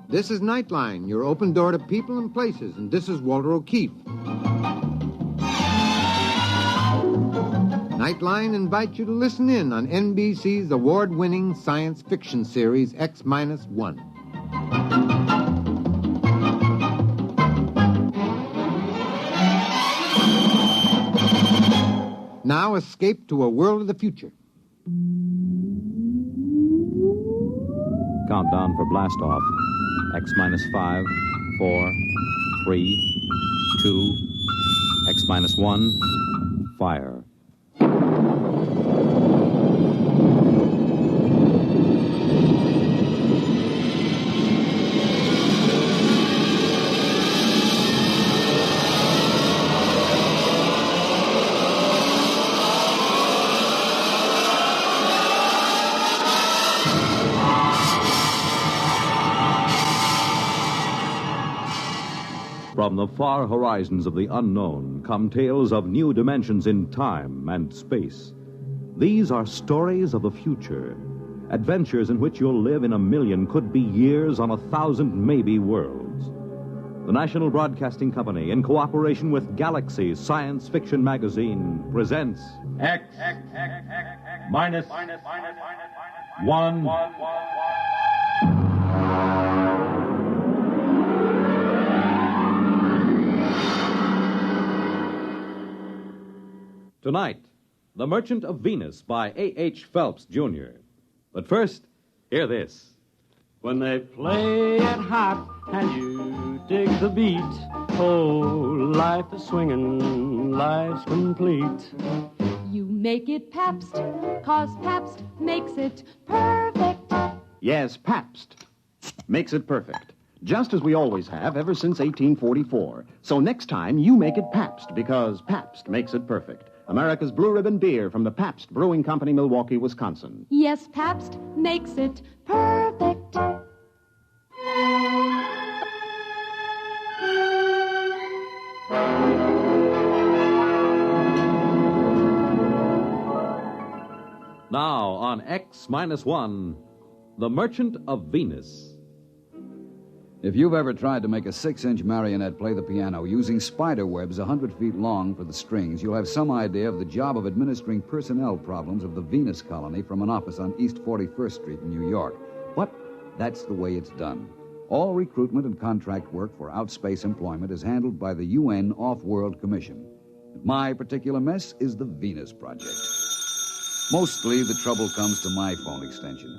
This is Nightline, your open door to people and places, and this is Walter O'Keefe. Nightline invites you to listen in on NBC's award-winning science fiction series X-1. Now escape to a world of the future. Countdown for blast-off. X-5, 4, 3, 2, X-1, fire. From the far horizons of the unknown come tales of new dimensions in time and space. These are stories of the future, adventures in which you'll live in a million, could be years, on 1,000 maybe worlds. The National Broadcasting Company, in cooperation with Galaxy Science Fiction Magazine, presents X-1. Tonight, The Merchant of Venus by A.H. Phelps, Jr. But first, hear this. When they play it hot and you dig the beat, oh, life is swinging, life's complete. You make it Pabst, 'cause Pabst makes it perfect. Yes, Pabst makes it perfect. Just as we always have ever since 1844. So next time, you make it Pabst, because Pabst makes it perfect. America's Blue Ribbon beer from the Pabst Brewing Company, Milwaukee, Wisconsin. Yes, Pabst makes it perfect. Now on X-1, The Merchant of Venus. If you've ever tried to make a 6-inch marionette play the piano using spider webs 100 feet long for the strings, you'll have some idea of the job of administering personnel problems of the Venus colony from an office on East 41st Street in New York. But that's the way it's done. All recruitment and contract work for outspace employment is handled by the UN Off-World Commission. My particular mess is the Venus Project. Mostly the trouble comes to my phone extension.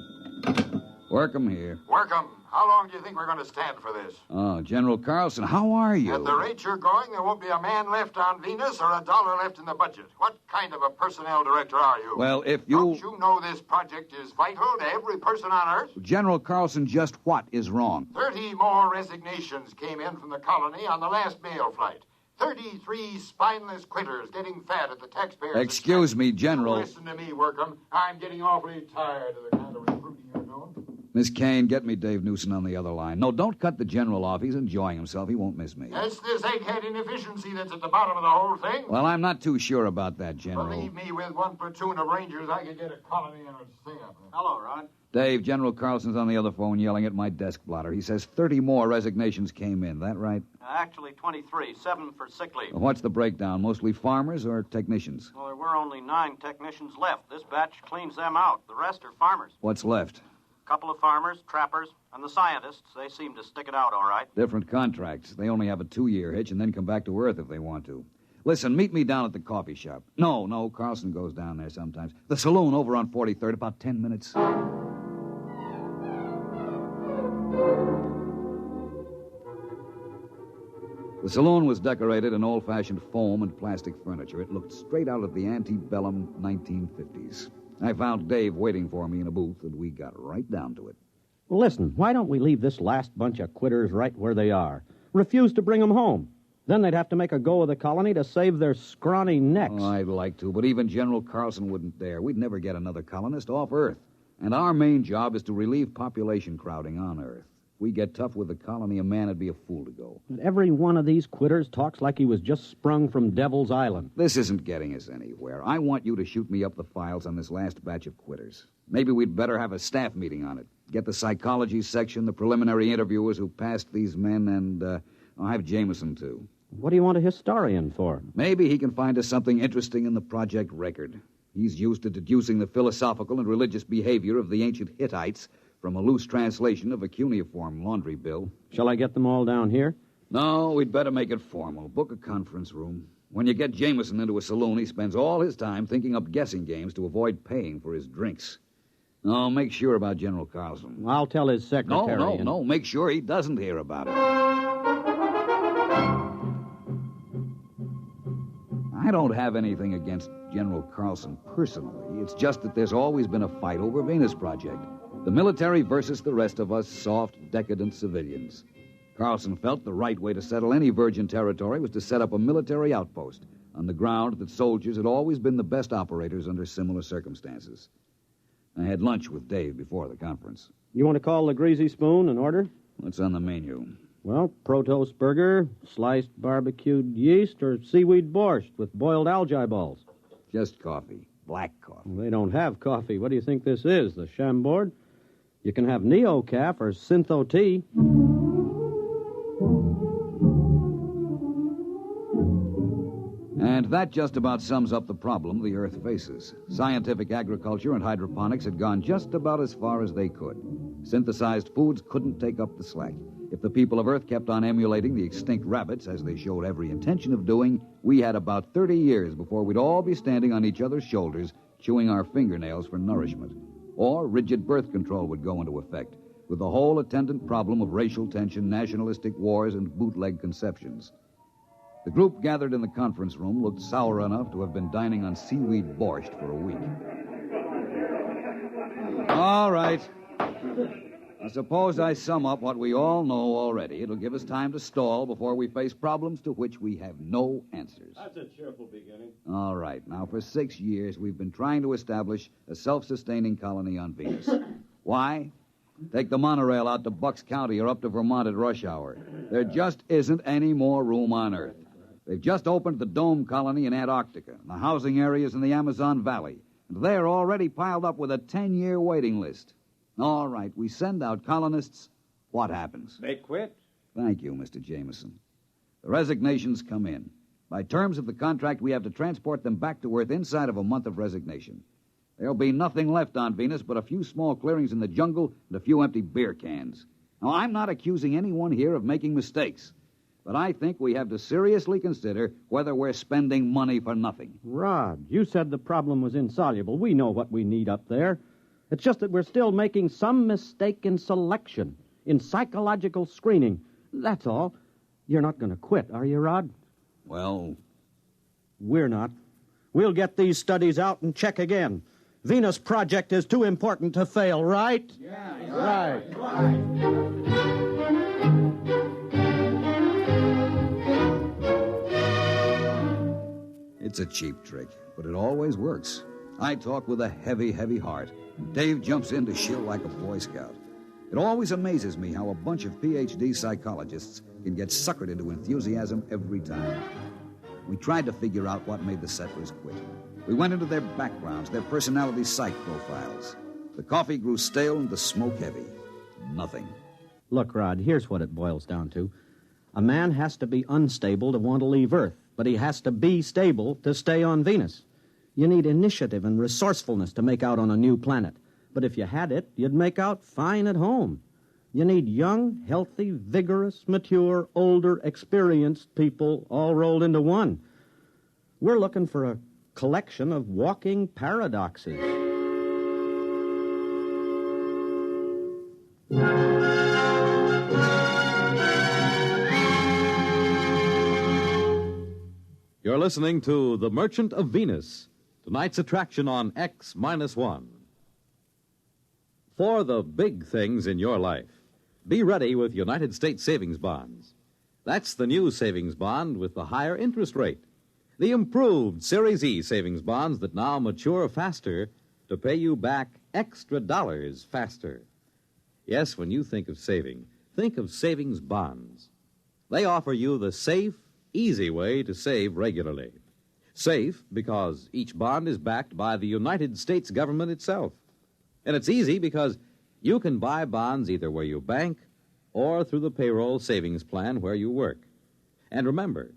Workum here. Workum, how long do you think we're going to stand for this? Oh, General Carlson, how are you? At the rate you're going, there won't be a man left on Venus or a dollar left in the budget. What kind of a personnel director are you? Well, if you... Don't you know this project is vital to every person on Earth? General Carlson, just what is wrong? 30 more resignations came in from the colony on the last mail flight. 33 spineless quitters getting fat at the taxpayers' Excuse me, General. Listen to me, Workum. I'm getting awfully tired of the kind of recruiting you're doing. Miss Kane, get me Dave Newson on the other line. No, don't cut the General off. He's enjoying himself. He won't miss me. It's this egghead inefficiency that's at the bottom of the whole thing. Well, I'm not too sure about that, General. Believe me, with one platoon of Rangers, I could get a colony and a stay up. Hello, Rod. Dave, General Carlson's on the other phone yelling at my desk blotter. He says 30 more resignations came in. That right? Actually, 23, 7 for sick leave. What's the breakdown? Mostly farmers or technicians? Well, there were only 9 technicians left. This batch cleans them out. The rest are farmers. What's left? A couple of farmers, trappers, and the scientists. They seem to stick it out all right. Different contracts. They only have a 2-year hitch and then come back to Earth if they want to. Listen, meet me down at the coffee shop. No, Carlson goes down there sometimes. The saloon over on 43rd, about 10 minutes. The saloon was decorated in old-fashioned foam and plastic furniture. It looked straight out of the antebellum 1950s. I found Dave waiting for me in a booth, and we got right down to it. Well, listen, why don't we leave this last bunch of quitters right where they are? Refuse to bring them home. Then they'd have to make a go of the colony to save their scrawny necks. Oh, I'd like to, but even General Carlson wouldn't dare. We'd never get another colonist off Earth. And our main job is to relieve population crowding on Earth. If we get tough with the colony, a man would be a fool to go. And every one of these quitters talks like he was just sprung from Devil's Island. This isn't getting us anywhere. I want you to shoot me up the files on this last batch of quitters. Maybe we'd better have a staff meeting on it. Get the psychology section, the preliminary interviewers who passed these men, and I'll have Jameson, too. What do you want a historian for? Maybe he can find us something interesting in the project record. He's used to deducing the philosophical and religious behavior of the ancient Hittites from a loose translation of a cuneiform laundry bill. Shall I get them all down here? No, we'd better make it formal. Book a conference room. When you get Jameson into a saloon, he spends all his time thinking up guessing games to avoid paying for his drinks. No, make sure about General Carlson. I'll tell his secretary. No. Make sure he doesn't hear about it. I don't have anything against General Carlson personally. It's just that there's always been a fight over Venus Project. The military versus the rest of us soft, decadent civilians. Carlson felt the right way to settle any virgin territory was to set up a military outpost on the ground that soldiers had always been the best operators under similar circumstances. I had lunch with Dave before the conference. You want to call the Greasy Spoon and order? What's on the menu? Well, Protoss burger, sliced barbecued yeast, or seaweed borscht with boiled algae balls. Just coffee. Black coffee. Well, they don't have coffee. What do you think this is, the Chambord? You can have Neo-Caf or Syntho tea. And that just about sums up the problem the Earth faces. Scientific agriculture and hydroponics had gone just about as far as they could. Synthesized foods couldn't take up the slack. If the people of Earth kept on emulating the extinct rabbits, as they showed every intention of doing, we had about 30 years before we'd all be standing on each other's shoulders, chewing our fingernails for nourishment. Or rigid birth control would go into effect, with the whole attendant problem of racial tension, nationalistic wars, and bootleg conceptions. The group gathered in the conference room looked sour enough to have been dining on seaweed borscht for a week. All right. I suppose I sum up what we all know already. It'll give us time to stall before we face problems to which we have no answers. That's a cheerful beginning. All right. Now, for 6 years, we've been trying to establish a self-sustaining colony on Venus. Why? Take the monorail out to Bucks County or up to Vermont at rush hour. There just isn't any more room on Earth. They've just opened the Dome Colony in Antarctica, and the housing areas in the Amazon Valley, and they're already piled up with a 10-year waiting list. All right, we send out colonists. What happens? They quit. Thank you, Mr. Jameson. The resignations come in. By terms of the contract, we have to transport them back to Earth inside of a month of resignation. There'll be nothing left on Venus but a few small clearings in the jungle and a few empty beer cans. Now, I'm not accusing anyone here of making mistakes, but I think we have to seriously consider whether we're spending money for nothing. Rod, you said the problem was insoluble. We know what we need up there. It's just that we're still making some mistake in selection, in psychological screening. That's all. You're not going to quit, are you, Rod? Well, we're not. We'll get these studies out and check again. Venus Project is too important to fail, right? Yeah, right. It's a cheap trick, but it always works. I talk with a heavy, heavy heart. Dave jumps in to shill like a Boy Scout. It always amazes me how a bunch of Ph.D. psychologists can get suckered into enthusiasm every time. We tried to figure out what made the settlers quit. We went into their backgrounds, their personality psych profiles. The coffee grew stale and the smoke heavy. Nothing. Look, Rod, here's what it boils down to. A man has to be unstable to want to leave Earth, but he has to be stable to stay on Venus. You need initiative and resourcefulness to make out on a new planet. But if you had it, you'd make out fine at home. You need young, healthy, vigorous, mature, older, experienced people all rolled into one. We're looking for a collection of walking paradoxes. You're listening to The Merchant of Venus, tonight's attraction on X-1. For the big things in your life, be ready with United States savings bonds. That's the new savings bond with the higher interest rate. The improved Series E savings bonds that now mature faster to pay you back extra dollars faster. Yes, when you think of saving, think of savings bonds. They offer you the safe, easy way to save regularly. Safe because each bond is backed by the United States government itself. And it's easy because you can buy bonds either where you bank or through the payroll savings plan where you work. And remember,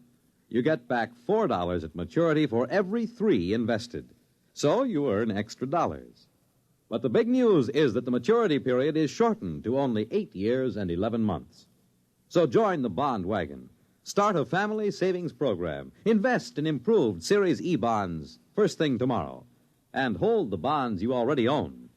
you get back $4 at maturity for every $3 invested. So you earn extra dollars. But the big news is that the maturity period is shortened to only 8 years and 11 months. So join the bond wagon. Start a family savings program. Invest in improved Series E bonds first thing tomorrow. And hold the bonds you already own.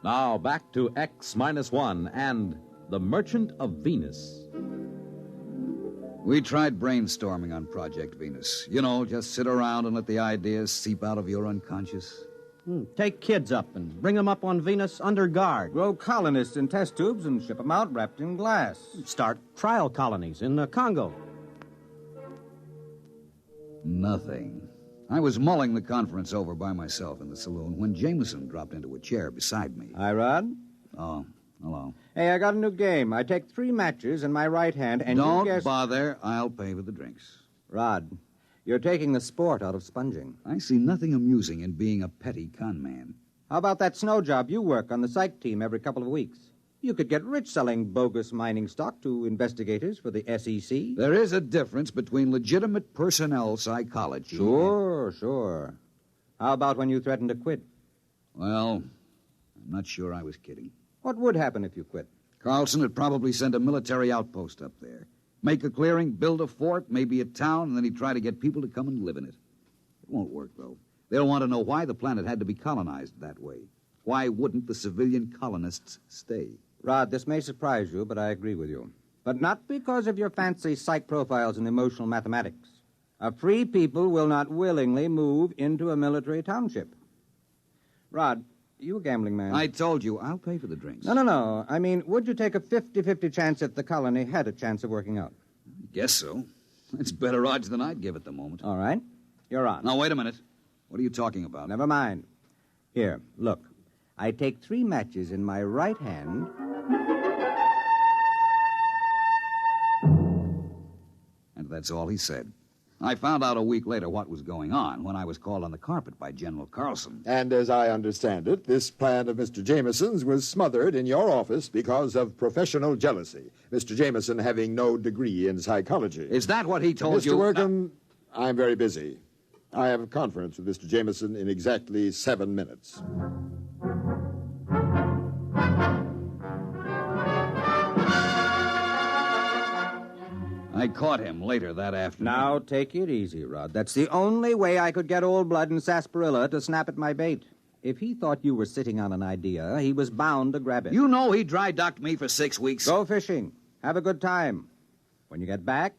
Now back to X-1 and The Merchant of Venus. We tried brainstorming on Project Venus. You know, just sit around and let the ideas seep out of your unconscious. Take kids up and bring them up on Venus under guard. Grow colonists in test tubes and ship them out wrapped in glass. Start trial colonies in the Congo. Nothing. I was mulling the conference over by myself in the saloon when Jameson dropped into a chair beside me. Hi, Rod. Oh, hello. Hey, I got a new game. I take 3 matches in my right hand and Don't you guess... bother. I'll pay for the drinks. Rod, you're taking the sport out of sponging. I see nothing amusing in being a petty con man. How about that snow job you work on the psych team every couple of weeks? You could get rich selling bogus mining stock to investigators for the SEC. There is a difference between legitimate personnel psychology. Sure. How about when you threatened to quit? Well, I'm not sure I was kidding. What would happen if you quit? Carlson would probably send a military outpost up there. Make a clearing, build a fort, maybe a town, and then he'd try to get people to come and live in it. It won't work, though. They'll want to know why the planet had to be colonized that way. Why wouldn't the civilian colonists stay? Rod, this may surprise you, but I agree with you. But not because of your fancy psych profiles and emotional mathematics. A free people will not willingly move into a military township. Rod, you a gambling man. I told you, I'll pay for the drinks. No. I mean, would you take a 50-50 chance if the colony had a chance of working out? I guess so. It's better odds than I'd give at the moment. All right. You're on. Now, wait a minute. What are you talking about? Never mind. Here, look. I take 3 matches in my right hand... And that's all he said. I found out a week later what was going on when I was called on the carpet by General Carlson. And as I understand it, this plan of Mr. Jameson's was smothered in your office because of professional jealousy, Mr. Jameson having no degree in psychology. Is that what he told you? Mr. Workham, I'm very busy. I have a conference with Mr. Jameson in exactly 7 minutes. I caught him later that afternoon. Now, take it easy, Rod. That's the only way I could get old blood and sarsaparilla to snap at my bait. If he thought you were sitting on an idea, he was bound to grab it. You know he dry-docked me for 6 weeks. Go fishing. Have a good time. When you get back,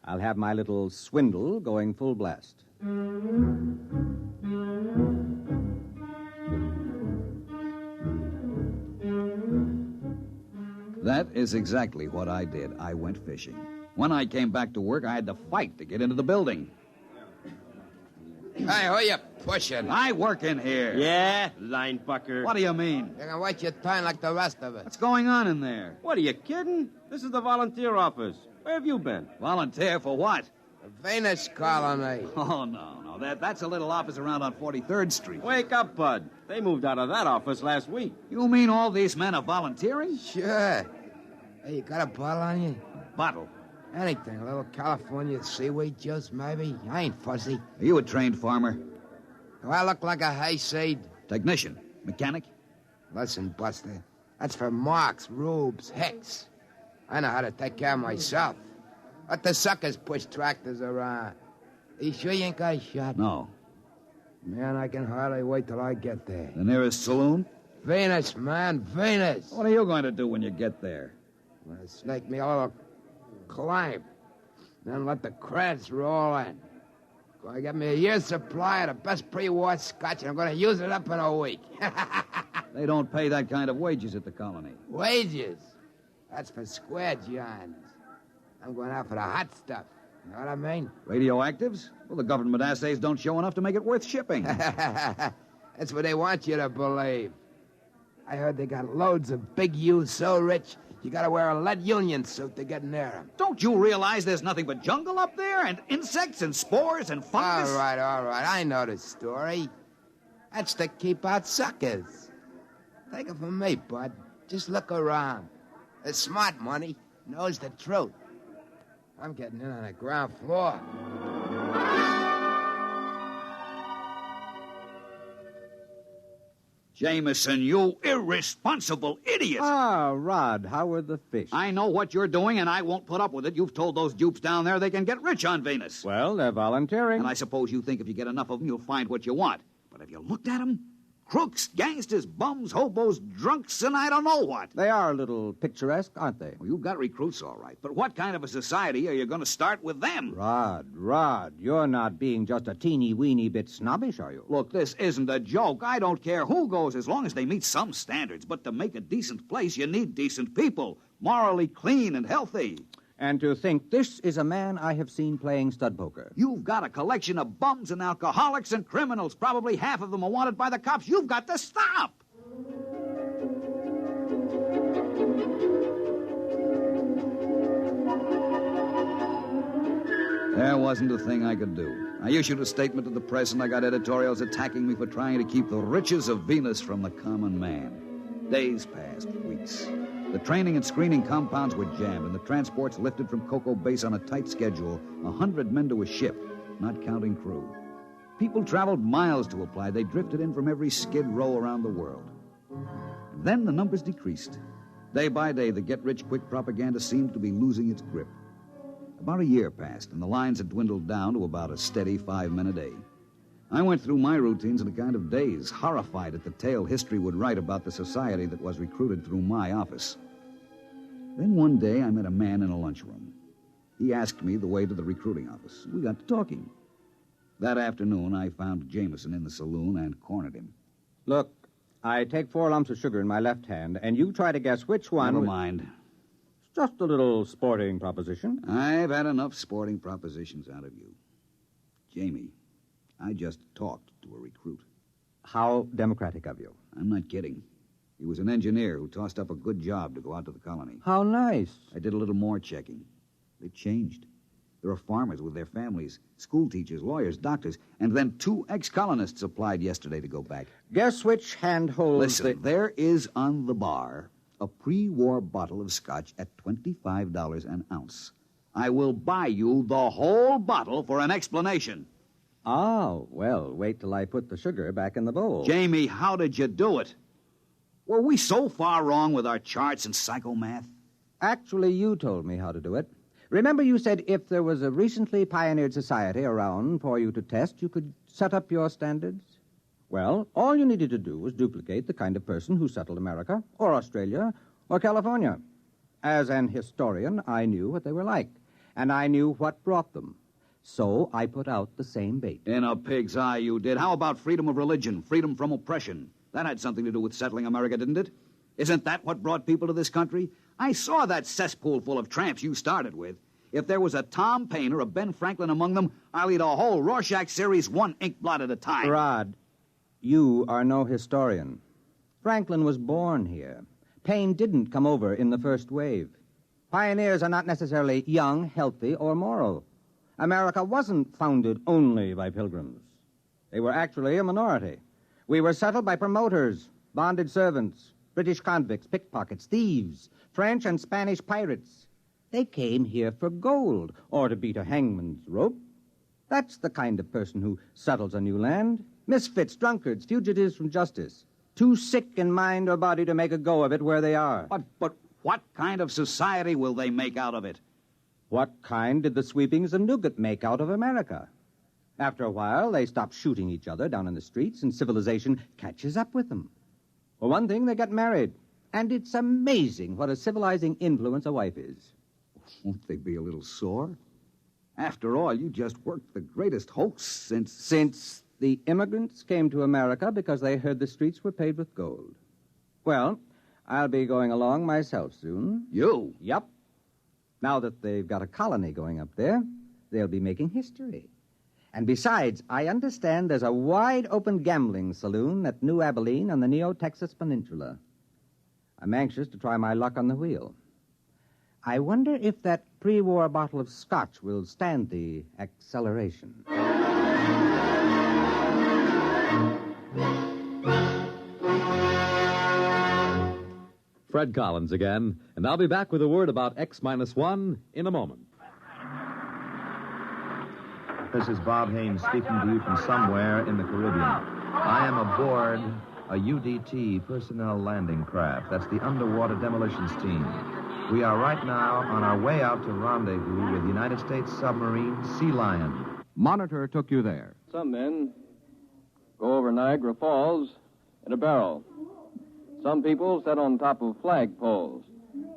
I'll have my little swindle going full blast. That is exactly what I did. I went fishing. When I came back to work, I had to fight to get into the building. Hey, who you pushing? I work in here. Yeah, line fucker. What do you mean? You're gonna wait your turn like the rest of us. What's going on in there? What, are you kidding? This is the volunteer office. Where have you been? Volunteer for what? The Venus colony. Oh, no. That's a little office around on 43rd Street. Wake up, Bud. They moved out of that office last week. You mean all these men are volunteering? Sure. Hey, you got a bottle on you? Bottle? Anything. A little California seaweed juice, maybe? I ain't fussy. Are you a trained farmer? Do I look like a hayseed? Technician? Mechanic? Listen, Buster. That's for Marks, Rubes, Hicks. I know how to take care of myself. Let the suckers push tractors around. You sure you ain't got a shot? No. Man, I can hardly wait till I get there. The nearest saloon? Venus, man, Venus. What are you going to do when you get there? I'm gonna snake me a little climb. Then let the credits roll in. Gonna get me a year's supply of the best pre-war scotch, and I'm gonna use it up in a week. They don't pay that kind of wages at the colony. Wages? That's for square johns. I'm going out for the hot stuff. Know what I mean? Radioactives? Well, the government assays don't show enough to make it worth shipping. That's what they want you to believe. I heard they got loads of big U's so rich, you gotta wear a lead union suit to get near them. Don't you realize there's nothing but jungle up there? And insects and spores and fungus? All right. I know the story. That's to keep out suckers. Take it from me, bud. Just look around. The smart money knows the truth. I'm getting in on the ground floor. Jameson, you irresponsible idiot! Ah, Rod, how are the fish? I know what you're doing, and I won't put up with it. You've told those dupes down there they can get rich on Venus. Well, they're volunteering. And I suppose you think if you get enough of them, you'll find what you want. But have you looked at them? Crooks, gangsters, bums, hobos, drunks, and I don't know what. They are a little picturesque, aren't they? Well, you've got recruits, all right. But what kind of a society are you going to start with them? Rod, you're not being just a teeny-weeny bit snobbish, are you? Look, this isn't a joke. I don't care who goes as long as they meet some standards. But to make a decent place, you need decent people, morally clean and healthy. And to think this is a man I have seen playing stud poker. You've got a collection of bums and alcoholics and criminals. Probably half of them are wanted by the cops. You've got to stop. There wasn't a thing I could do. I issued a statement to the press, and I got editorials attacking me for trying to keep the riches of Venus from the common man. Days passed, weeks. The training and screening compounds were jammed, and the transports lifted from Cocoa Base on a tight schedule, 100 men to a ship, not counting crew. People traveled miles to apply. They drifted in from every skid row around the world. And then the numbers decreased. Day by day, the get-rich-quick propaganda seemed to be losing its grip. About a year passed, and the lines had dwindled down to about a steady 5 men a day. I went through my routines in a kind of daze, horrified at the tale history would write about the society that was recruited through my office. Then one day I met a man in a lunchroom. He asked me the way to the recruiting office. We got to talking. That afternoon, I found Jameson in the saloon and cornered him. Look, I take 4 lumps of sugar in my left hand, and you try to guess which one... Never mind. It's just a little sporting proposition. I've had enough sporting propositions out of you. Jamie, I just talked to a recruit. How democratic of you. I'm not kidding. He was an engineer who tossed up a good job to go out to the colony. How nice. I did a little more checking. They've changed. There are farmers with their families, school teachers, lawyers, doctors, and then 2 ex-colonists applied yesterday to go back. Guess which hand holds Listen, there is on the bar a pre-war bottle of scotch at $25 an ounce. I will buy you the whole bottle for an explanation. Oh, well, wait till I put the sugar back in the bowl. Jamie, how did you do it? Were we so far wrong with our charts and psychomath? Actually, you told me how to do it. Remember you said if there was a recently pioneered society around for you to test, you could set up your standards? Well, all you needed to do was duplicate the kind of person who settled America, or Australia, or California. As an historian, I knew what they were like, and I knew what brought them. So I put out the same bait. In a pig's eye, you did. How about freedom of religion, freedom from oppression? That had something to do with settling America, didn't it? Isn't that what brought people to this country? I saw that cesspool full of tramps you started with. If there was a Tom Paine or a Ben Franklin among them, I'll eat a whole Rorschach series 1 ink blot at a time. Rod, you are no historian. Franklin was born here. Paine didn't come over in the first wave. Pioneers are not necessarily young, healthy, or moral. America wasn't founded only by pilgrims. They were actually a minority. We were settled by promoters, bonded servants, British convicts, pickpockets, thieves, French and Spanish pirates. They came here for gold or to beat a hangman's rope. That's the kind of person who settles a new land. Misfits, drunkards, fugitives from justice. Too sick in mind or body to make a go of it where they are. But what kind of society will they make out of it? What kind did the sweepings of Newgate make out of America? After a while, they stop shooting each other down in the streets, and civilization catches up with them. For one thing, they get married. And it's amazing what a civilizing influence a wife is. Won't they be a little sore? After all, you just worked the greatest hoax since... Since the immigrants came to America because they heard the streets were paved with gold. Well, I'll be going along myself soon. You? Yep. Now that they've got a colony going up there, they'll be making history. And besides, I understand there's a wide-open gambling saloon at New Abilene on the Neo-Texas Peninsula. I'm anxious to try my luck on the wheel. I wonder if that pre-war bottle of scotch will stand the acceleration. Fred Collins again, and I'll be back with a word about X-1 in a moment. This is Bob Haynes speaking to you from somewhere in the Caribbean. I am aboard a UDT personnel landing craft. That's the Underwater Demolitions Team. We are right now on our way out to rendezvous with United States submarine Sea Lion. Monitor took you there. Some men go over Niagara Falls in a barrel. Some people sit on top of flagpoles.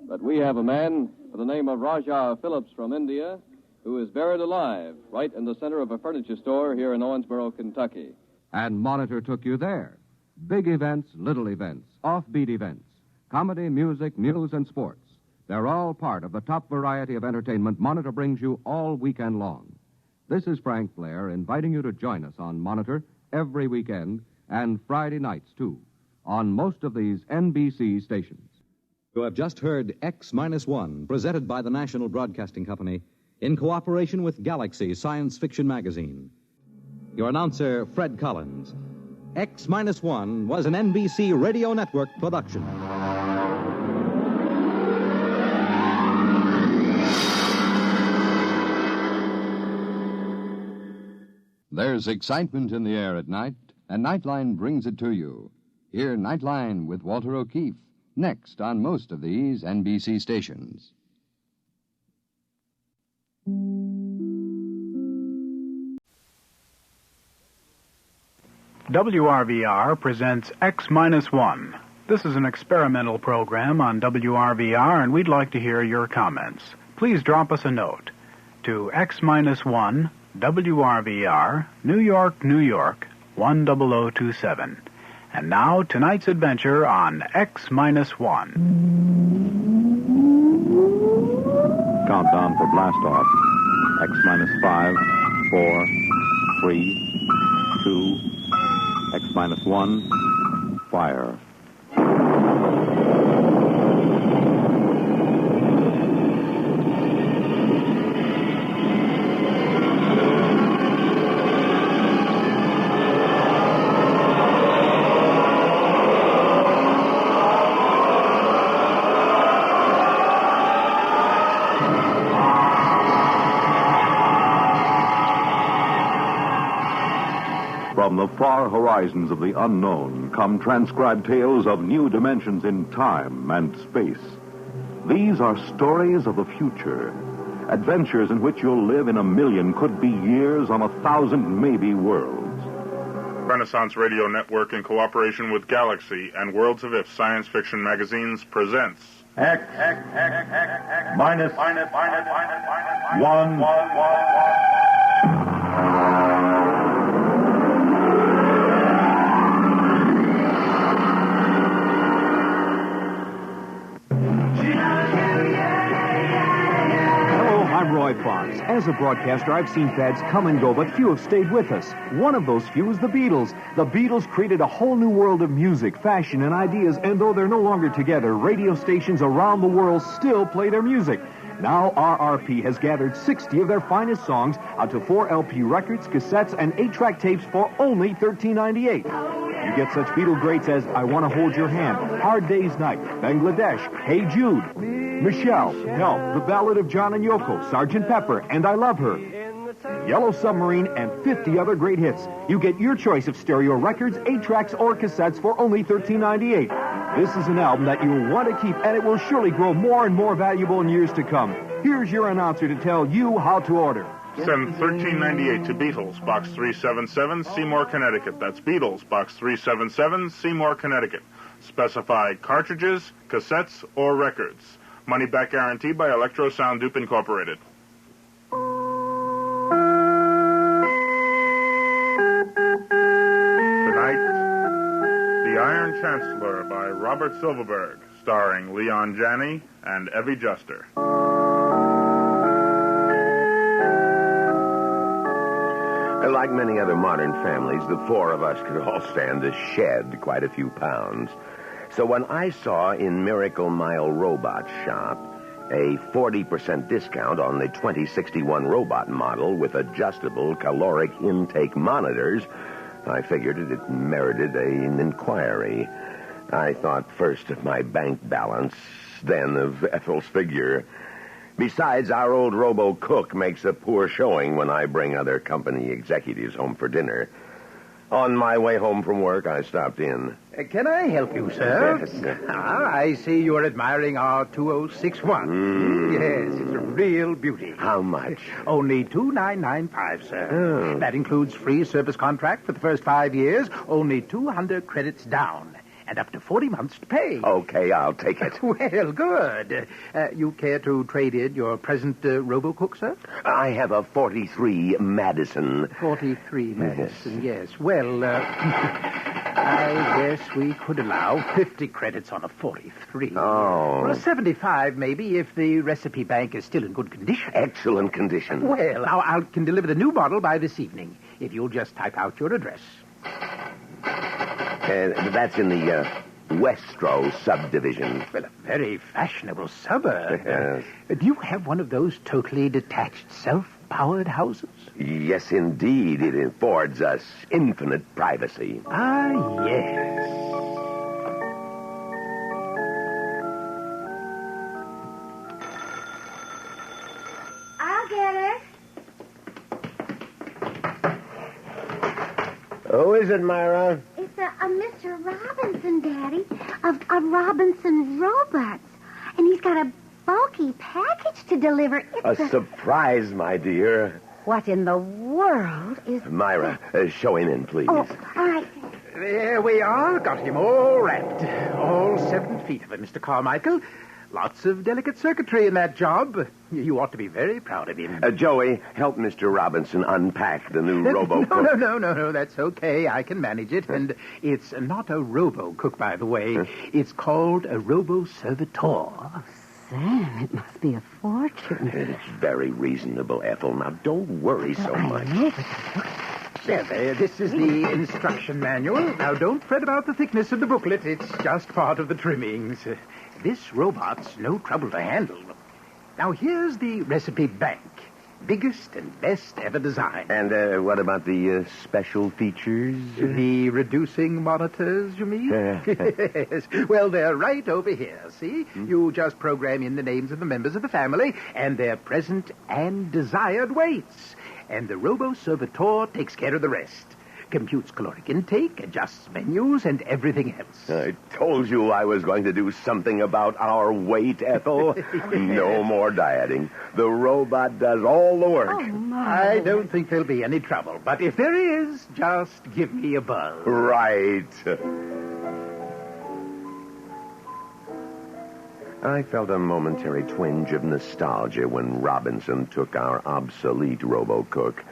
But we have a man by the name of Rajah Phillips from India who is buried alive right in the center of a furniture store here in Owensboro, Kentucky. And Monitor took you there. Big events, little events, offbeat events, comedy, music, news, and sports. They're all part of the top variety of entertainment Monitor brings you all weekend long. This is Frank Blair inviting you to join us on Monitor every weekend and Friday nights, too, on most of these NBC stations. You have just heard X-1, presented by the National Broadcasting Company in cooperation with Galaxy Science Fiction Magazine. Your announcer, Fred Collins. X-1 was an NBC Radio Network production. There's excitement in the air at night, and Nightline brings it to you. Hear Nightline with Walter O'Keefe, next on most of these NBC stations. WRVR presents X-1. This is an experimental program on WRVR, and we'd like to hear your comments. Please drop us a note to X-1, WRVR, New York, New York, 10027. And now, tonight's adventure on X-1. Countdown for blast off. X-5, 4, 3, 2, X-1, fire. From the far horizons of the unknown come transcribed tales of new dimensions in time and space. These are stories of the future, adventures in which you'll live in a million, could be years, on 1,000 maybe worlds. Renaissance Radio Network, in cooperation with Galaxy and Worlds of If Science Fiction magazines, presents X minus 1. Fox. As a broadcaster, I've seen fads come and go, but few have stayed with us. One of those few is the Beatles. The Beatles created a whole new world of music, fashion, and ideas, and though they're no longer together, radio stations around the world still play their music. Now RRP has gathered 60 of their finest songs onto 4 LP records, cassettes, and 8-track tapes for only $13.98. You get such Beatle greats as I Want to Hold Your Hand, Hard Day's Night, Bangladesh, Hey Jude, Michelle, Help, The Ballad of John and Yoko, Sgt. Pepper, and I Love Her, Yellow Submarine, and 50 other great hits. You get your choice of stereo records, 8-tracks, or cassettes for only $13.98. This is an album that you'll want to keep, and it will surely grow more and more valuable in years to come. Here's your announcer to tell you how to order. Send $13.98 to Beatles, Box 377, Seymour, Connecticut. That's Beatles, Box 377, Seymour, Connecticut. Specify cartridges, cassettes, or records. Money back guarantee by Electro Sound Dupe Incorporated. Tonight, The Iron Chancellor by Robert Silverberg, starring Leon Janney and Evie Juster. Like many other modern families, the four of us could all stand to shed quite a few pounds. So when I saw in Miracle Mile Robot Shop a 40% discount on the 2061 robot model with adjustable caloric intake monitors, I figured it merited an inquiry. I thought first of my bank balance, then of Ethel's figure. Besides, our old robo-cook makes a poor showing when I bring other company executives home for dinner. On my way home from work, I stopped in. Can I help you, sir? Yes. I see you're admiring our 2061. Yes, it's a real beauty. How much? Only $2,995, sir. Oh. That includes free service contract for the first 5 years, only 200 credits down, and up to 40 months to pay. Okay, I'll take it. Well, good. You care to trade in your present RoboCook, sir? I have a 43 Madison. 43 Madison, yes. Well, I guess we could allow 50 credits on a 43. Oh. Or a 75, maybe, if the recipe bank is still in good condition. Excellent condition. Well, I can deliver the new bottle by this evening, if you'll just type out your address. That's in the Westro subdivision. Well, a very fashionable suburb. Yes. Do you have one of those totally detached, self-powered houses? Yes, indeed. It affords us infinite privacy. Ah, yes. I'll get it. Who is it, Myra? It's a Mr. Robinson, Daddy, of Robinson's Robots. And he's got a bulky package to deliver. It's A surprise, my dear. What in the world is... Myra, show him in, please. Oh, all right. There we are. Got him all wrapped. All 7 feet of it, Mr. Carmichael. Lots of delicate circuitry in that job. You ought to be very proud of him. Joey, help Mr. Robinson unpack the new robo-cook. No. That's okay. I can manage it. And it's not a robo-cook, by the way. It's called a robo-servitor. Sam, it must be a fortune. It's very reasonable, Ethel. Now, don't worry so much. There. This is the instruction manual. Now, don't fret about the thickness of the booklet. It's just part of the trimmings. This robot's no trouble to handle. Now, here's the recipe bank. Biggest and best ever designed. And what about the special features? The reducing monitors, you mean? Yes. Well, they're right over here, see? You just program in the names of the members of the family and their present and desired weights. And the robo-servitor takes care of the rest. Computes caloric intake, adjusts menus, and everything else. I told you I was going to do something about our weight, Ethel. No more dieting. The robot does all the work. Oh, my. I don't think there'll be any trouble. But if there is, just give me a buzz. Right. I felt a momentary twinge of nostalgia when Robinson took our obsolete robo-cook.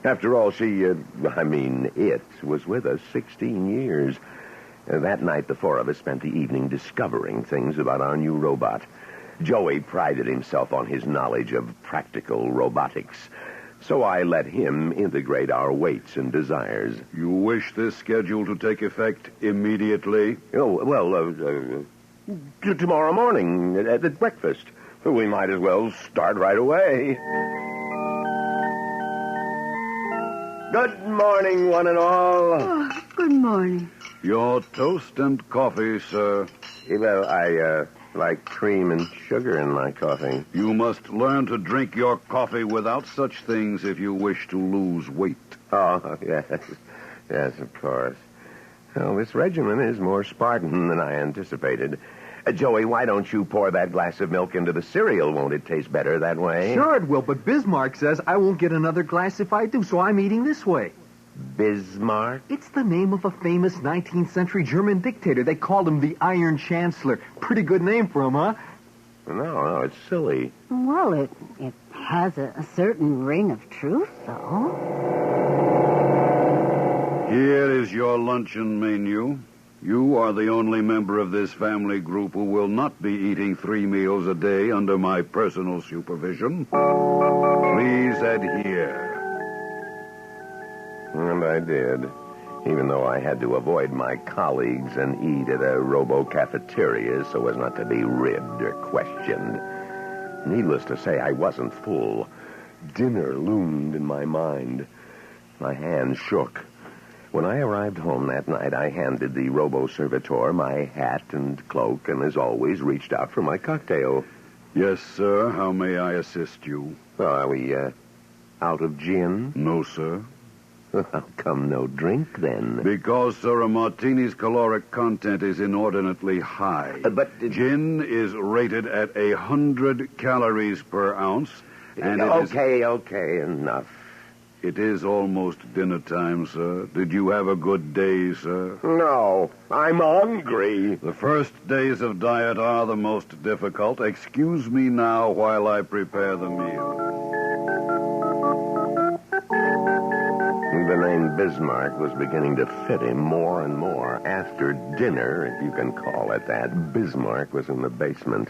After all, it was with us 16 years. That night, the four of us spent the evening discovering things about our new robot. Joey prided himself on his knowledge of practical robotics, so I let him integrate our weights and desires. You wish this schedule to take effect immediately? Oh, well, tomorrow morning at breakfast. We might as well start right away. Good morning, one and all. Oh, good morning. Your toast and coffee, sir. Well, I like cream and sugar in my coffee. You must learn to drink your coffee without such things if you wish to lose weight. Oh, yes. Yes, of course. Well, this regimen is more Spartan than I anticipated. Joey, why don't you pour that glass of milk into the cereal? Won't it taste better that way? Sure it will, but Bismarck says I won't get another glass if I do, so I'm eating this way. Bismarck? It's the name of a famous 19th century German dictator. They called him the Iron Chancellor. Pretty good name for him, huh? No, it's silly. Well, it has a certain ring of truth, though. Here is your luncheon menu. You are the only member of this family group who will not be eating 3 meals a day under my personal supervision. Please adhere. And I did, even though I had to avoid my colleagues and eat at a robo-cafeteria so as not to be ribbed or questioned. Needless to say, I wasn't full. Dinner loomed in my mind. My hands shook. When I arrived home that night, I handed the robo-servitor my hat and cloak and, as always, reached out for my cocktail. Yes, sir. How may I assist you? Are we, out of gin? No, sir. How come no drink, then? Because, sir, a martini's caloric content is inordinately high. But gin is rated at 100 calories per ounce, and Okay, enough. It is almost dinner time, sir. Did you have a good day, sir? No, I'm hungry. The first days of diet are the most difficult. Excuse me now while I prepare the meal. The name Bismarck was beginning to fit him more and more. After dinner, if you can call it that, Bismarck was in the basement.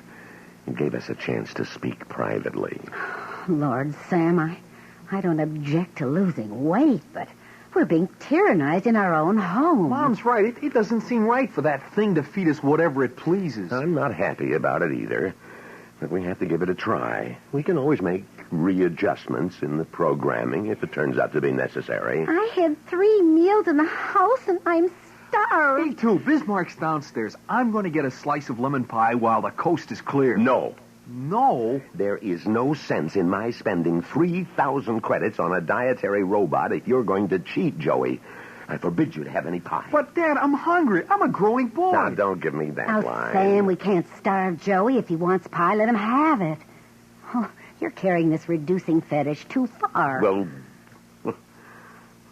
He gave us a chance to speak privately. Lord, Sam, I don't object to losing weight, but we're being tyrannized in our own home. Mom's right. It doesn't seem right for that thing to feed us whatever it pleases. I'm not happy about it either, but we have to give it a try. We can always make readjustments in the programming if it turns out to be necessary. I had 3 meals in the house, and I'm starved. Me too. Bismarck's downstairs. I'm going to get a slice of lemon pie while the coast is clear. No. No? There is no sense in my spending 3,000 credits on a dietary robot if you're going to cheat, Joey. I forbid you to have any pie. But, Dad, I'm hungry. I'm a growing boy. Now, don't give me that line. Sam, we can't starve Joey. If he wants pie, let him have it. Oh, you're carrying this reducing fetish too far. Well,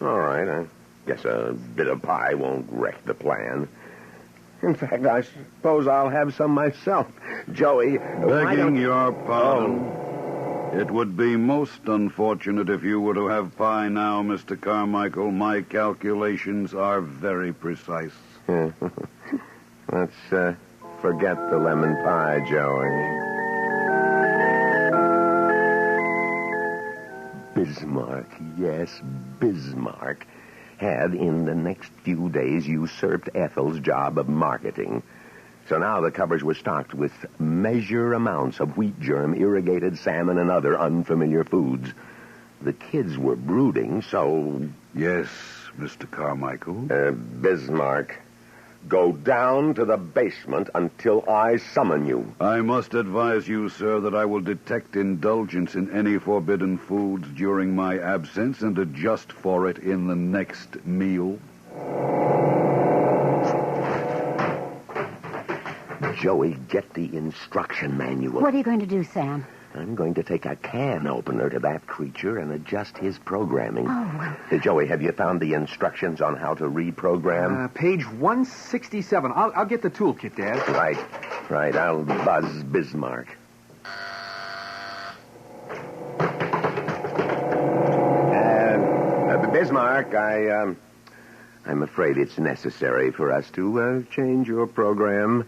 all right. I guess a bit of pie won't wreck the plan. In fact, I suppose I'll have some myself. Joey, Begging your pardon. It would be most unfortunate if you were to have pie now, Mr. Carmichael. My calculations are very precise. Let's forget the lemon pie, Joey. Bismarck, yes, Bismarck, had in the next few days usurped Ethel's job of marketing. So now the cupboards were stocked with measure amounts of wheat germ, irrigated salmon, and other unfamiliar foods. The kids were brooding, so... Yes, Mr. Carmichael? Bismarck, go down to the basement until I summon you. I must advise you, sir, that I will detect indulgence in any forbidden foods during my absence and adjust for it in the next meal. Joey, get the instruction manual. What are you going to do, Sam? I'm going to take a can opener to that creature and adjust his programming. Oh. Joey, have you found the instructions on how to reprogram? Page 167. I'll get the toolkit, Dad. Right. I'll buzz Bismarck. Bismarck, I'm afraid it's necessary for us to change your program.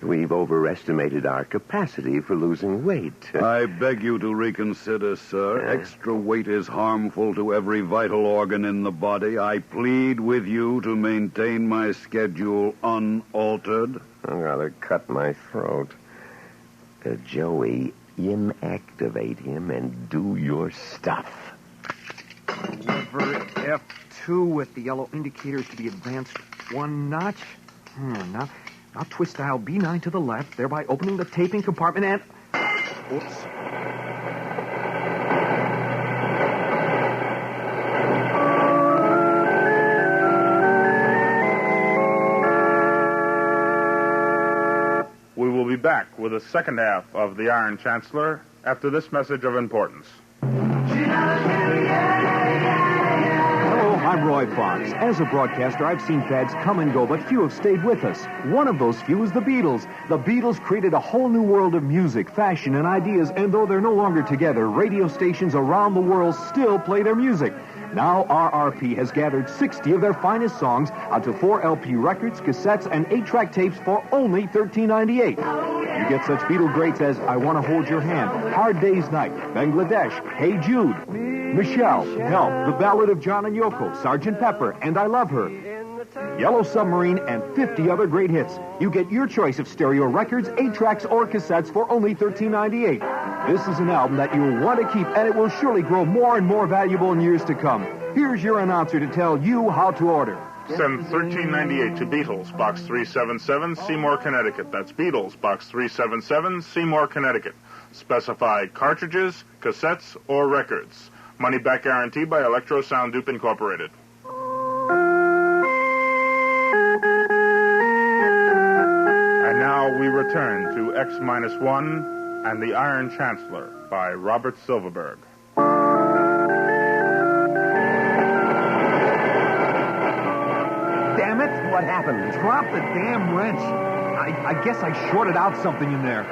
We've overestimated our capacity for losing weight. I beg you to reconsider, sir. Extra weight is harmful to every vital organ in the body. I plead with you to maintain my schedule unaltered. I'd rather cut my throat. Joey, inactivate him and do your stuff. Lever F2 with the yellow indicators to be advanced 1 notch. Now twist dial B9 to the left, thereby opening the taping compartment and... Oops. We will be back with the second half of The Iron Chancellor after this message of importance. I'm Roy Fox. As a broadcaster, I've seen fads come and go, but few have stayed with us. One of those few is the Beatles. The Beatles created a whole new world of music, fashion, and ideas, and though they're no longer together, radio stations around the world still play their music. Now RRP has gathered 60 of their finest songs onto 4 LP records, cassettes, and 8-track tapes for only $13.98. You get such Beatle greats as I Want to Hold Your Hand, Hard Day's Night, Bangladesh, Hey Jude. Michelle, Help, The Ballad of John and Yoko, Sgt. Pepper, and I Love Her, Yellow Submarine, and 50 other great hits. You get your choice of stereo records, 8-tracks, or cassettes for only $13.98. This is an album that you'll want to keep, and it will surely grow more and more valuable in years to come. Here's your announcer to tell you how to order. Send $13.98 to Beatles, Box 377, Seymour, Connecticut. That's Beatles, Box 377, Seymour, Connecticut. Specify cartridges, cassettes, or records. Money back guarantee by Electro Sound Dupe Incorporated. And now we return to X-1 and the Iron Chancellor by Robert Silverberg. Damn it! What happened? Drop the damn wrench. I guess I shorted out something in there.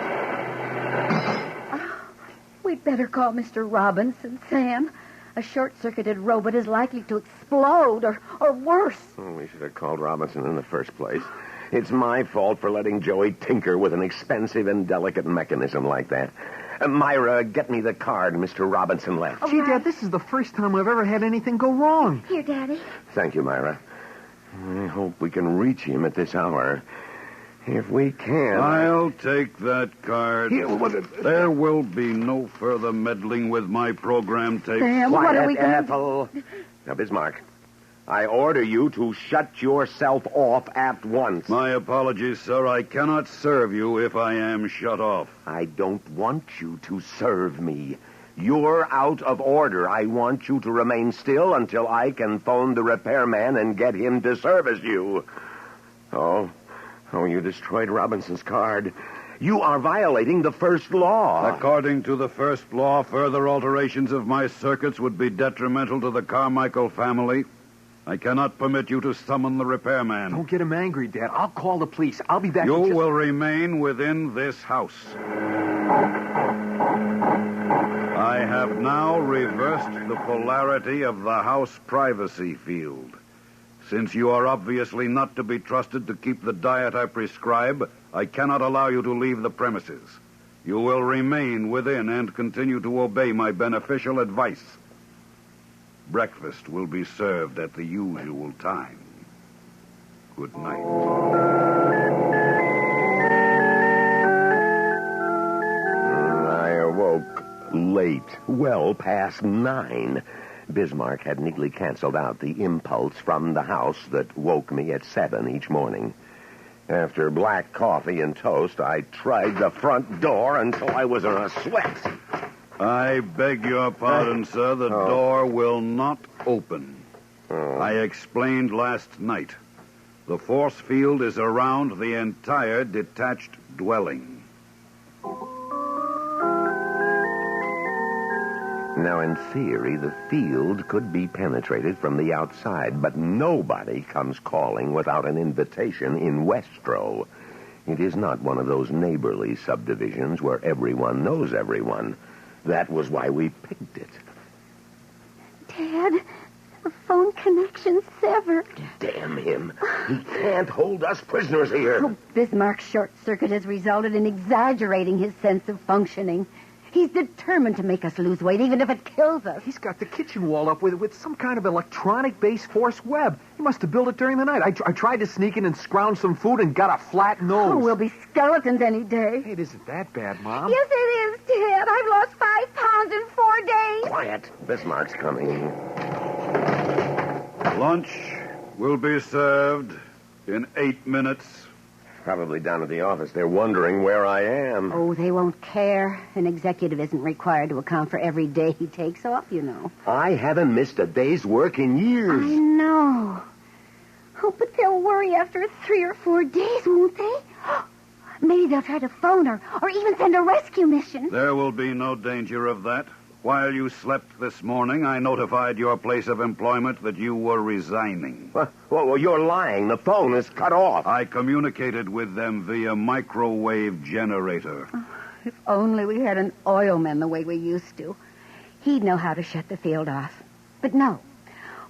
We'd better call Mr. Robinson, Sam. A short-circuited robot is likely to explode or worse. Oh, we should have called Robinson in the first place. It's my fault for letting Joey tinker with an expensive and delicate mechanism like that. Myra, get me the card Mr. Robinson left. Gee, Dad, this is the first time I've ever had anything go wrong. Here, Daddy. Thank you, Myra. I hope we can reach him at this hour. If we can... I'll take that card. Here, There will be no further meddling with my program tape. Sam, what are we going to... Ethel. Now, Bismarck, I order you to shut yourself off at once. My apologies, sir. I cannot serve you if I am shut off. I don't want you to serve me. You're out of order. I want you to remain still until I can phone the repairman and get him to service you. Oh, you destroyed Robinson's card. You are violating the first law. According to the first law, further alterations of my circuits would be detrimental to the Carmichael family. I cannot permit you to summon the repairman. Don't get him angry, Dad. I'll call the police. I'll be back. You will remain within this house. I have now reversed the polarity of the house privacy field. Since you are obviously not to be trusted to keep the diet I prescribe, I cannot allow you to leave the premises. You will remain within and continue to obey my beneficial advice. Breakfast will be served at the usual time. Good night. I awoke late, well past 9. Bismarck had neatly canceled out the impulse from the house that woke me at 7 each morning. After black coffee and toast, I tried the front door until I was in a sweat. I beg your pardon, sir. The door will not open. I explained last night. The force field is around the entire detached dwelling. Now, in theory, the field could be penetrated from the outside, but nobody comes calling without an invitation in Westro. It is not one of those neighborly subdivisions where everyone knows everyone. That was why we picked it. Dad, the phone connection's severed. Damn him. He can't hold us prisoners here. Oh, Bismarck's short circuit has resulted in exaggerating his sense of functioning. He's determined to make us lose weight, even if it kills us. He's got the kitchen wall up with some kind of electronic-based force web. He must have built it during the night. I tried to sneak in and scrounge some food and got a flat nose. Oh, we'll be skeletons any day. Hey, it isn't that bad, Mom. Yes, it is, Dad. I've lost 5 pounds in 4 days. Quiet. Bismarck's coming. Lunch will be served in 8 minutes. Probably down at the office. They're wondering where I am. Oh, they won't care. An executive isn't required to account for every day he takes off, you know. I haven't missed a day's work in years. I know. Oh, but they'll worry after 3 or 4 days, won't they? Maybe they'll try to phone her or even send a rescue mission. There will be no danger of that. While you slept this morning, I notified your place of employment that you were resigning. Well, you're lying. The phone is cut off. I communicated with them via microwave generator. Oh, if only we had an oilman the way we used to. He'd know how to shut the field off. But no,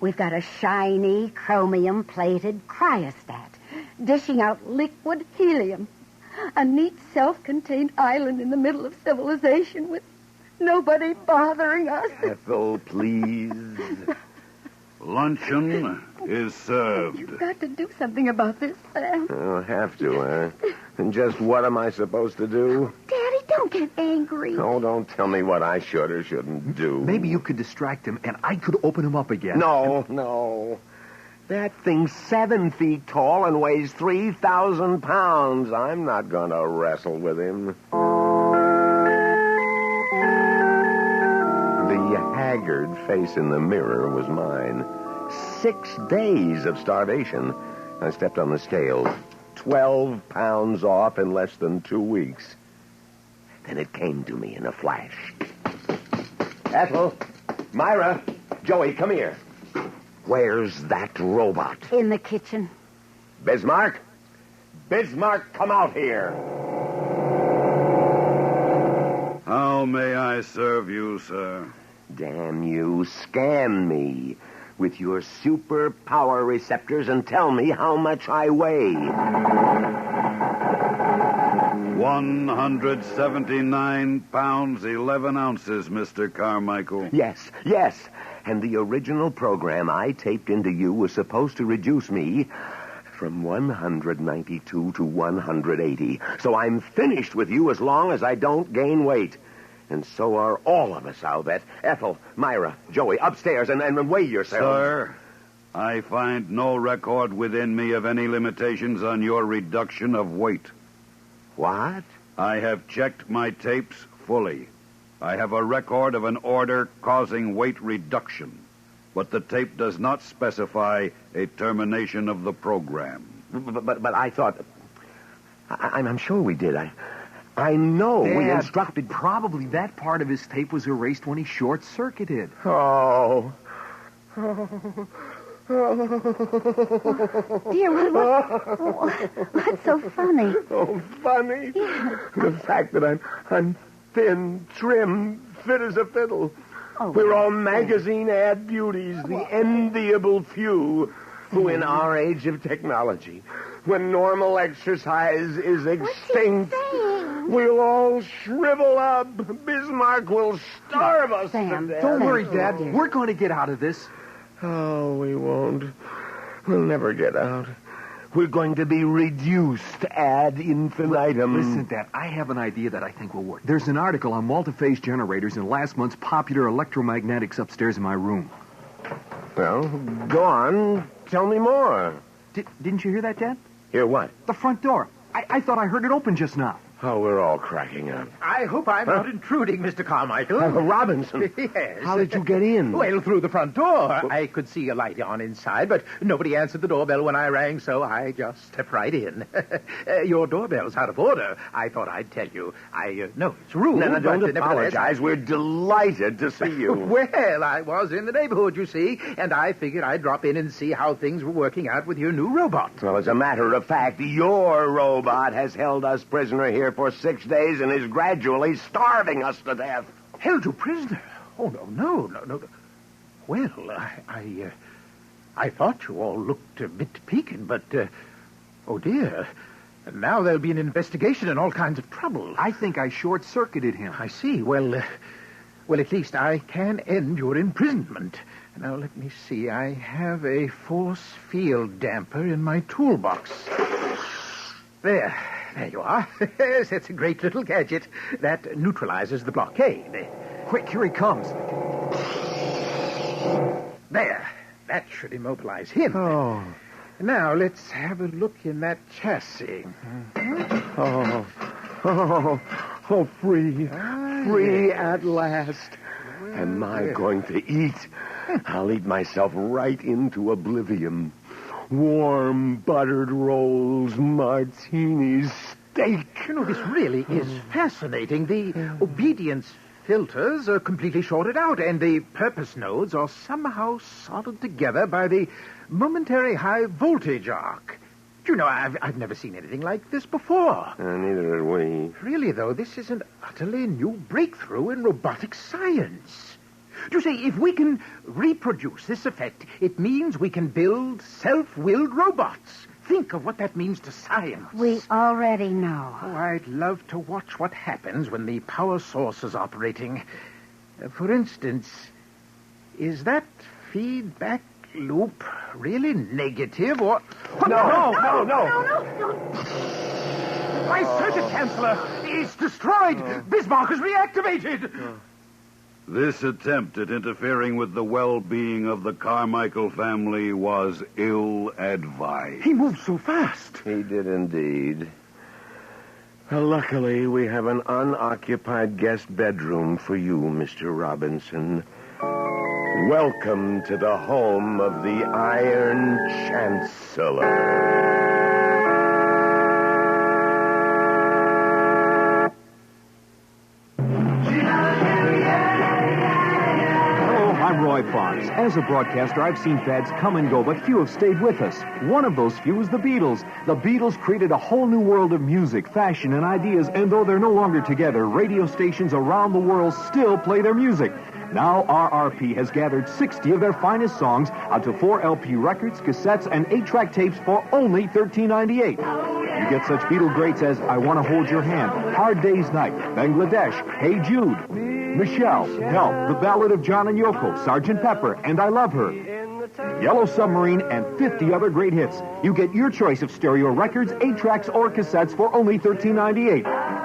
we've got a shiny, chromium-plated cryostat dishing out liquid helium. A neat, self-contained island in the middle of civilization with nobody bothering us. Ethel, please. Luncheon is served. You've got to do something about this, Sam. I'll have to, huh? And just what am I supposed to do? Daddy, don't get angry. Oh, don't tell me what I should or shouldn't do. Maybe you could distract him, and I could open him up again. No. That thing's 7 feet tall and weighs 3,000 pounds. I'm not going to wrestle with him. The haggard face in the mirror was mine. 6 days of starvation. I stepped on the scale. 12 pounds off in less than 2 weeks. Then it came to me in a flash. Ethel, Myra, Joey, come here. Where's that robot? In the kitchen. Bismarck? Bismarck, come out here. How may I serve you, sir? Damn you, scan me with your super power receptors and tell me how much I weigh. 179 pounds, 11 ounces, Mr. Carmichael. Yes. And the original program I taped into you was supposed to reduce me from 192 to 180. So I'm finished with you as long as I don't gain weight. And so are all of us, I'll bet. Ethel, Myra, Joey, upstairs and weigh yourselves. Sir, I find no record within me of any limitations on your reduction of weight. What? I have checked my tapes fully. I have a record of an order causing weight reduction, but the tape does not specify a termination of the program. But I thought... I'm sure we did. I know we instructed... Probably that part of his tape was erased when he short-circuited. Oh. Dear, what's so funny? Oh, funny? Yeah. The fact that I'm thin, trim, fit as a fiddle. Oh, we're all magazine ad beauties, the enviable few who in our age of technology, when normal exercise is extinct, we'll all shrivel up. Bismarck will starve us to death. Don't worry, Dad. We're going to get out of this. Oh, we won't. We'll never get out. We're going to be reduced ad infinitum. Listen, Dad, I have an idea that I think will work. There's an article on multi-phase generators in last month's Popular Electromagnetics upstairs in my room. Well, go on. Tell me more. Didn't you hear that, Dad? Hear what? The front door. I thought I heard it open just now. Oh, we're all cracking up. I hope I'm not intruding, Mr. Carmichael. Robinson. Yes. How did you get in? Well, through the front door. I could see a light on inside, but nobody answered the doorbell when I rang, so I just stepped right in. Your doorbell's out of order. I thought I'd tell you. I know it's rude. No, don't but apologize. We're delighted to see you. Well, I was in the neighborhood, you see, and I figured I'd drop in and see how things were working out with your new robot. Well, as a matter of fact, your robot has held us prisoner here for 6 days and is gradually starving us to death. Held you prisoner? Oh, no. Well, I thought you all looked a bit peaked, but, oh, dear. Now there'll be an investigation and all kinds of trouble. I think I short-circuited him. I see. Well, at least I can end your imprisonment. Now, let me see. I have a force field damper in my toolbox. There you are. Yes, that's a great little gadget that neutralizes the blockade. Quick, here he comes. There. That should immobilize him. Oh. Now, let's have a look in that chassis. Oh, free. Free at last. Am I going to eat? I'll eat myself right into oblivion. Warm, buttered rolls, martinis, steak. You know, this really is fascinating. The obedience filters are completely shorted out, and the purpose nodes are somehow soldered together by the momentary high voltage arc. Do you know, I've never seen anything like this before. Neither did we. Really, though, this is an utterly new breakthrough in robotic science. You see, if we can reproduce this effect, it means we can build self-willed robots. think of what that means to science. We already know. Oh, I'd love to watch what happens when the power source is operating. For instance, is that feedback loop really negative or... No. My circuit canceller is destroyed. Bismarck is reactivated. This attempt at interfering with the well-being of the Carmichael family was ill-advised. He moved so fast. He did indeed. Well, luckily, we have an unoccupied guest bedroom for you, Mr. Robinson. Welcome to the home of the Iron Chancellor. I'm Roy Fox. As a broadcaster, I've seen fads come and go, but few have stayed with us. One of those few is the Beatles. The Beatles created a whole new world of music, fashion, and ideas, and though they're no longer together, radio stations around the world still play their music. Now RRP has gathered 60 of their finest songs onto 4 LP records, cassettes, and 8-track tapes for only $13.98. You get such Beatle greats as I Want to Hold Your Hand, Hard Day's Night, Bangladesh, Hey Jude, Michelle, Help, The Ballad of John and Yoko, Sgt. Pepper, and I Love Her, Yellow Submarine, and 50 other great hits. You get your choice of stereo records, 8-tracks, or cassettes for only $13.98.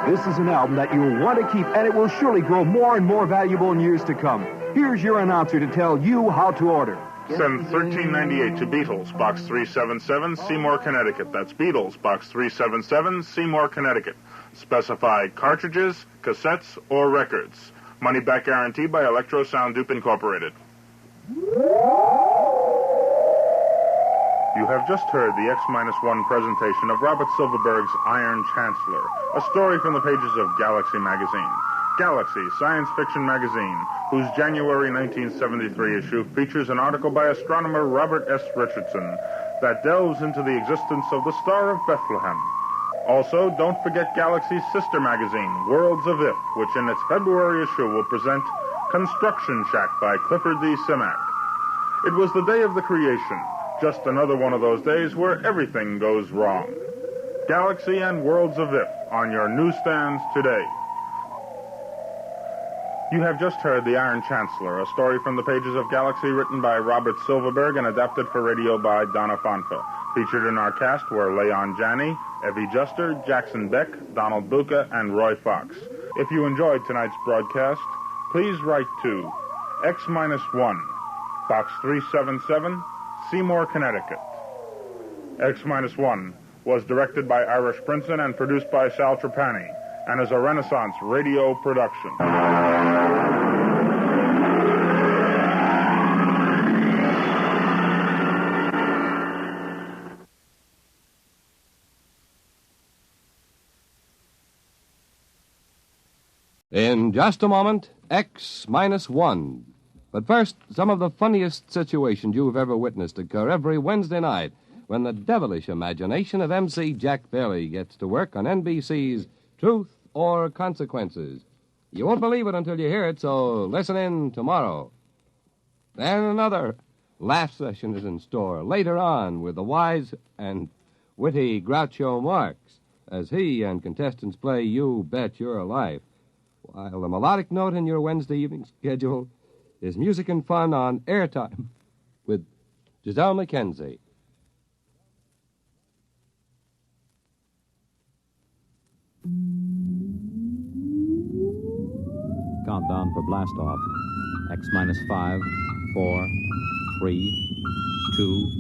This is an album that you'll want to keep, and it will surely grow more and more valuable in years to come. Here's your announcer to tell you how to order. Send $13.98 to Beatles, Box 377, Seymour, Connecticut. That's Beatles, Box 377, Seymour, Connecticut. Specify cartridges, cassettes, or records. Money back guarantee by Electro Sound Dupe Incorporated. You have just heard the X-1 presentation of Robert Silverberg's Iron Chancellor, a story from the pages of Galaxy magazine. Galaxy, science fiction magazine, whose January 1973 issue features an article by astronomer Robert S. Richardson that delves into the existence of the Star of Bethlehem. Also, don't forget Galaxy's sister magazine, Worlds of If, which in its February issue will present Construction Shack by Clifford D. Simak. It was the day of the creation, just another one of those days where everything goes wrong. Galaxy and Worlds of If on your newsstands today. You have just heard The Iron Chancellor, a story from the pages of Galaxy written by Robert Silverberg and adapted for radio by Donna Fonfa. Featured in our cast were Leon Janney, Evie Juster, Jackson Beck, Donald Buca, and Roy Fox. If you enjoyed tonight's broadcast, please write to X-1, Box 377, Seymour, Connecticut. X-1 was directed by Irish Princeton and produced by Sal Trapani, and is a Renaissance radio production. In just a moment, X-1. But first, some of the funniest situations you've ever witnessed occur every Wednesday night when the devilish imagination of MC Jack Bailey gets to work on NBC's Truth or Consequences. You won't believe it until you hear it, so listen in tomorrow. Then another laugh session is in store later on with the wise and witty Groucho Marx as he and contestants play You Bet Your Life, while the melodic note in your Wednesday evening schedule is music and fun on Airtime with Giselle McKenzie. Countdown for blast off. X-5, 4, 3, 2,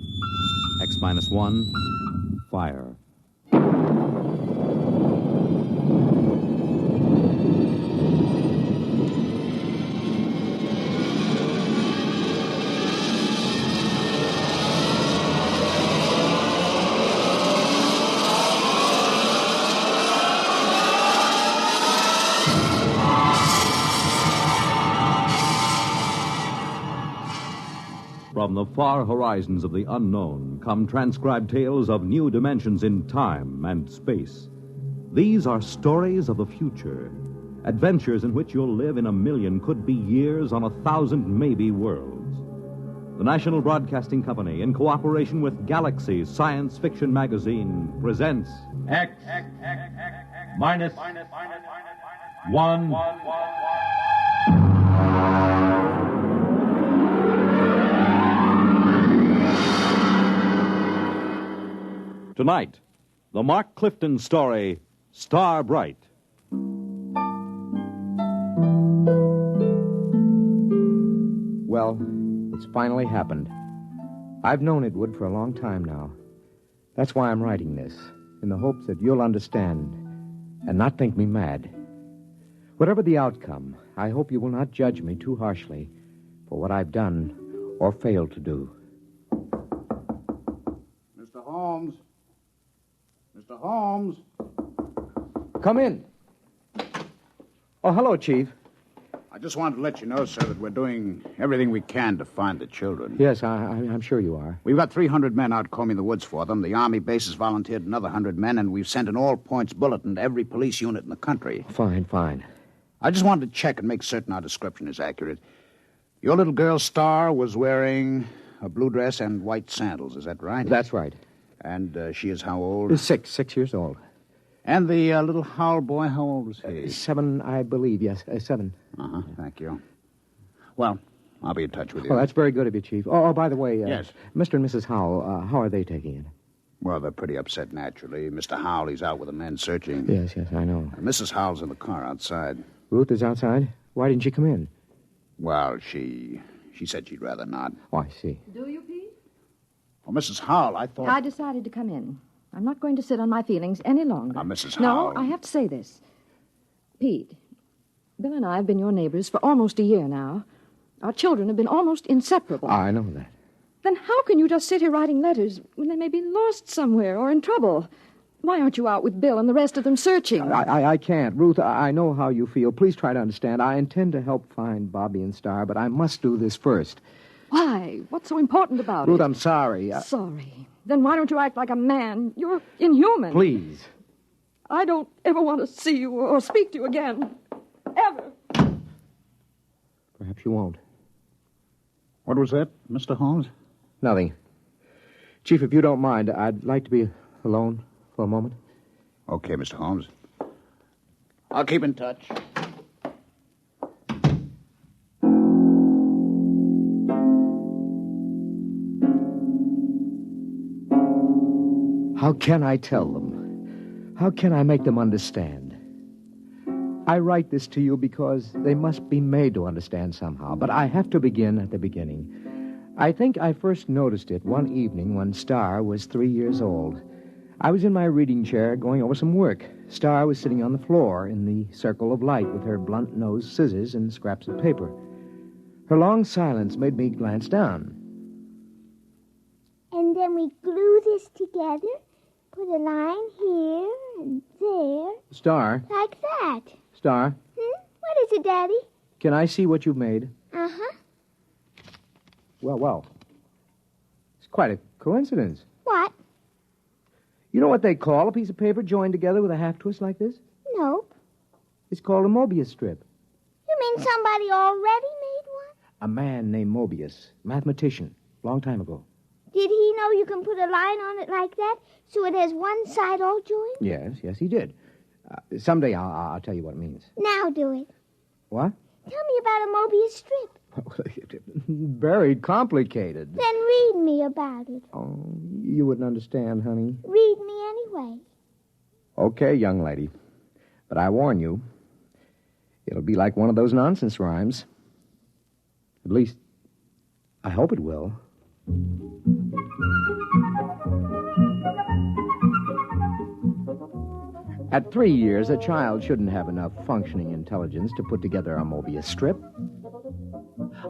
X-1, fire. From the far horizons of the unknown come transcribed tales of new dimensions in time and space. These are stories of the future, adventures in which you'll live in a million, could be years, on 1,000 maybe worlds. The National Broadcasting Company, in cooperation with Galaxy Science Fiction Magazine, presents X minus 1. Tonight, the Mark Clifton story, Star Bright. Well, it's finally happened. I've known it would for a long time now. That's why I'm writing this, in the hopes that you'll understand and not think me mad. Whatever the outcome, I hope you will not judge me too harshly for what I've done or failed to do. Mr. Holmes. Mr. Holmes. Come in. Oh, hello, Chief. I just wanted to let you know, sir, that we're doing everything we can to find the children. Yes, I'm sure you are. We've got 300 men out combing the woods for them. The Army base has volunteered another 100 men, and we've sent an all-points bulletin to every police unit in the country. Fine. I just wanted to check and make certain our description is accurate. Your little girl, Star, was wearing a blue dress and white sandals. Is that right? That's right. And she is how old? 6 years old. And the little Howell boy, how old was he? 7, I believe, yes. 7. Uh-huh, thank you. Well, I'll be in touch with you. Well, that's very good of you, Chief. Oh, by the way, yes. Mr. and Mrs. Howell, how are they taking it? Well, they're pretty upset, naturally. Mr. Howell, he's out with the men searching. Yes, I know. Mrs. Howell's in the car outside. Ruth is outside? Why didn't she come in? Well, she said she'd rather not. Oh, I see. Do you, Pete? Well, Mrs. Howell, I thought... I decided to come in. I'm not going to sit on my feelings any longer. Now, Mrs. No, Howell... I have to say this. Pete, Bill and I have been your neighbors for almost a year now. Our children have been almost inseparable. I know that. Then how can you just sit here writing letters when they may be lost somewhere or in trouble? Why aren't you out with Bill and the rest of them searching? I can't. Ruth, I know how you feel. Please try to understand. I intend to help find Bobby and Star, but I must do this first. Why? What's so important about Ruth, it? I'm sorry. Sorry? Then why don't you act like a man? You're inhuman. Please. I don't ever want to see you or speak to you again. Ever. Perhaps you won't. What was that, Mr. Holmes? Nothing. Chief, if you don't mind, I'd like to be alone for a moment. Okay, Mr. Holmes. I'll keep in touch. How can I tell them? How can I make them understand? I write this to you because they must be made to understand somehow, but I have to begin at the beginning. I think I first noticed it one evening when Star was 3 years old. I was in my reading chair going over some work. Star was sitting on the floor in the circle of light with her blunt-nosed scissors and scraps of paper. Her long silence made me glance down. And then we glue this together, put a line here and there. Star? Like that. Star? What is it, Daddy? Can I see what you've made? Uh-huh. Well. It's quite a coincidence. What? You know what they call a piece of paper joined together with a half-twist like this? Nope. It's called a Mobius strip. You mean somebody already made one? A man named Mobius, mathematician, long time ago. Did he know you can put a line on it like that so it has one side all joined? Yes, he did. Someday I'll tell you what it means. Now do it. What? Tell me about a Mobius strip. Very complicated. Then read me about it. Oh, you wouldn't understand, honey. Read me anyway. Okay, young lady. But I warn you, it'll be like one of those nonsense rhymes. At least, I hope it will. At 3 years, a child shouldn't have enough functioning intelligence to put together a Mobius strip.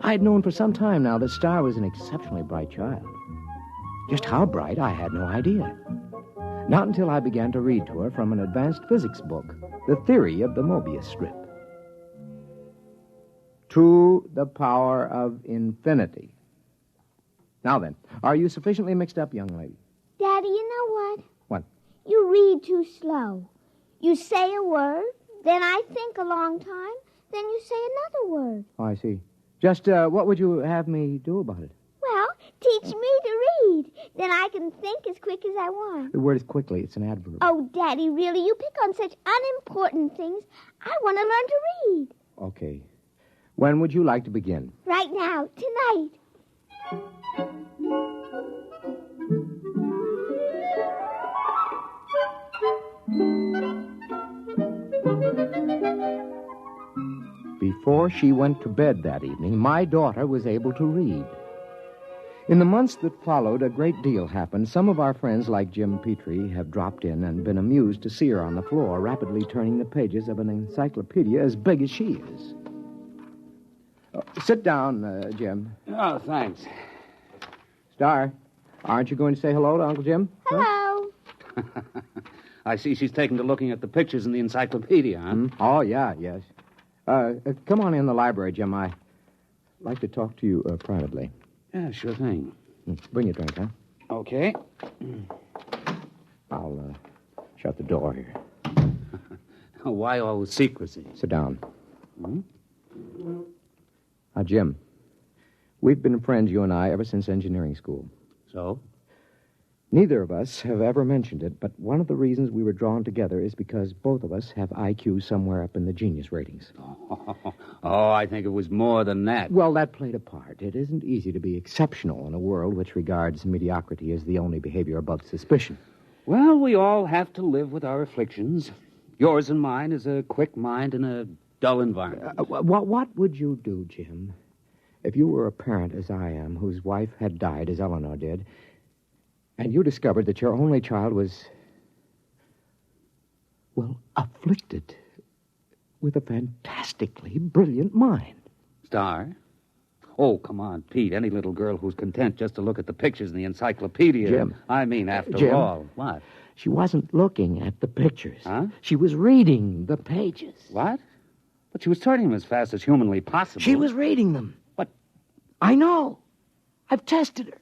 I'd known for some time now that Star was an exceptionally bright child. Just how bright, I had no idea. Not until I began to read to her from an advanced physics book, The Theory of the Mobius Strip. To the power of infinity. Now then, are you sufficiently mixed up, young lady? Daddy, you know what? What? You read too slow. You say a word, then I think a long time, then you say another word. Oh, I see. Just what would you have me do about it? Well, Teach me to read. Then I can think as quick as I want. The word is quickly. It's an adverb. Oh, Daddy, really? You pick on such unimportant things. I want to learn to read. Okay. When would you like to begin? Right now, tonight. Before she went to bed that evening, my daughter was able to read. In the months that followed, a great deal happened. Some of our friends, like Jim Petrie, have dropped in and been amused to see her on the floor, rapidly turning the pages of an encyclopedia as big as she is. Sit down, Jim. Oh, thanks. Star, aren't you going to say hello to Uncle Jim? Hello. I see she's taken to looking at the pictures in the encyclopedia, huh? Oh, yeah, yes. Come on in the library, Jim. I'd like to talk to you privately. Yeah, sure thing. Bring your drink, huh? Okay. I'll shut the door here. Why all the secrecy? Sit down. Now, Jim, we've been friends, you and I, ever since engineering school. So? Neither of us have ever mentioned it, but one of the reasons we were drawn together is because both of us have IQ somewhere up in the genius ratings. Oh, I think it was more than that. Well, that played a part. It isn't easy to be exceptional in a world which regards mediocrity as the only behavior above suspicion. Well, we all have to live with our afflictions. Yours and mine is a quick mind in a dull environment. What would you do, Jim, if you were a parent, as I am, whose wife had died, as Eleanor did, and you discovered that your only child was, well, afflicted with a fantastically brilliant mind? Star? Oh, come on, Pete. Any little girl who's content just to look at the pictures in the encyclopedia. Jim. I mean, after Jim, all. What? She wasn't looking at the pictures. Huh? She was reading the pages. What? But she was turning them as fast as humanly possible. She was reading them. What? I know. I've tested her.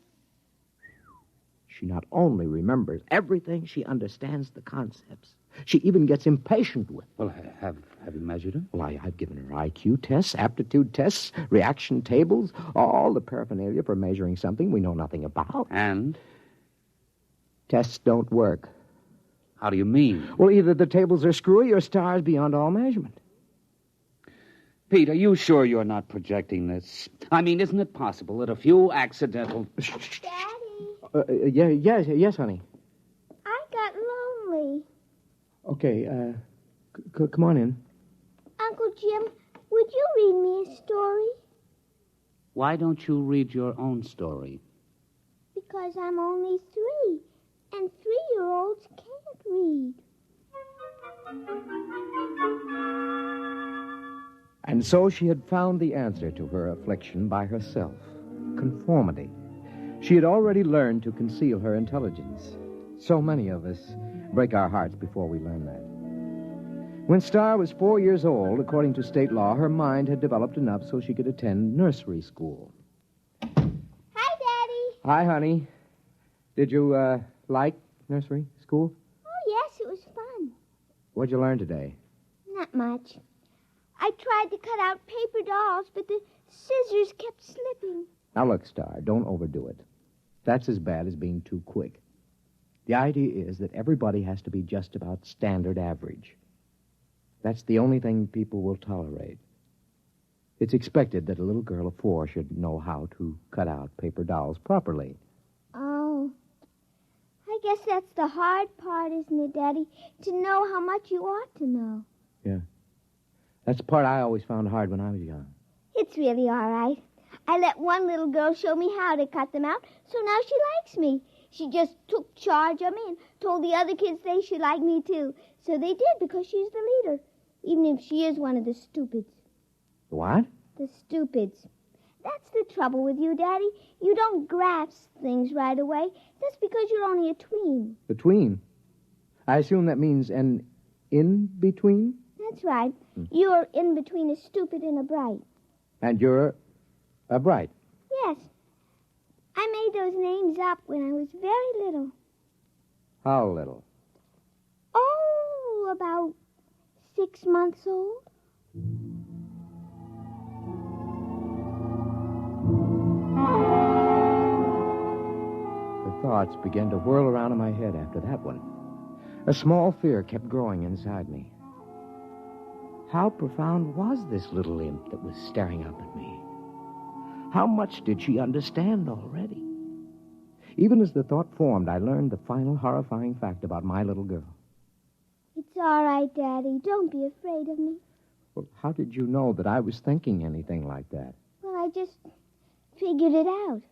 She not only remembers everything, she understands the concepts. She even gets impatient with them. Well, have you measured her? Well, I've given her IQ tests, aptitude tests, reaction tables, all the paraphernalia for measuring something we know nothing about. And? Tests don't work. How do you mean? Well, either the tables are screwy or stars beyond all measurement. Pete, are you sure you're not projecting this? I mean, isn't it possible that a few accidental... Daddy? Yes, honey. I got lonely. Okay, come on in. Uncle Jim, would you read me a story? Why don't you read your own story? Because I'm only 3, and 3-year-olds can't read. And so she had found the answer to her affliction by herself. Conformity. She had already learned to conceal her intelligence. So many of us break our hearts before we learn that. When Star was 4 years old, according to state law, her mind had developed enough so she could attend nursery school. Hi, Daddy. Hi, honey. Did you, like nursery school? Oh, yes, it was fun. What'd you learn today? Not much. I tried to cut out paper dolls, but the scissors kept slipping. Now, look, Star, don't overdo it. That's as bad as being too quick. The idea is that everybody has to be just about standard average. That's the only thing people will tolerate. It's expected that a little girl of 4 should know how to cut out paper dolls properly. Oh. I guess that's the hard part, isn't it, Daddy? To know how much you ought to know. Yeah. That's the part I always found hard when I was young. It's really all right. I let one little girl show me how to cut them out, so now she likes me. She just took charge of me and told the other kids they should like me, too. So they did, because she's the leader, even if she is one of the stupids. What? The stupids. That's the trouble with you, Daddy. You don't grasp things right away. That's because you're only a tween. Between? I assume that means an in-between? That's right. You're in between a stupid and a bright. And you're a bright? Yes. I made those names up when I was very little. How little? Oh, about 6 months old. thoughts began to whirl around in my head after that one. A small fear kept growing inside me. How profound was this little imp that was staring up at me? How much did she understand already? Even as the thought formed, I learned the final horrifying fact about my little girl. It's all right, Daddy. Don't be afraid of me. Well, how did you know that I was thinking anything like that? Well, I just figured it out.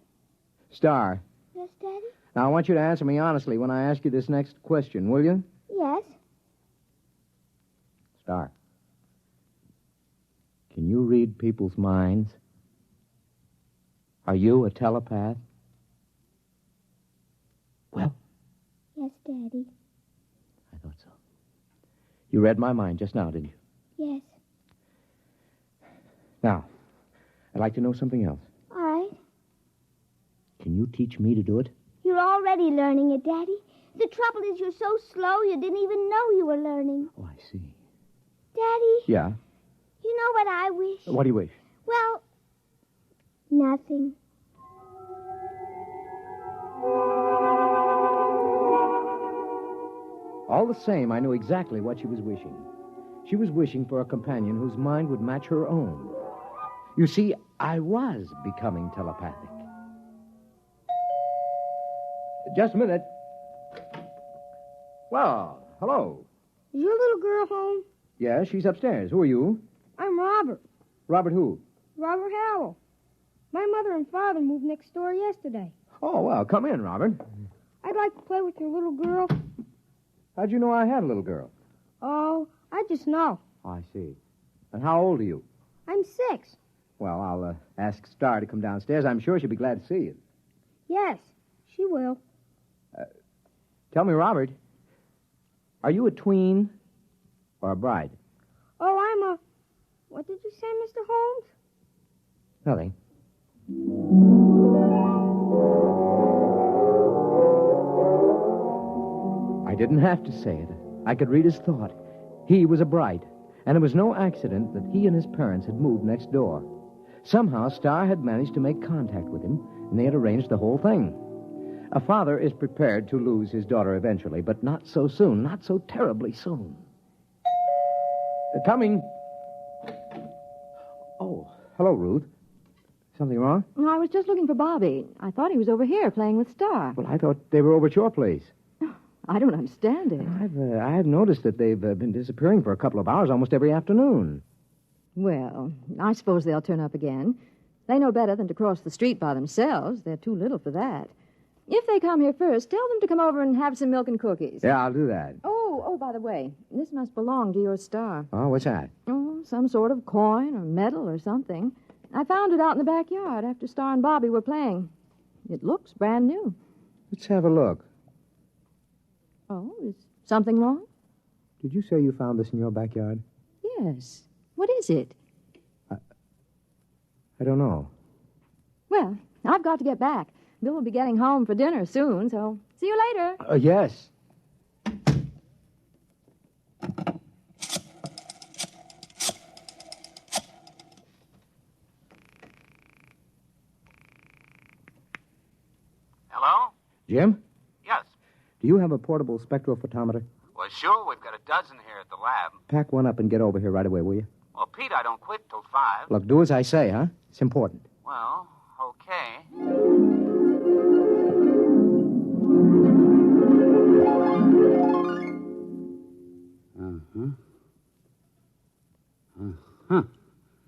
Star. Yes, Daddy? Now, I want you to answer me honestly when I ask you this next question, will you? Yes. Star. Can you read people's minds? Are you a telepath? Well? Yes, Daddy. I thought so. You read my mind just now, didn't you? Yes. Now, I'd like to know something else. All right. Can you teach me to do it? You're already learning it, Daddy. The trouble is you're so slow you didn't even know you were learning. Oh, I see. Daddy? Yeah? You know what I wish? What do you wish? Well, nothing. All the same, I knew exactly what she was wishing. She was wishing for a companion whose mind would match her own. You see, I was becoming telepathic. Just a minute. Well, hello. Is your little girl home? Yeah, she's upstairs. Who are you? I'm Robert. Robert who? Robert Howell. My mother and father moved next door yesterday. Oh, well, come in, Robert. I'd like to play with your little girl. How'd you know I had a little girl? Oh, I just know. Oh, I see. And how old are you? I'm 6. Well, I'll ask Star to come downstairs. I'm sure she'll be glad to see you. Yes, she will. Tell me, Robert, are you a tween or a bride? Oh, I'm a... What did you say, Mr. Holmes? Nothing. I didn't have to say it. I could read his thought. He was a bride, and it was no accident that he and his parents had moved next door. Somehow, Star had managed to make contact with him, and they had arranged the whole thing. A father is prepared to lose his daughter eventually, but not so soon, not so terribly soon. Coming. Oh, hello, Ruth. Something wrong? No, I was just looking for Bobby. I thought he was over here playing with Star. Well, I thought they were over at your place. I don't understand it. I've noticed that they've been disappearing for a couple of hours almost every afternoon. Well, I suppose they'll turn up again. They know better than to cross the street by themselves. They're too little for that. If they come here first, tell them to come over and have some milk and cookies. Yeah, I'll do that. Oh, by the way, this must belong to your Star. Oh, what's that? Oh, some sort of coin or medal or something. I found it out in the backyard after Star and Bobby were playing. It looks brand new. Let's have a look. Oh, is something wrong? Did you say you found this in your backyard? Yes. What is it? I don't know. Well, I've got to get back. Bill will be getting home for dinner soon, so see you later. Yes. Hello? Jim? Yes. Do you have a portable spectrophotometer? Well, sure. We've got a dozen here at the lab. Pack one up and get over here right away, will you? Well, Pete, I don't quit till 5. Look, do as I say, huh? It's important. Well, okay.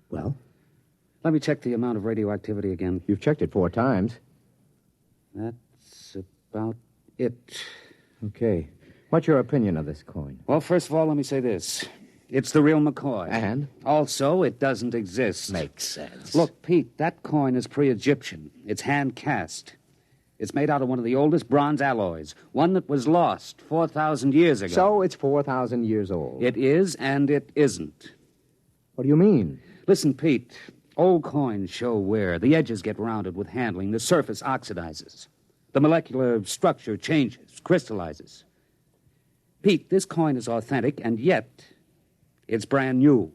Well? Let me check the amount of radioactivity again. You've checked it 4 times. That's about it. Okay. What's your opinion of this coin? Well, first of all, let me say this. It's the real McCoy. And? Also, it doesn't exist. Makes sense. Look, Pete, that coin is pre-Egyptian. It's hand-cast. It's made out of one of the oldest bronze alloys, one that was lost 4,000 years ago. So it's 4,000 years old. It is, and it isn't. What do you mean? Listen, Pete, old coins show wear. The edges get rounded with handling. The surface oxidizes. The molecular structure changes, crystallizes. Pete, this coin is authentic, and yet it's brand new.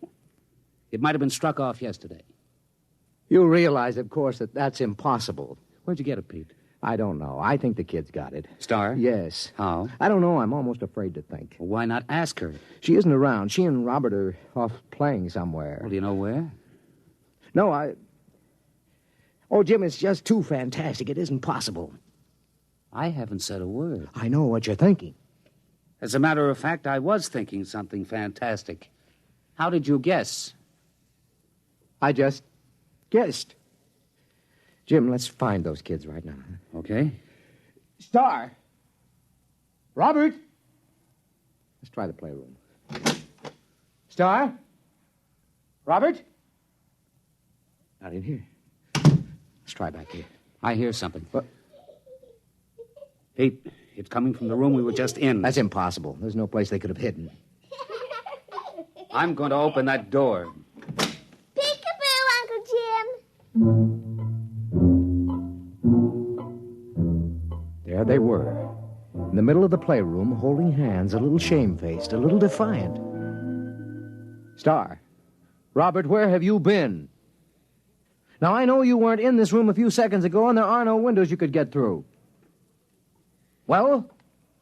It might have been struck off yesterday. You realize, of course, that that's impossible. Where'd you get it, Pete? I don't know. I think the kid's got it. Star? Yes. How? I don't know. I'm almost afraid to think. Well, why not ask her? She isn't around. She and Robert are off playing somewhere. Well, do you know where? No, Oh, Jim, it's just too fantastic. It isn't possible. I haven't said a word. I know what you're thinking. As a matter of fact, I was thinking something fantastic. How did you guess? I just guessed. Jim, let's find those kids right now. Okay. Star! Robert! Let's try the playroom. Star? Robert? Not in here. Let's try back here. I hear something. What? Pete, it's coming from the room we were just in. That's impossible. There's no place they could have hidden. I'm going to open that door. Peekaboo, Uncle Jim. There they were, in the middle of the playroom, holding hands, a little shamefaced, a little defiant. Star, Robert, where have you been? Now, I know you weren't in this room a few seconds ago, and there are no windows you could get through. Well?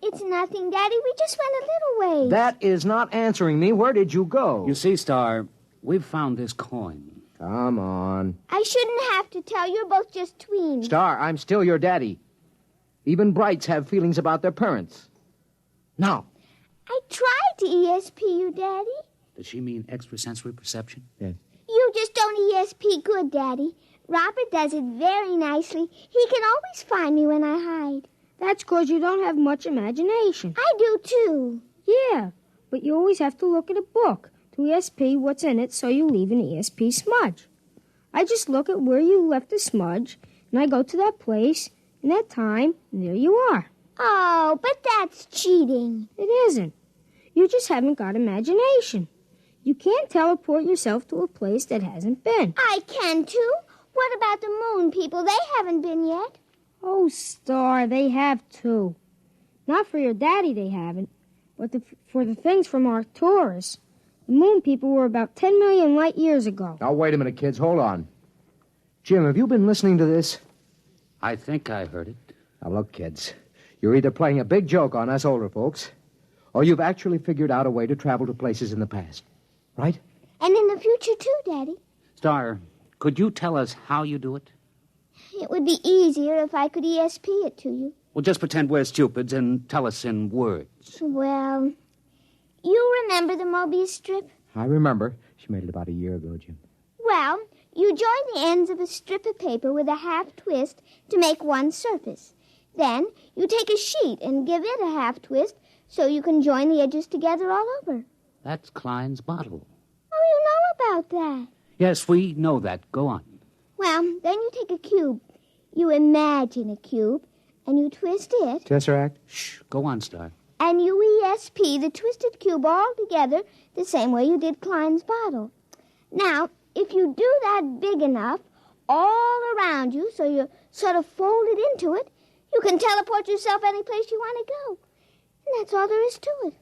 It's nothing, Daddy. We just went a little ways. That is not answering me. Where did you go? You see, Star, we've found this coin. Come on. I shouldn't have to tell. You're both just tweens. Star, I'm still your daddy. Even brights have feelings about their parents. Now. I tried to ESP you, Daddy. Does she mean extrasensory perception? Yes. You just don't ESP good, Daddy. Robert does it very nicely. He can always find me when I hide. That's 'cause you don't have much imagination. I do, too. Yeah, but you always have to look at a book to ESP what's in it so you leave an ESP smudge. I just look at where you left the smudge, and I go to that place, and that time, and there you are. Oh, but that's cheating. It isn't. You just haven't got imagination. You can't teleport yourself to a place that hasn't been. I can, too. What about the moon people? They haven't been yet. Oh, Star, they have, too. Not for your daddy, they haven't, but for the things from Arcturus. The moon people were about 10 million light years ago. Now, wait a minute, kids. Hold on. Jim, have you been listening to this? I think I heard it. Now, look, kids. You're either playing a big joke on us older folks, or you've actually figured out a way to travel to places in the past. Right? And in the future, too, Daddy. Star, could you tell us how you do it? It would be easier if I could ESP it to you. Well, just pretend we're stupids and tell us in words. Well, you remember the Mobius strip? I remember. She made it about a year ago, Jim. Well, you join the ends of a strip of paper with a half twist to make one surface. Then you take a sheet and give it a half twist so you can join the edges together all over. That's Klein's bottle. Oh, you know about that. Yes, we know that. Go on. Well, then you take a cube. You imagine a cube, and you twist it. Tesseract? Shh. Go on, Star. And you ESP the twisted cube all together the same way you did Klein's bottle. Now, if you do that big enough all around you so you're sort of folded into it, you can teleport yourself any place you want to go. And that's all there is to it.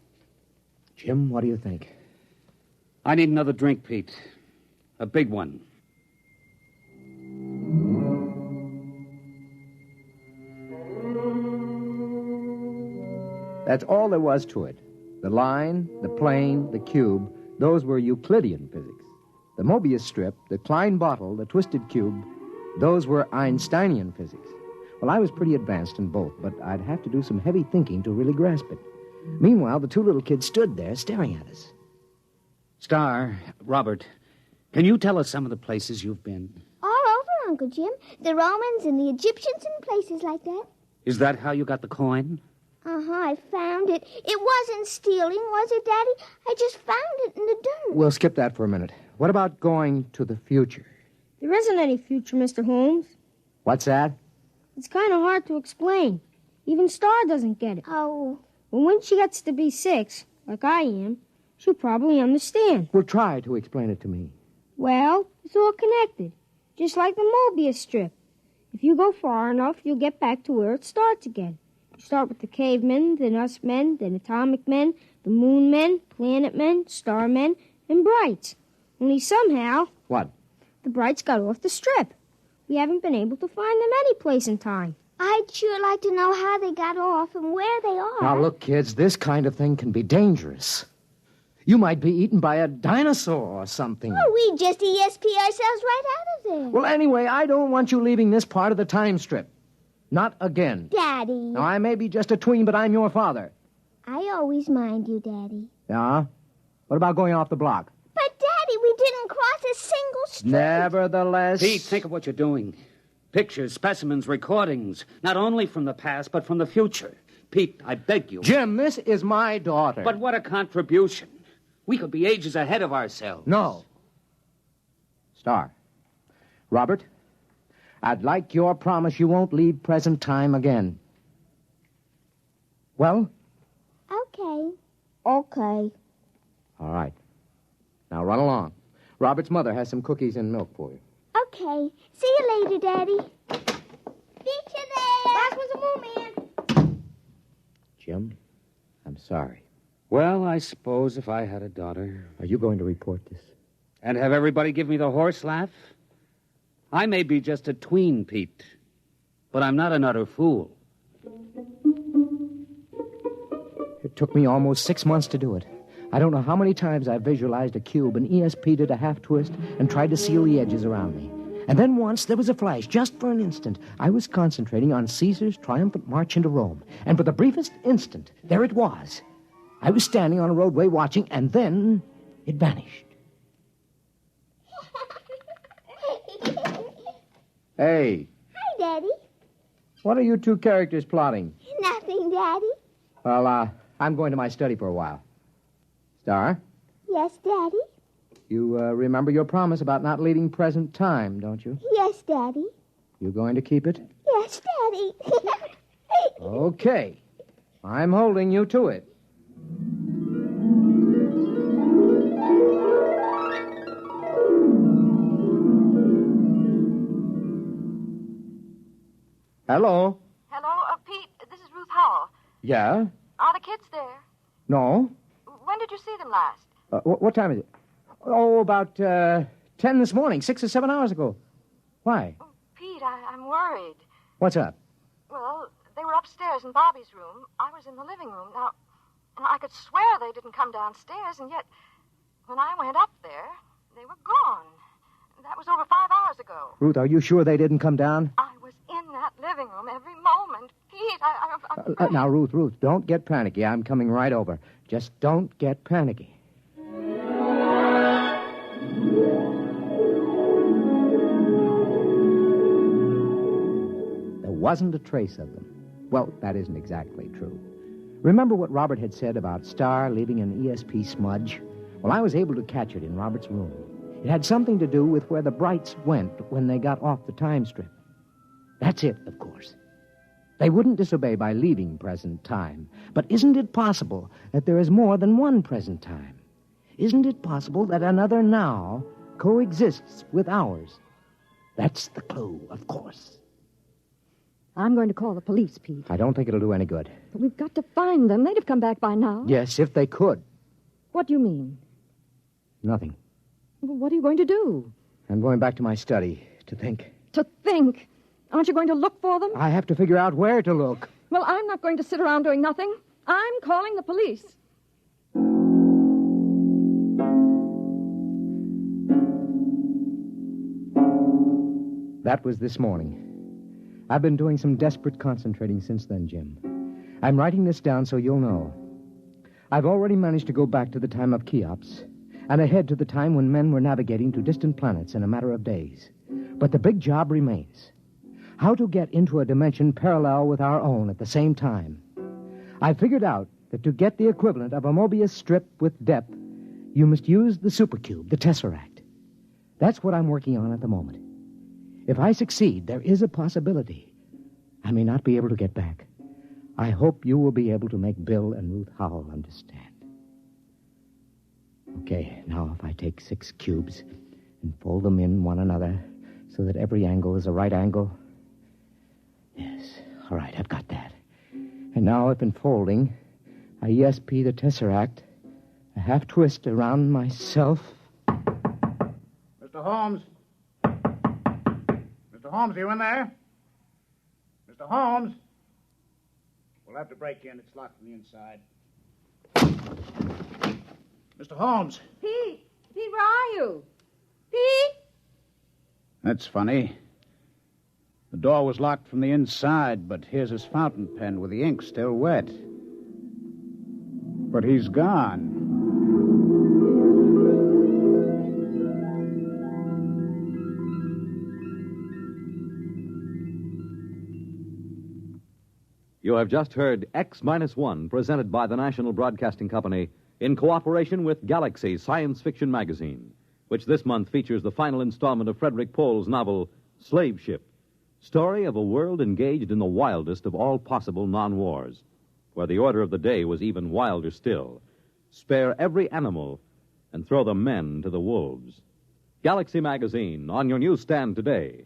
Jim, what do you think? I need another drink, Pete. A big one. That's all there was to it. The line, the plane, the cube, those were Euclidean physics. The Mobius strip, the Klein bottle, the twisted cube, those were Einsteinian physics. Well, I was pretty advanced in both, but I'd have to do some heavy thinking to really grasp it. Meanwhile, the two little kids stood there staring at us. Star, Robert, can you tell us some of the places you've been? All over, Uncle Jim. The Romans and the Egyptians and places like that. Is that how you got the coin? Uh-huh, I found it. It wasn't stealing, was it, Daddy? I just found it in the dirt. We'll skip that for a minute. What about going to the future? There isn't any future, Mr. Holmes. What's that? It's kind of hard to explain. Even Star doesn't get it. Oh. But when she gets to be 6, like I am, she'll probably understand. Well, try to explain it to me. Well, it's all connected, just like the Mobius strip. If you go far enough, you'll get back to where it starts again. You start with the cavemen, then us men, then atomic men, the moon men, planet men, star men, and brights. Only somehow... What? The brights got off the strip. We haven't been able to find them any place in time. I'd sure like to know how they got off and where they are. Now, look, kids, this kind of thing can be dangerous. You might be eaten by a dinosaur or something. Oh, we just ESP ourselves right out of there. Well, anyway, I don't want you leaving this part of the time strip. Not again. Daddy. Now, I may be just a tween, but I'm your father. I always mind you, Daddy. Yeah? What about going off the block? But, Daddy, we didn't cross a single street. Nevertheless... Pete, think of what you're doing. Pictures, specimens, recordings. Not only from the past, but from the future. Pete, I beg you. Jim, this is my daughter. But what a contribution. We could be ages ahead of ourselves. No. Star. Robert, I'd like your promise you won't leave present time again. Well? Okay. Okay. All right. Now run along. Robert's mother has some cookies and milk for you. Okay. See you later, Daddy. Beat you there. Last one's a moon man. Jim, I'm sorry. Well, I suppose if I had a daughter... Are you going to report this? And have everybody give me the horse laugh? I may be just a tween, Pete, but I'm not an utter fool. It took me almost 6 months to do it. I don't know how many times I visualized a cube and ESP did a half twist and tried to seal the edges around me. And then once there was a flash, just for an instant. I was concentrating on Caesar's triumphant march into Rome. And for the briefest instant, there it was. I was standing on a roadway watching, and then it vanished. Hey. Hi, Daddy. What are you two characters plotting? Nothing, Daddy. Well, I'm going to my study for a while. Star, Yes, Daddy. you remember your promise about not leaving present time, don't you? Yes, Daddy. You going to keep it? Yes, Daddy. Okay. I'm holding you to it. Hello? Hello, Pete, this is Ruth Howell. Yeah? Are the kids there? No? When did you see them last? What time is it? Oh, about 10 this morning, 6 or 7 hours ago. Why? Pete, I'm worried. What's up? Well, they were upstairs in Bobby's room. I was in the living room. Now, I could swear they didn't come downstairs, and yet, when I went up there, they were gone. That was over 5 hours ago. Ruth, are you sure they didn't come down? I was in that living room every moment. Pete, I'm Now, Ruth, don't get panicky. I'm coming right over. Just don't get panicky. There wasn't a trace of them. Well, that isn't exactly true. Remember what Robert had said about Star leaving an ESP smudge? Well, I was able to catch it in Robert's room. It had something to do with where the Brights went when they got off the time strip. That's it, of course. They wouldn't disobey by leaving present time. But isn't it possible that there is more than one present time? Isn't it possible that another now coexists with ours? That's the clue, of course. I'm going to call the police, Pete. I don't think it'll do any good. But we've got to find them. They'd have come back by now. Yes, if they could. What do you mean? Nothing. Well, what are you going to do? I'm going back to my study to think. To think? Aren't you going to look for them? I have to figure out where to look. Well, I'm not going to sit around doing nothing. I'm calling the police. That was this morning. I've been doing some desperate concentrating since then, Jim. I'm writing this down so you'll know. I've already managed to go back to the time of Cheops and ahead to the time when men were navigating to distant planets in a matter of days. But the big job remains. How to get into a dimension parallel with our own at the same time. I figured out that to get the equivalent of a Mobius strip with depth, you must use the supercube, the tesseract. That's what I'm working on at the moment. If I succeed, there is a possibility I may not be able to get back. I hope you will be able to make Bill and Ruth Howell understand. Okay, now if I take 6 cubes and fold them in one another so that every angle is a right angle. Yes, all right, I've got that. And now if in folding, I ESP the tesseract, a half twist around myself. Mr. Holmes? Mr. Holmes, are you in there? Mr. Mr. Holmes. We'll have to break in. It's locked from the inside. Mr. Holmes. Pete! Pete, where are you? Pete! That's funny. The door was locked from the inside, but here's his fountain pen with the ink still wet. But he's gone. You have just heard X-1, presented by the National Broadcasting Company in cooperation with Galaxy Science Fiction Magazine, which this month features the final installment of Frederick Pohl's novel, Slave Ship, story of a world engaged in the wildest of all possible non-wars, where the order of the day was even wilder still. Spare every animal and throw the men to the wolves. Galaxy Magazine, on your newsstand today.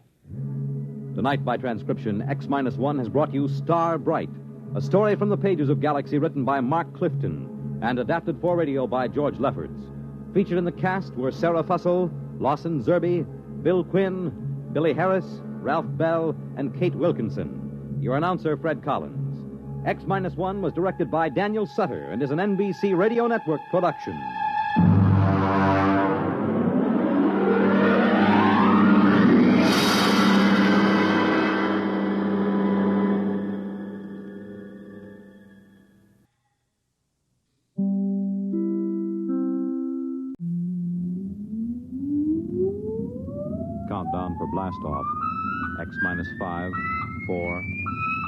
Tonight, by transcription, X-1 has brought you Star Bright, a story from the pages of Galaxy written by Mark Clifton and adapted for radio by George Lefferts. Featured in the cast were Sarah Fussell, Lawson Zerby, Bill Quinn, Billy Harris, Ralph Bell, and Kate Wilkinson. Your announcer, Fred Collins. X-1 was directed by Daniel Sutter and is an NBC Radio Network production. Countdown for blast off. X-5, 4,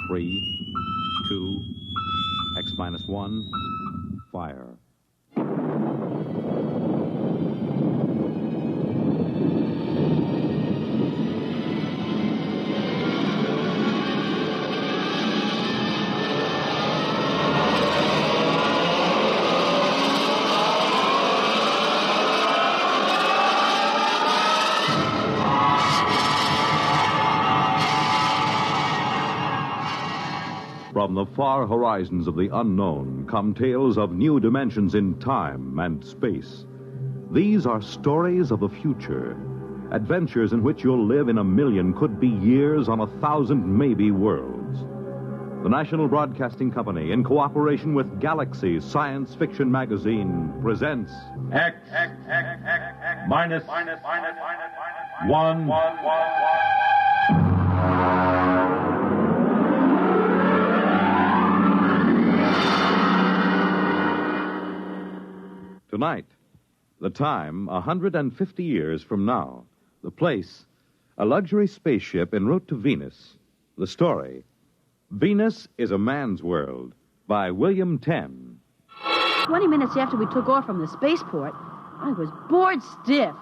3, 2, X-1, fire. From the far horizons of the unknown come tales of new dimensions in time and space. These are stories of the future, adventures in which you'll live in a million, could be years, on 1,000 maybe worlds. The National Broadcasting Company, in cooperation with Galaxy Science Fiction Magazine, presents X-1. Tonight, the time, 150 years from now. The place, a luxury spaceship en route to Venus. The story, Venus is a Man's World, by William Tenn. 20 minutes after we took off from the spaceport, I was bored stiff.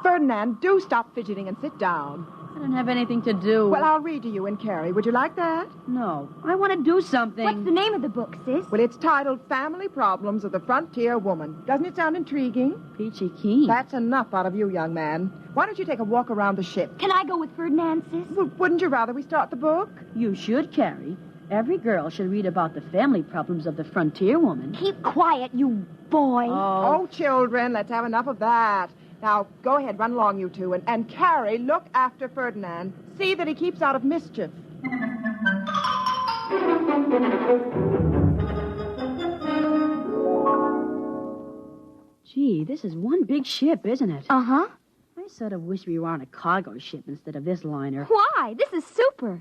Ferdinand, do stop fidgeting and sit down. I don't have anything to do. Well, I'll read to you and Carrie. Would you like that? No. I want to do something. What's the name of the book, sis? Well, it's titled Family Problems of the Frontier Woman. Doesn't it sound intriguing? Peachy keen. That's enough out of you, young man. Why don't you take a walk around the ship? Can I go with Ferdinand, sis? Well, wouldn't you rather we start the book? You should, Carrie. Every girl should read about the family problems of the frontier woman. Keep quiet, you boy. Oh, children, let's have enough of that. Now, go ahead, run along, you two. And Carrie, look after Ferdinand. See that he keeps out of mischief. Gee, this is one big ship, isn't it? Uh-huh. I sort of wish we were on a cargo ship instead of this liner. Why? This is super.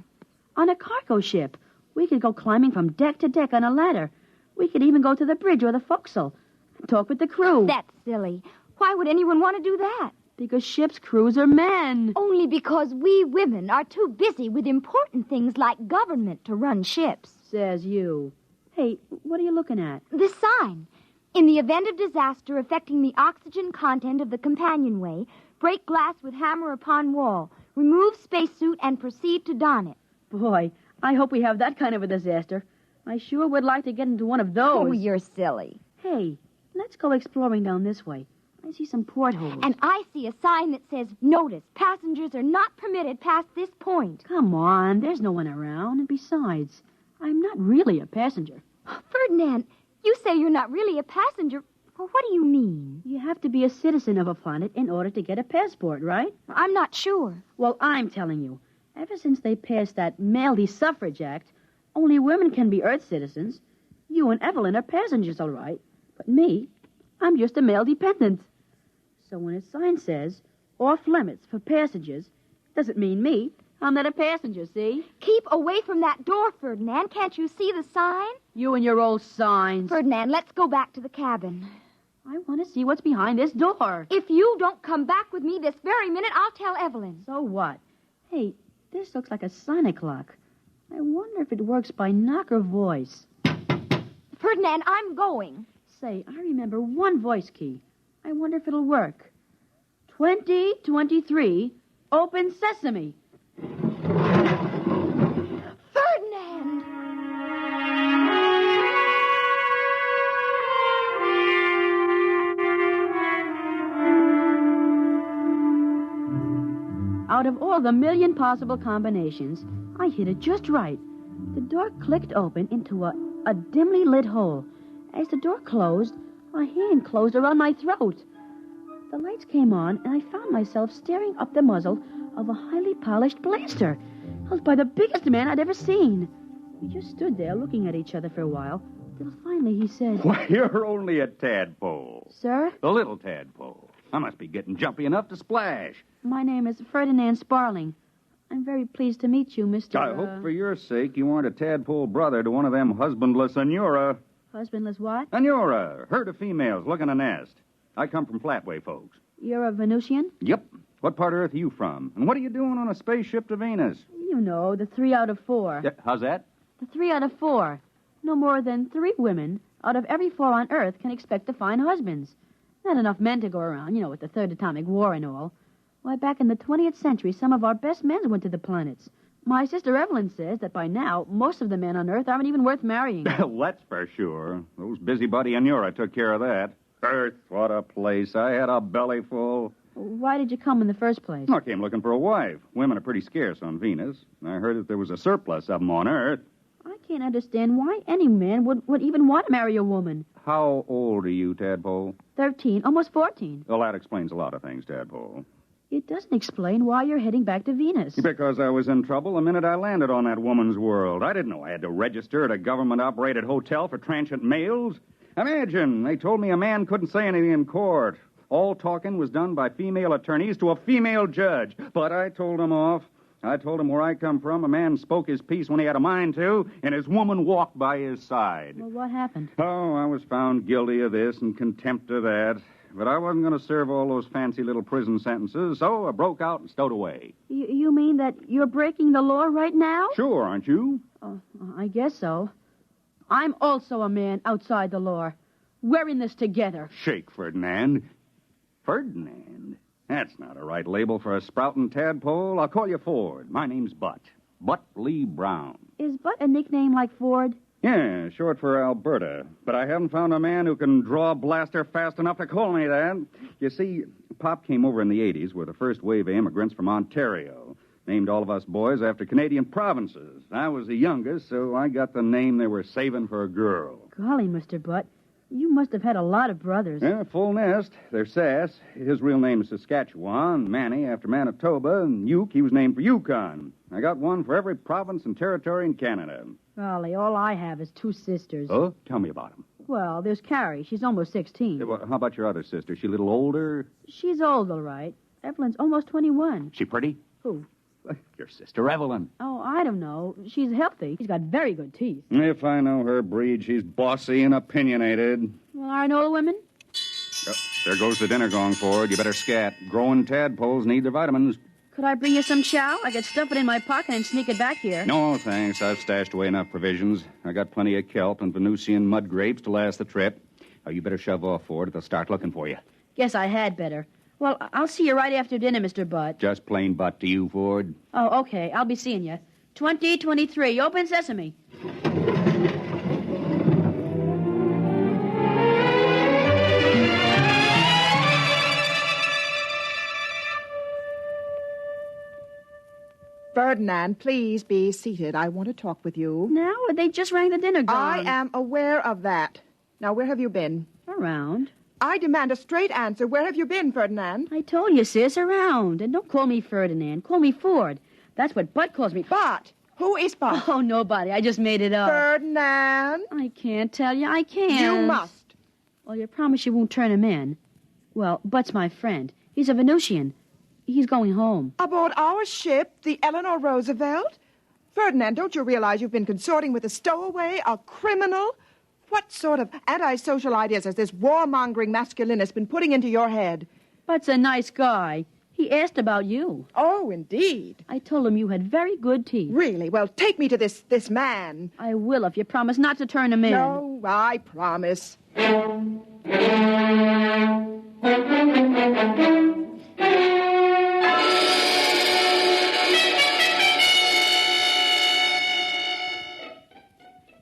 On a cargo ship, we could go climbing from deck to deck on a ladder. We could even go to the bridge or the forecastle and talk with the crew. That's silly. Why would anyone want to do that? Because ship's crews are men. Only because we women are too busy with important things like government to run ships. Says you. Hey, what are you looking at? This sign. In the event of disaster affecting the oxygen content of the companionway, break glass with hammer upon wall. Remove spacesuit and proceed to don it. Boy, I hope we have that kind of a disaster. I sure would like to get into one of those. Oh, you're silly. Hey, let's go exploring down this way. I see some portholes. And I see a sign that says, notice, passengers are not permitted past this point. Come on, there's no one around. And besides, I'm not really a passenger. Ferdinand, you say you're not really a passenger. Well, what do you mean? You have to be a citizen of a planet in order to get a passport, right? I'm not sure. Well, I'm telling you. Ever since they passed that Maley Suffrage Act, only women can be Earth citizens. You and Evelyn are passengers, all right. But me, I'm just a male dependent. So when a sign says, off limits for passengers, it doesn't mean me. I'm not a passenger, see? Keep away from that door, Ferdinand. Can't you see the sign? You and your old signs. Ferdinand, let's go back to the cabin. I want to see what's behind this door. If you don't come back with me this very minute, I'll tell Evelyn. So what? Hey, this looks like a sonic clock. I wonder if it works by knock or voice. Ferdinand, I'm going. Say, I remember one voice key. I wonder if it'll work. 2023, open sesame. Ferdinand! Out of all the million possible combinations, I hit it just right. The door clicked open into a dimly lit hole. As the door closed, a hand closed around my throat. The lights came on, and I found myself staring up the muzzle of a highly polished blaster, held by the biggest man I'd ever seen. We just stood there looking at each other for a while, till finally he said, Why, you're only a tadpole. Sir? A little tadpole. I must be getting jumpy enough to splash. My name is Ferdinand Sparling. I'm very pleased to meet you, Mr. I hope for your sake you aren't a tadpole brother to one of them husbandless Anura. Husbandless what? Anura, herd of females looking a nest. I come from Flatway, folks. You're a Venusian? Yep. What part of Earth are you from? And what are you doing on a spaceship to Venus? You know, the 3 out of 4. Yeah, how's that? The 3 out of 4. No more than 3 women out of every 4 on Earth can expect to find husbands. Not enough men to go around, with the Third Atomic War and all. Why, back in the 20th century, some of our best men went to the planets. My sister Evelyn says that by now, most of the men on Earth aren't even worth marrying. That's for sure. Those busybody Anura took care of that. Earth, what a place. I had a belly full. Why did you come in the first place? I came looking for a wife. Women are pretty scarce on Venus. I heard that there was a surplus of them on Earth. I can't understand why any man would even want to marry a woman. How old are you, Tadpole? 13, almost 14. Well, that explains a lot of things, Tadpole. It doesn't explain why you're heading back to Venus. Because I was in trouble the minute I landed on that woman's world. I didn't know I had to register at a government-operated hotel for transient males. Imagine, they told me a man couldn't say anything in court. All talking was done by female attorneys to a female judge. But I told him off. I told him where I come from, a man spoke his piece when he had a mind to, and his woman walked by his side. Well, what happened? Oh, I was found guilty of this and contempt of that. But I wasn't going to serve all those fancy little prison sentences, so I broke out and stowed away. You mean that you're breaking the law right now? Sure, aren't you? Oh, I guess so. I'm also a man outside the law. We're in this together. Shake, Ferdinand. Ferdinand? That's not a right label for a sprouting tadpole. I'll call you Ford. My name's Butt. Butt Lee Brown. Is Butt a nickname like Ford? Yeah, short for Alberta. But I haven't found a man who can draw a blaster fast enough to call me that. You see, Pop came over in the 80s with the first wave of immigrants from Ontario. Named all of us boys after Canadian provinces. I was the youngest, so I got the name they were saving for a girl. Golly, Mr. Butt, you must have had a lot of brothers. Yeah, full nest. They're Sass. His real name is Saskatchewan. Manny after Manitoba. And Uke, he was named for Yukon. I got one for every province and territory in Canada. Golly, all I have is 2 sisters. Oh? Tell me about them. Well, there's Carrie. She's almost 16. Yeah, well, how about your other sister? She a little older? She's old, all right. Evelyn's almost 21. She pretty? Who? Your sister Evelyn. Oh, I don't know. She's healthy. She's got very good teeth. If I know her breed, she's bossy and opinionated. Well, are no women? Oh, there goes the dinner gong, Ford. You better scat. Growing tadpoles need their vitamins. Could I bring you some chow? I could stuff it in my pocket and sneak it back here. No, thanks. I've stashed away enough provisions. I got plenty of kelp and Venusian mud grapes to last the trip. Oh, you better shove off, Ford. They'll start looking for you. Guess I had better. Well, I'll see you right after dinner, Mr. Butt. Just plain butt to you, Ford. Oh, okay. I'll be seeing you. 2023, open sesame. Ferdinand, please be seated. I want to talk with you. Now? They just rang the dinner gong. I am aware of that. Now, where have you been? Around. I demand a straight answer. Where have you been, Ferdinand? I told you, sis, around. And don't call me Ferdinand. Call me Ford. That's what Bud calls me. Bart. Who is Bart? Oh, nobody. I just made it up. Ferdinand. I can't tell you. I can't. You must. Well, you promise you won't turn him in. Well, Bud's my friend. He's a Venusian. He's going home. Aboard our ship, the Eleanor Roosevelt? Ferdinand, don't you realize you've been consorting with a stowaway, a criminal? What sort of antisocial ideas has this warmongering masculinist been putting into your head? Bud's a nice guy. He asked about you. Oh, indeed. I told him you had very good teeth. Really? Well, take me to this man. I will if you promise not to turn him in. No, I promise.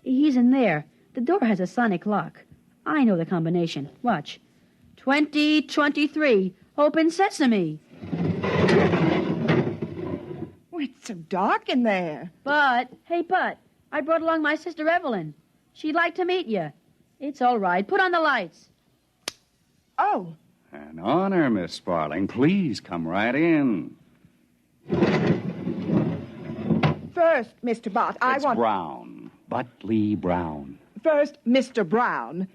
He's in there. The door has a sonic lock. I know the combination. Watch. 2023. Open sesame. Oh, it's so dark in there. Bud. Hey, Bud. I brought along my sister Evelyn. She'd like to meet you. It's all right. Put on the lights. Oh. An honor, Miss Sparling. Please come right in. First, Mr. Bott, I want... Brown. Butley Brown. First, Mr. Brown,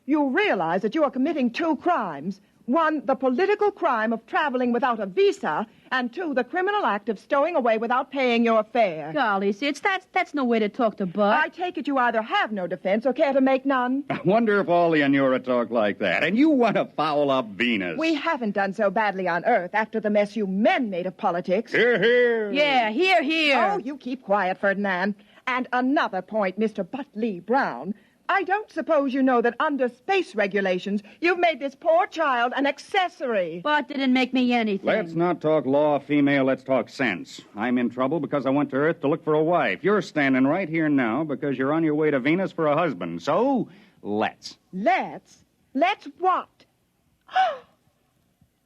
you realize that you are committing two crimes. One, the political crime of traveling without a visa, and two, the criminal act of stowing away without paying your fare. Golly, Sid, that's no way to talk to Bud. I take it you either have no defense or care to make none. I wonder if all the Anura talk like that. And you want to foul up Venus. We haven't done so badly on Earth after the mess you men made of politics. Hear, hear. Yeah, hear, hear. Oh, you keep quiet, Ferdinand. And another point, Mr. Butley Brown. I don't suppose you know that under space regulations, you've made this poor child an accessory. But didn't make me anything. Let's not talk law, female. Let's talk sense. I'm in trouble because I went to Earth to look for a wife. You're standing right here now because you're on your way to Venus for a husband. So, let's. Let's? Let's what?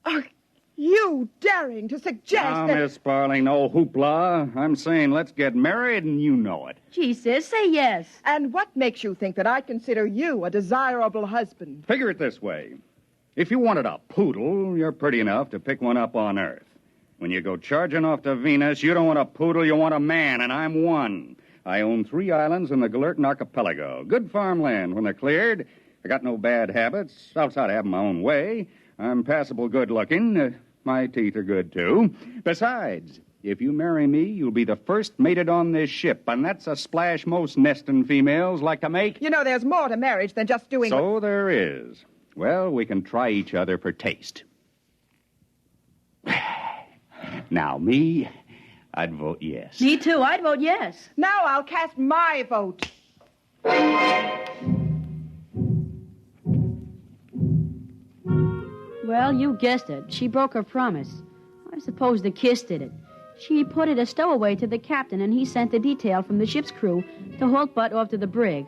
Are you daring to suggest now, that... Miss Sparling, no hoopla. I'm saying let's get married, and you know it. Gee, sis, say yes. And what makes you think that I consider you a desirable husband? Figure it this way. If you wanted a poodle, you're pretty enough to pick one up on Earth. When you go charging off to Venus, you don't want a poodle, you want a man, and I'm one. I own 3 islands in the Galertan Archipelago. Good farmland when they're cleared. I got no bad habits, outside of having my own way. I'm passable good-looking. My teeth are good, too. Besides, if you marry me, you'll be the first mated on this ship, and that's a splash most nesting females like to make. You know, there's more to marriage than just doing... So there is. Well, we can try each other for taste. Now, me, I'd vote yes. Me too. I'd vote yes. Now I'll cast my vote. Well, you guessed it. She broke her promise. I suppose the kiss did it. She put it a stowaway to the captain, and he sent the detail from the ship's crew to halt Bud off to the brig.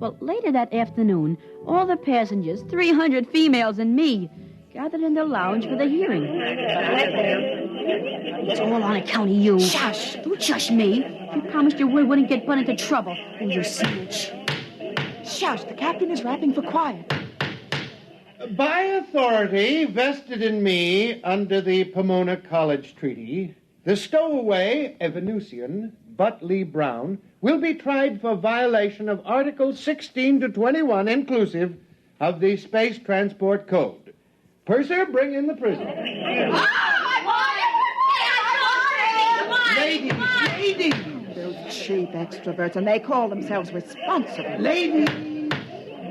Well, later that afternoon, all the passengers, 300 females and me, gathered in the lounge for the hearing. It's all on account of you. Shush. Don't shush me. You promised you wouldn't get Bud into trouble. Oh, you snitch. Shush. The captain is rapping for quiet. By authority vested in me under the Pomona College Treaty, the stowaway, a Venusian, Butley Brown, will be tried for violation of Articles 16 to 21 inclusive of the Space Transport Code. Purser, bring in the prisoner. Ladies! Those cheap extroverts, and they call themselves responsible. Ladies!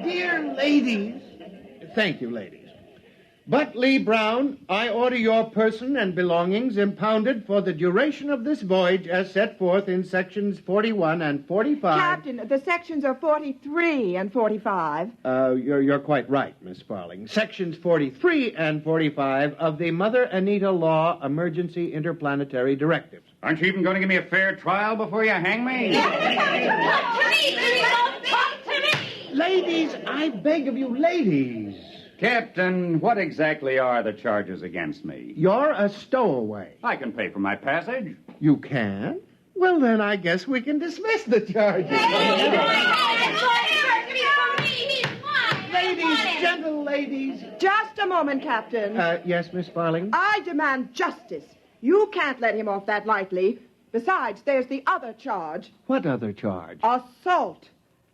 Dear ladies! Thank you, ladies. Butley Brown, I order your person and belongings impounded for the duration of this voyage as set forth in sections 41 and 45. Captain, the sections are 43 and 45. You're quite right, Miss Sparling. Sections 43 and 45 of the Mother Anita Law Emergency Interplanetary Directives. Aren't you even going to give me a fair trial before you hang me? Ladies, I beg of you, ladies. Captain, what exactly are the charges against me? You're a stowaway. I can pay for my passage. You can? Well, then I guess we can dismiss the charges. Ladies, gentle ladies. Just a moment, Captain. Yes, Miss Sparling? I demand justice. You can't let him off that lightly. Besides, there's the other charge. What other charge? Assault.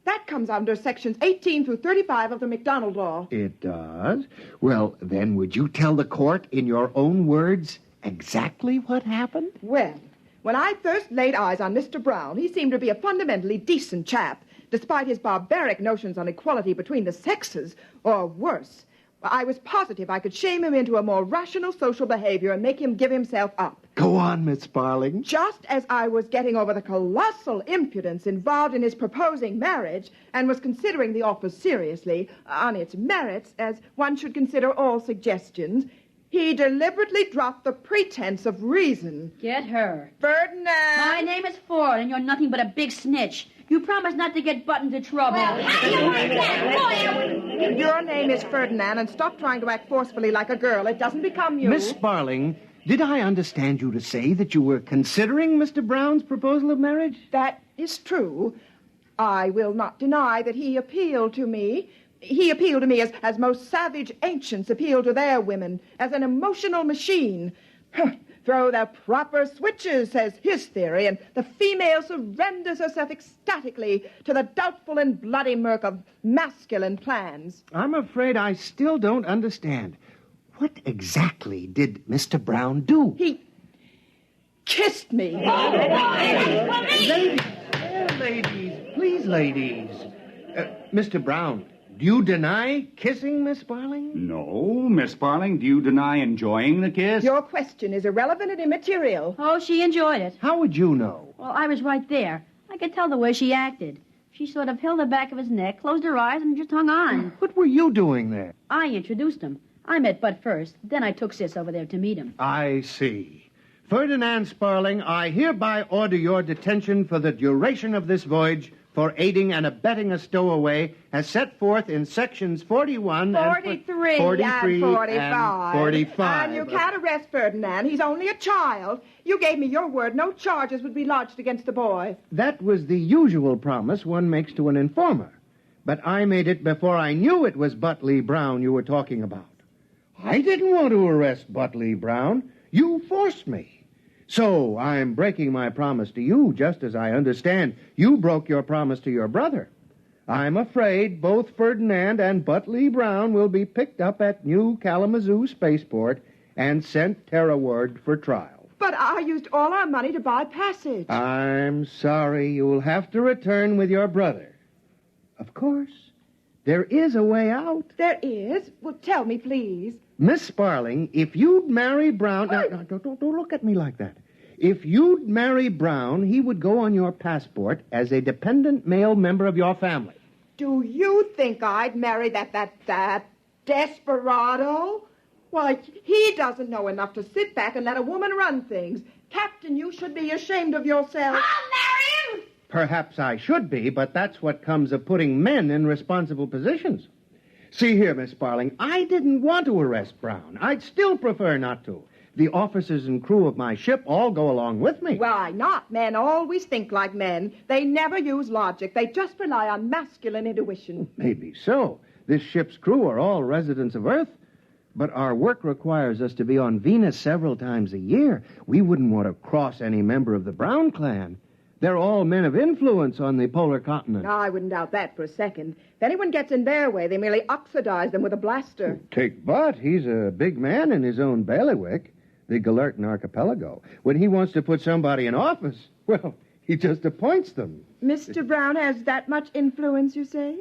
That comes under sections 18 through 35 of the MacDonald Law. It does? Well, then would you tell the court in your own words exactly what happened? Well, when I first laid eyes on Mr. Brown, he seemed to be a fundamentally decent chap, despite his barbaric notions on equality between the sexes, or worse. I was positive I could shame him into a more rational social behavior and make him give himself up. Go on, Miss Sparling. Just as I was getting over the colossal impudence involved in his proposing marriage and was considering the offer seriously, on its merits, as one should consider all suggestions, he deliberately dropped the pretense of reason. Get her. Ferdinand! My name is Ford, and you're nothing but a big snitch. You promised not to get Button into trouble. Your name is Ferdinand, and stop trying to act forcefully like a girl. It doesn't become you. Miss Sparling, did I understand you to say that you were considering Mr. Brown's proposal of marriage? That is true. I will not deny that he appealed to me. He appealed to me as most savage ancients appeal to their women, as an emotional machine. Throw the proper switches, says his theory, and the female surrenders herself ecstatically to the doubtful and bloody murk of masculine plans. I'm afraid I still don't understand. What exactly did Mr. Brown do? He kissed me. Ladies, please, ladies. Mr. Brown, do you deny kissing Miss Sparling? No, Miss Sparling, do you deny enjoying the kiss? Your question is irrelevant and immaterial. Oh, she enjoyed it. How would you know? Well, I was right there. I could tell the way she acted. She sort of held the back of his neck, closed her eyes, and just hung on. What were you doing there? I introduced him. I met Bud first. Then I took Sis over there to meet him. I see. Ferdinand Sparling, I hereby order your detention for the duration of this voyage for aiding and abetting a stowaway as set forth in sections 41 43 and 43 and 45. And 45. And you can't arrest Ferdinand. He's only a child. You gave me your word no charges would be lodged against the boy. That was the usual promise one makes to an informer. But I made it before I knew it was Butley Brown you were talking about. I didn't want to arrest Butley Brown. You forced me. So I'm breaking my promise to you, just as I understand you broke your promise to your brother. I'm afraid both Ferdinand and Butley Brown will be picked up at New Kalamazoo Spaceport and sent terrorward for trial. But I used all our money to buy passage. I'm sorry. You'll have to return with your brother. Of course, there is a way out. There is? Well, tell me, please. Miss Sparling, if you'd marry Brown... Now, don't look at me like that. If you'd marry Brown, he would go on your passport as a dependent male member of your family. Do you think I'd marry that desperado? Why, he doesn't know enough to sit back and let a woman run things. Captain, you should be ashamed of yourself. I'll marry him! Perhaps I should be, but that's what comes of putting men in responsible positions. See here, Miss Sparling, I didn't want to arrest Brown. I'd still prefer not to. The officers and crew of my ship all go along with me. Why not? Men always think like men. They never use logic. They just rely on masculine intuition. Maybe so. This ship's crew are all residents of Earth. But our work requires us to be on Venus several times a year. We wouldn't want to cross any member of the Brown clan. They're all men of influence on the polar continent. No, I wouldn't doubt that for a second. If anyone gets in their way, they merely oxidize them with a blaster. Take Butt. He's a big man in his own bailiwick, the Galertan Archipelago. When he wants to put somebody in office, well, he just appoints them. Mr. Brown has that much influence, you say?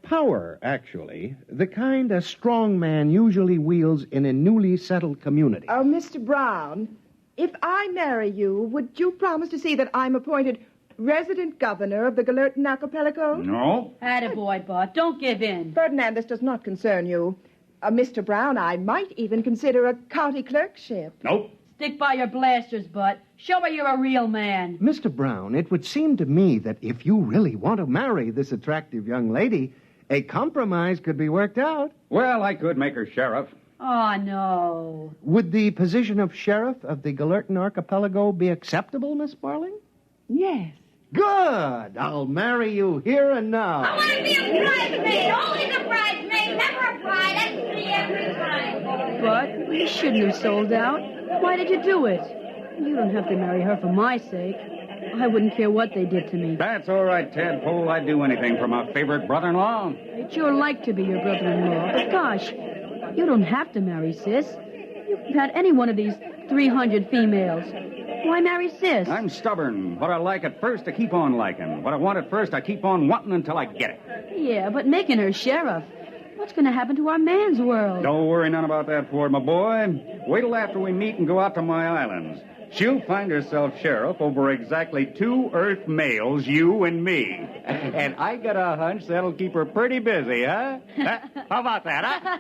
Power, actually. The kind a strong man usually wields in a newly settled community. Oh, Mr. Brown, if I marry you, would you promise to see that I'm appointed resident governor of the Galertan Archipelago? No. Attaboy, Bud. Don't give in. Ferdinand, this does not concern you. Mr. Brown, I might even consider a county clerkship. Nope. Stick by your blasters, Bud. Show me you're a real man. Mr. Brown, it would seem to me that if you really want to marry this attractive young lady, a compromise could be worked out. Well, I could make her sheriff. Oh, no. Would the position of sheriff of the Galertan Archipelago be acceptable, Miss Sparling? Yes. Good. I'll marry you here and now. I want to be a bridesmaid. Always a bridesmaid, never a bride. That's me every time. Bud, you shouldn't have sold out. Why did you do it? You don't have to marry her for my sake. I wouldn't care what they did to me. That's all right, Tadpole. I'd do anything for my favorite brother-in-law. I'd sure like to be your brother-in-law. But gosh, you don't have to marry Sis. You can have any one of these 300 females. Why marry Sis? I'm stubborn. What I like at first, I keep on liking. What I want at first, I keep on wanting until I get it. Yeah, but making her sheriff, what's going to happen to our man's world? Don't worry none about that, Ford, my boy. Wait till after we meet and go out to my islands. She'll find herself sheriff over exactly 2 Earth males, you and me. And I got a hunch that'll keep her pretty busy, huh? How about that,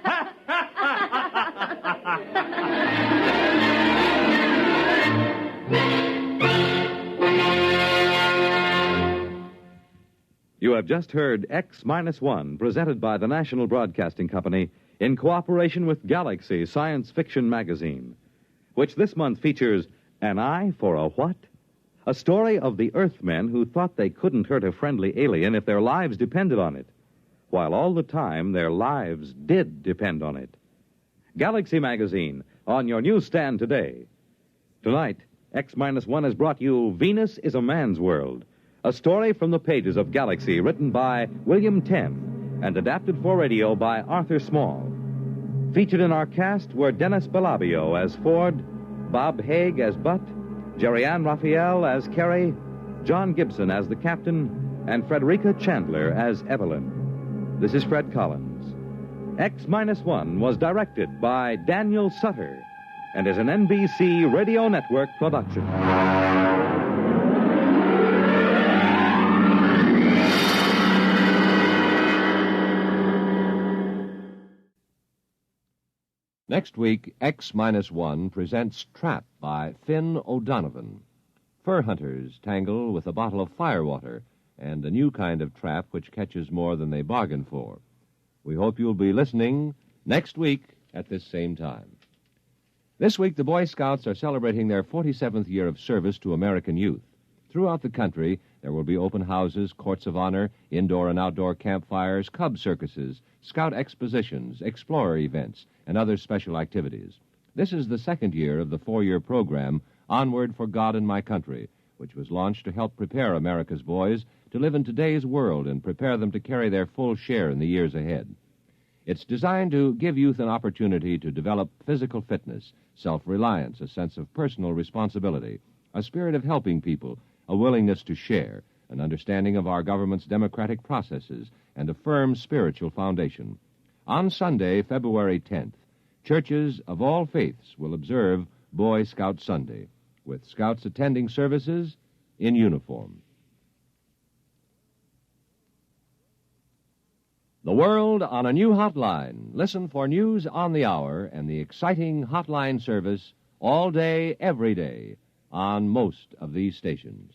You have just heard X-1, presented by the National Broadcasting Company in cooperation with Galaxy Science Fiction Magazine, which this month features An Eye for a What? A story of the Earthmen who thought they couldn't hurt a friendly alien if their lives depended on it, while all the time their lives did depend on it. Galaxy Magazine, on your newsstand today. Tonight, X-1 has brought you Venus is a Man's World, a story from the pages of Galaxy written by William Tenn and adapted for radio by Arthur Small. Featured in our cast were Dennis Belabio as Ford, Bob Haig as Butt, Jerry Ann Raphael as Carrie, John Gibson as the captain, and Frederica Chandler as Evelyn. This is Fred Collins. X-1 was directed by Daniel Sutter and is an NBC Radio Network production. Next week, X-1 presents Trap by Finn O'Donovan. Fur hunters tangle with a bottle of firewater and a new kind of trap which catches more than they bargain for. We hope you'll be listening next week at this same time. This week, the Boy Scouts are celebrating their 47th year of service to American youth. Throughout the country, there will be open houses, courts of honor, indoor and outdoor campfires, cub circuses, scout expositions, explorer events, and other special activities. This is the second year of the 4-year program, Onward for God and My Country, which was launched to help prepare America's boys to live in today's world and prepare them to carry their full share in the years ahead. It's designed to give youth an opportunity to develop physical fitness, self-reliance, a sense of personal responsibility, a spirit of helping people, a willingness to share, an understanding of our government's democratic processes, and a firm spiritual foundation. On Sunday, February 10th, churches of all faiths will observe Boy Scout Sunday, with scouts attending services in uniform. The world on a new hotline. Listen for news on the hour and the exciting hotline service all day, every day, on most of these stations.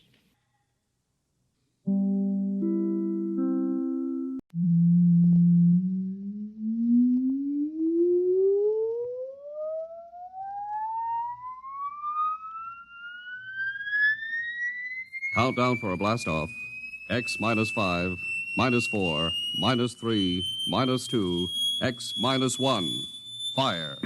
Countdown for a blast-off. X-5, -4, -3, -2, X-1. Fire.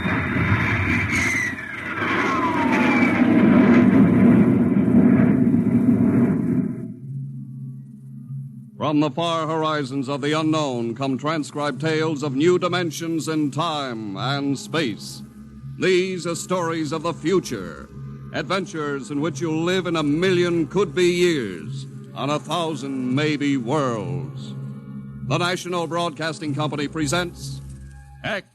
From the far horizons of the unknown come transcribed tales of new dimensions in time and space. These are stories of the future, adventures in which you'll live in 1,000,000 could-be years on 1,000 maybe worlds. The National Broadcasting Company presents X-1.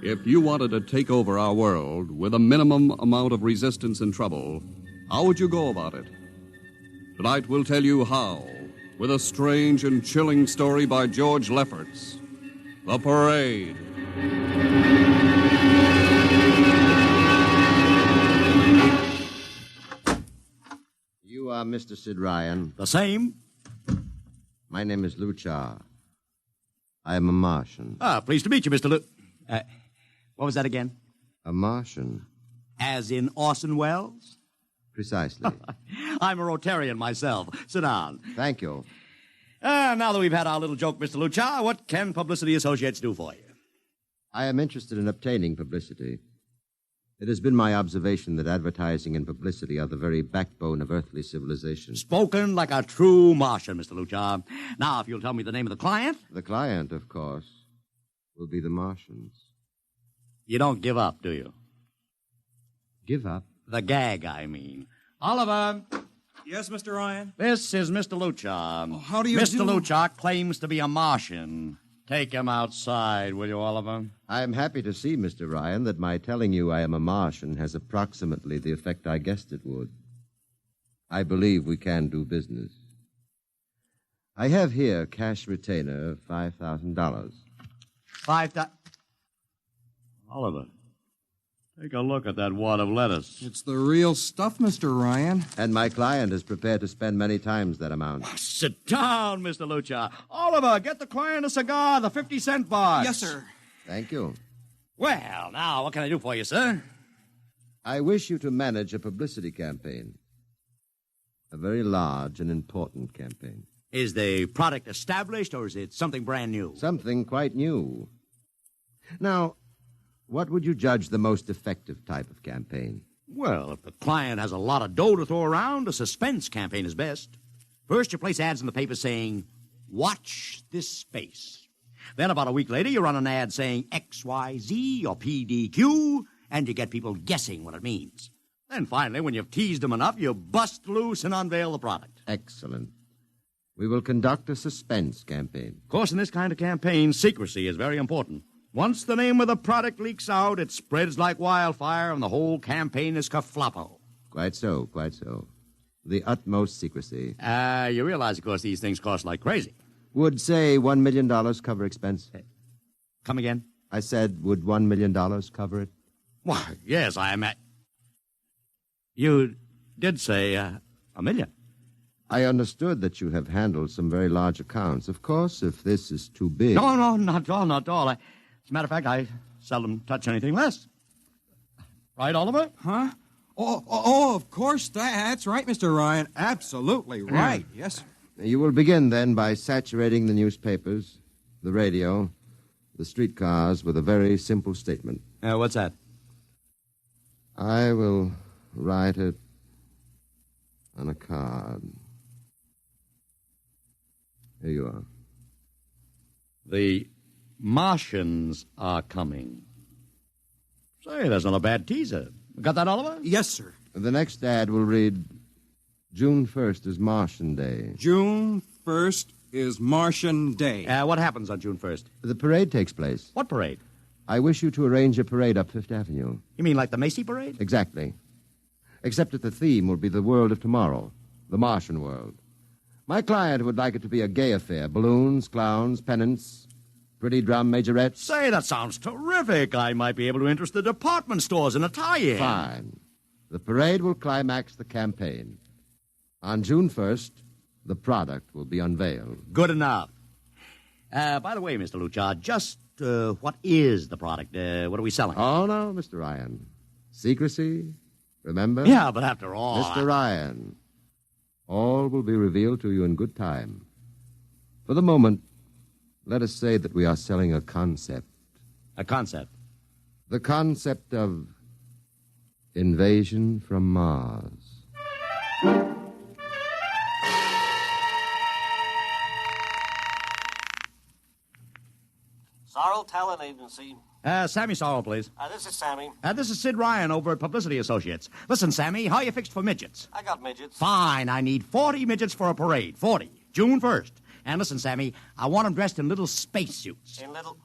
If you wanted to take over our world with a minimum amount of resistance and trouble, how would you go about it? Tonight we'll tell you how, with a strange and chilling story by George Lefferts, The Parade. You are Mr. Sid Ryan. The same. My name is Luchar. I am a Martian. Pleased to meet you, Mr. What was that again? A Martian. As in Orson Welles? Precisely. I'm a Rotarian myself. Sit down. Thank you. Now that we've had our little joke, Mr. Lucha, what can Publicity Associates do for you? I am interested in obtaining publicity. It has been my observation that advertising and publicity are the very backbone of earthly civilization. Spoken like a true Martian, Mr. Lucha. Now, if you'll tell me the name of the client. The client, of course, will be the Martians. You don't give up, do you? Give up? The gag, I mean. Oliver. Yes, Mr. Ryan? This is Mr. Lucha. Oh, how do you Mr. do? Lucha claims to be a Martian. Take him outside, will you, Oliver? I am happy to see, Mr. Ryan, that my telling you I am a Martian has approximately the effect I guessed it would. I believe we can do business. I have here cash retainer of $5,000. Oliver, take a look at that wad of lettuce. It's the real stuff, Mr. Ryan. And my client is prepared to spend many times that amount. Sit down, Mr. Lucha. Oliver, get the client a cigar, the 50-cent box. Yes, sir. Thank you. Well, now, what can I do for you, sir? I wish you to manage a publicity campaign. A very large and important campaign. Is the product established, or is it something brand new? Something quite new. Now, what would you judge the most effective type of campaign? Well, if the client has a lot of dough to throw around, a suspense campaign is best. First, you place ads in the paper saying, "Watch this space." Then about a week later, you run an ad saying XYZ or PDQ, and you get people guessing what it means. Then finally, when you've teased them enough, you bust loose and unveil the product. Excellent. We will conduct a suspense campaign. Of course, in this kind of campaign, secrecy is very important. Once the name of the product leaks out, it spreads like wildfire, and the whole campaign is kerfloppo. Quite so, quite so. The utmost secrecy. You realize, of course, these things cost like crazy. Would, say, $1 million cover expense? Come again? I said, would $1 million cover it? Why, yes, I am at... You did say $1 million. I understood that you have handled some very large accounts. Of course, if this is too big... No, not at all, not at all. As a matter of fact, I seldom touch anything less. Right, Oliver? Huh? Oh, of course. That's right, Mr. Ryan. Absolutely right. Yes, sir. You will begin, then, by saturating the newspapers, the radio, the streetcars with a very simple statement. What's that? I will write it on a card. Here you are. The Martians are coming. Say, that's not a bad teaser. Got that, Oliver? Yes, sir. The next ad will read, June 1st is Martian Day. June 1st is Martian Day. What happens on June 1st? The parade takes place. What parade? I wish you to arrange a parade up Fifth Avenue. You mean like the Macy Parade? Exactly. Except that the theme will be the world of tomorrow, the Martian world. My client would like it to be a gay affair. Balloons, clowns, pennants, pretty drum majorettes. Say, that sounds terrific. I might be able to interest the department stores in a tie-in. Fine. The parade will climax the campaign. On June 1st, the product will be unveiled. Good enough. By the way, Mr. Lucha, just what is the product? What are we selling? Oh, no, Mr. Ryan. Secrecy, remember? Yeah, but after all... Mr. Ryan, all will be revealed to you in good time. For the moment, let us say that we are selling a concept. A concept? The concept of invasion from Mars. Sorrel Talent Agency. Sammy Sorrel, please. This is Sammy. This is Sid Ryan over at Publicity Associates. Listen, Sammy, how you fixed for midgets? I got midgets. Fine, I need 40 midgets for a parade. 40. June 1st. And listen, Sammy, I want them dressed in little spacesuits. In little...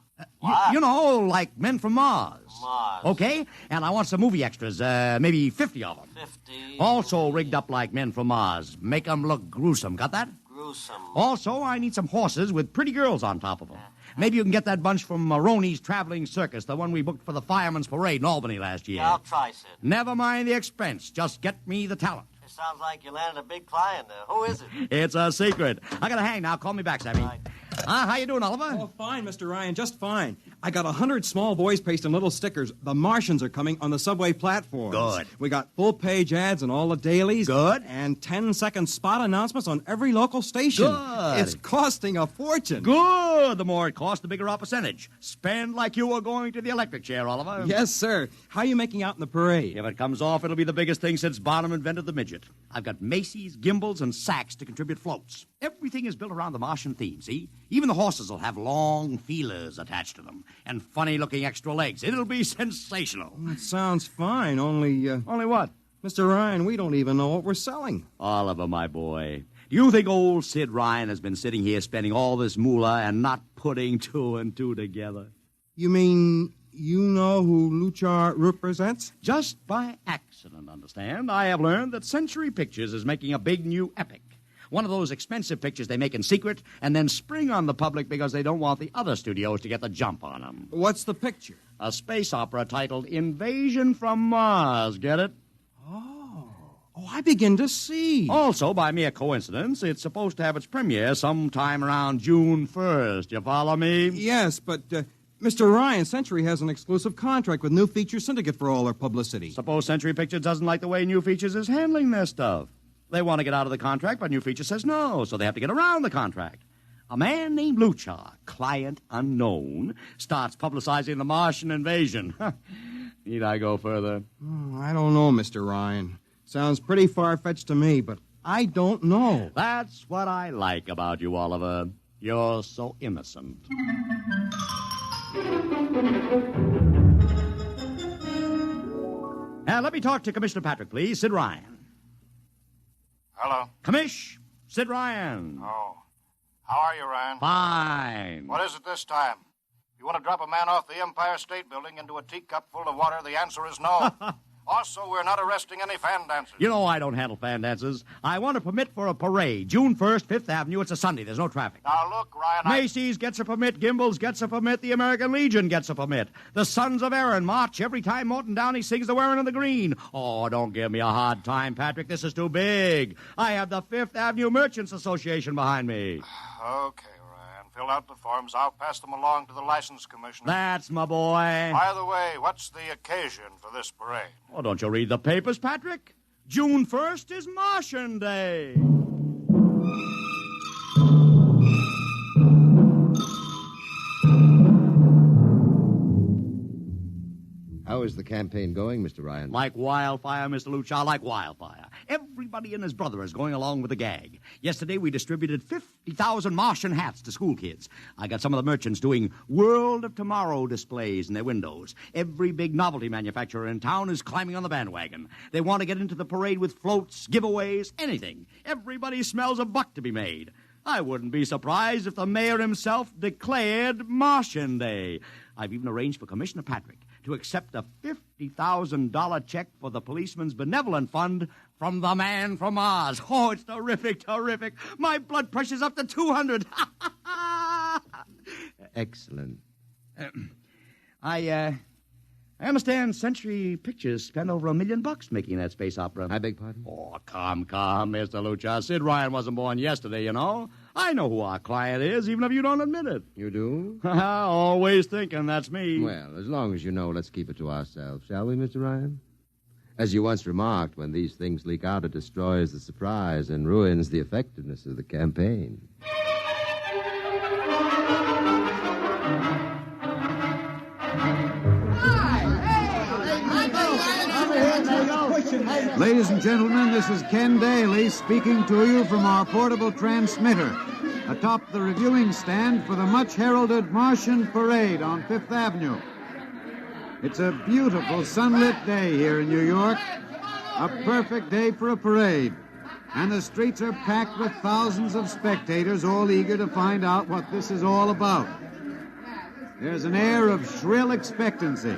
You know, like men from Mars. Mars. Okay? And I want some movie extras, maybe 50 of them. 50. Also rigged up like men from Mars. Make them look gruesome. Got that? Gruesome. Also, I need some horses with pretty girls on top of them. Maybe you can get that bunch from Maroney's Traveling Circus, the one we booked for the Fireman's Parade in Albany last year. I'll try, Sid. Never mind the expense. Just get me the talent. It sounds like you landed a big client there. Who is it? It's a secret. I gotta hang now. Call me back, Sammy. Right. How you doing, Oliver? Oh, fine, Mr. Ryan, just fine. I got 100 small boys pasting little stickers. The Martians are coming on the subway platforms. Good. We got full-page ads in all the dailies. Good. And 10-second spot announcements on every local station. Good. It's costing a fortune. Good. The more it costs, the bigger our percentage. Spend like you were going to the electric chair, Oliver. Yes, sir. How are you making out in the parade? If it comes off, it'll be the biggest thing since Barnum invented the midget. I've got Macy's, Gimbals, and Saks to contribute floats. Everything is built around the Martian theme, see? Even the horses will have long feelers attached to them and funny-looking extra legs. It'll be sensational. That sounds fine, only... Only what? Mr. Ryan, we don't even know what we're selling. Oliver, my boy, do you think old Sid Ryan has been sitting here spending all this moolah and not putting two and two together? You mean you know who Luchar represents? Just by accident, understand. I have learned that Century Pictures is making a big new epic. One of those expensive pictures they make in secret and then spring on the public because they don't want the other studios to get the jump on them. What's the picture? A space opera titled Invasion from Mars. Get it? Oh, I begin to see. Also, by mere coincidence, it's supposed to have its premiere sometime around June 1st. You follow me? Yes, but... Mr. Ryan, Century has an exclusive contract with New Features Syndicate for all their publicity. Suppose Century Pictures doesn't like the way New Features is handling their stuff. They want to get out of the contract, but New Features says no, so they have to get around the contract. A man named Luchar, client unknown, starts publicizing the Martian invasion. Need I go further? I don't know, Mr. Ryan. Sounds pretty far-fetched to me, but I don't know. That's what I like about you, Oliver. You're so innocent. Now, let me talk to Commissioner Patrick, please. Sid Ryan. Hello. Commish, Sid Ryan. Oh. How are you, Ryan? Fine. What is it this time? You want to drop a man off the Empire State Building into a teacup full of water? The answer is no. Also, we're not arresting any fan dancers. You know I don't handle fan dances. I want a permit for a parade. June 1st, 5th Avenue. It's a Sunday. There's no traffic. Now, look, Ryan, Macy's gets a permit. Gimbals gets a permit. The American Legion gets a permit. The Sons of Erin march every time Morton Downey sings the Wearing of the Green. Oh, don't give me a hard time, Patrick. This is too big. I have the 5th Avenue Merchants Association behind me. Okay, Ryan. Fill out the forms. I'll pass them along to the license commissioner. That's my boy. By the way, what's the occasion for this parade? Oh, don't you read the papers, Patrick? June 1st is Martian Day. How is the campaign going, Mr. Ryan? Like wildfire, Mr. Luchar, like wildfire. Everybody and his brother is going along with the gag. Yesterday, we distributed 50,000 Martian hats to school kids. I got some of the merchants doing World of Tomorrow displays in their windows. Every big novelty manufacturer in town is climbing on the bandwagon. They want to get into the parade with floats, giveaways, anything. Everybody smells a buck to be made. I wouldn't be surprised if the mayor himself declared Martian Day. I've even arranged for Commissioner Patrick to accept a $50,000 check for the Policeman's Benevolent Fund from the man from Mars. Oh, it's terrific, terrific. My blood pressure's up to 200. Excellent. I understand Century Pictures spent over $1 million making that space opera. I beg pardon? Oh, come, Mr. Luchar. Sid Ryan wasn't born yesterday, you know. I know who our client is, even if you don't admit it. You do? Always thinking that's me. Well, as long as you know, let's keep it to ourselves, shall we, Mr. Ryan? As you once remarked, when these things leak out, it destroys the surprise and ruins the effectiveness of the campaign. Ladies and gentlemen, this is Ken Daly speaking to you from our portable transmitter atop the reviewing stand for the much-heralded Martian Parade on Fifth Avenue. It's a beautiful sunlit day here in New York, a perfect day for a parade, and the streets are packed with thousands of spectators all eager to find out what this is all about. There's an air of shrill expectancy.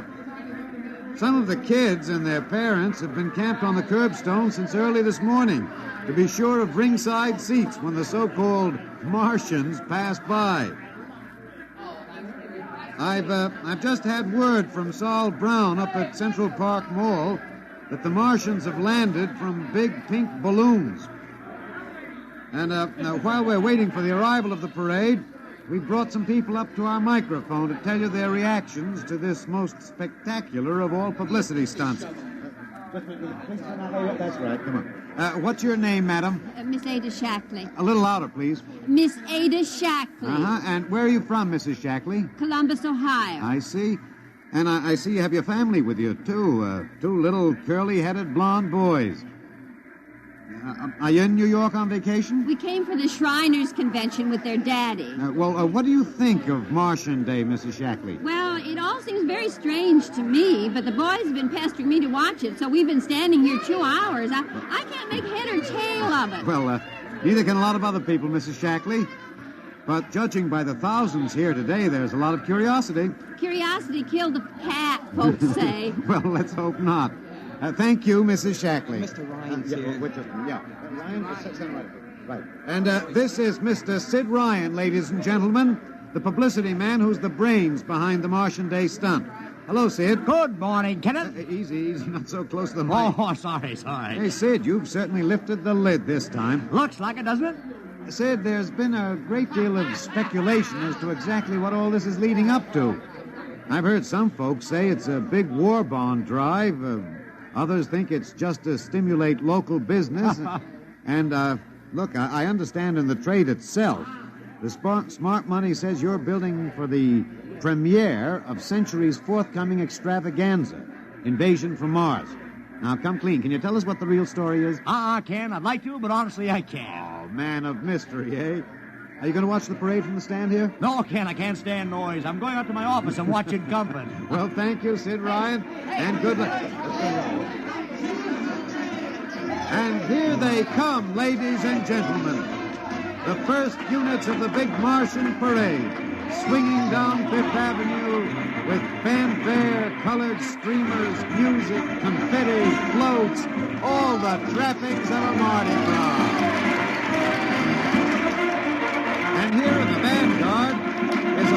Some of the kids and their parents have been camped on the curbstone since early this morning to be sure of ringside seats when the so-called Martians pass by. I've just had word from Sol Brown up at Central Park Mall that the Martians have landed from big pink balloons. And now, while we're waiting for the arrival of the parade, We brought some people up to our microphone to tell you their reactions to this most spectacular of all publicity stunts. That's right, come on. What's your name, madam? Miss Ada Shackley. A little louder, please. Miss Ada Shackley. Uh-huh. And where are you from, Mrs. Shackley? Columbus, Ohio. I see. And I see you have your family with you, too. Two little curly-headed blonde boys. Are you in New York on vacation? We came for the Shriners Convention with their daddy. What do you think of Martian Day, Mrs. Shackley? Well, it all seems very strange to me, but the boys have been pestering me to watch it, so we've been standing here 2 hours. I can't make head or tail of it. Well, neither can a lot of other people, Mrs. Shackley. But judging by the thousands here today, there's a lot of curiosity. Curiosity killed the cat, folks say. Well, let's hope not. Thank you, Mrs. Shackley. Mr. Ryan's here. Ryan, right. And this is Mr. Sid Ryan, ladies and gentlemen, the publicity man who's the brains behind the Martian Day stunt. Hello, Sid. Good morning, Kenneth. Easy, not so close to the mic. Oh, sorry. Hey, Sid, you've certainly lifted the lid this time. Looks like it, doesn't it? Sid, there's been a great deal of speculation as to exactly what all this is leading up to. I've heard some folks say it's a big war bond drive. Others think it's just to stimulate local business. And, look, I understand in the trade itself, the smart money says you're building for the premiere of Century's forthcoming extravaganza, Invasion from Mars. Now, come clean. Can you tell us what the real story is? I can. I'd like to, but honestly, I can't. Oh, man of mystery, eh? Are you going to watch the parade from the stand here? No, Ken, I can't stand noise. I'm going up to my office and watching company. Well, thank you, Sid Ryan, and good luck. And here they come, ladies and gentlemen. The first units of the big Martian parade, swinging down Fifth Avenue with fanfare, colored streamers, music, confetti, floats, all the trappings of a Mardi Gras. And here in the vanguard is a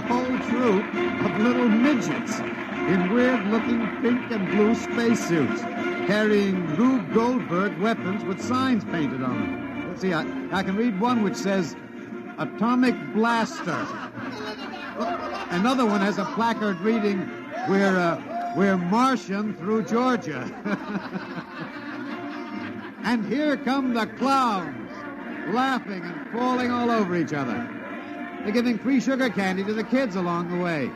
whole troop of little midgets in weird-looking pink and blue spacesuits, carrying Rube Goldberg weapons with signs painted on them. Let's see, I can read one which says, Atomic Blaster. Another one has a placard reading, We're Martian through Georgia. And here come the clowns, laughing and falling all over each other. They're giving free sugar candy to the kids along the way.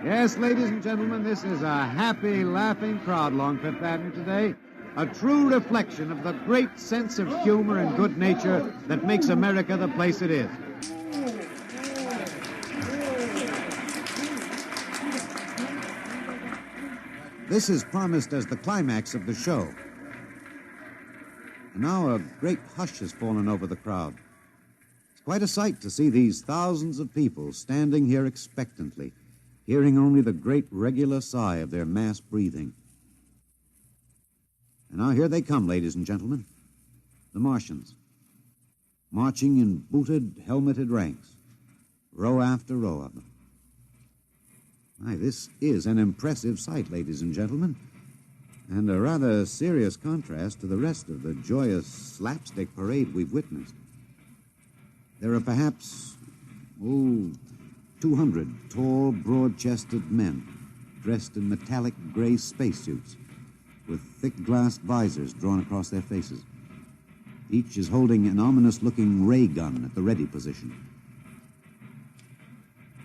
Yes, ladies and gentlemen, this is a happy, laughing crowd along Fifth Avenue today. A true reflection of the great sense of humor and good nature that makes America the place it is. This is promised as the climax of the show. And now a great hush has fallen over the crowd. It's quite a sight to see these thousands of people standing here expectantly, hearing only the great regular sigh of their mass breathing. And now here they come, ladies and gentlemen, the Martians, marching in booted, helmeted ranks, row after row of them. Why, this is an impressive sight, ladies and gentlemen, and a rather serious contrast to the rest of the joyous slapstick parade we've witnessed. There are perhaps, 200 tall, broad-chested men dressed in metallic gray spacesuits with thick glass visors drawn across their faces. Each is holding an ominous-looking ray gun at the ready position.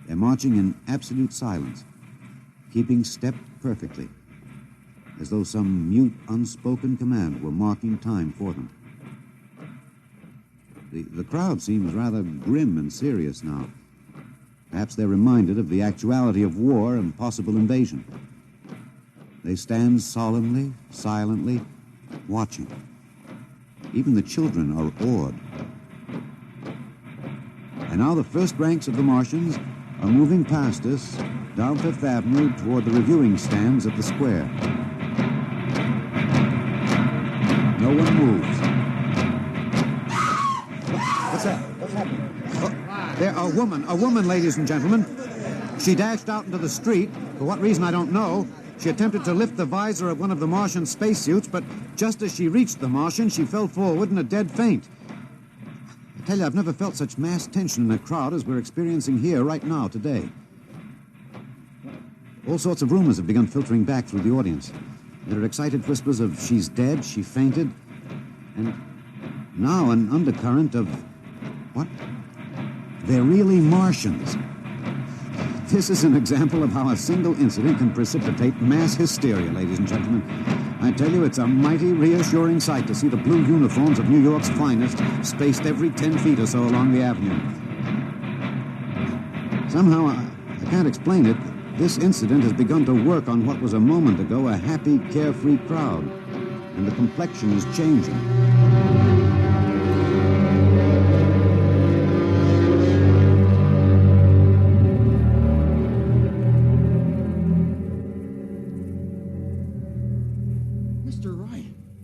They're marching in absolute silence, keeping step perfectly, as though some mute, unspoken command were marking time for them. The crowd seems rather grim and serious now. Perhaps they're reminded of the actuality of war and possible invasion. They stand solemnly, silently, watching. Even the children are awed. And now the first ranks of the Martians are moving past us down Fifth Avenue toward the reviewing stands at the square. No one moves. What's that? What's happening? A woman, ladies and gentlemen. She dashed out into the street. For what reason, I don't know. She attempted to lift the visor of one of the Martian spacesuits, but just as she reached the Martian, she fell forward in a dead faint. tell you, I've never felt such mass tension in a crowd as we're experiencing here right now, today. All sorts of rumors have begun filtering back through the audience. There are excited whispers of she's dead, she fainted, and now an undercurrent of... what? They're really Martians. This is an example of how a single incident can precipitate mass hysteria, ladies and gentlemen. I tell you, it's a mighty reassuring sight to see the blue uniforms of New York's finest spaced every 10 feet or so along the avenue. Somehow, I can't explain it, this incident has begun to work on what was a moment ago a happy, carefree crowd, and the complexion is changing.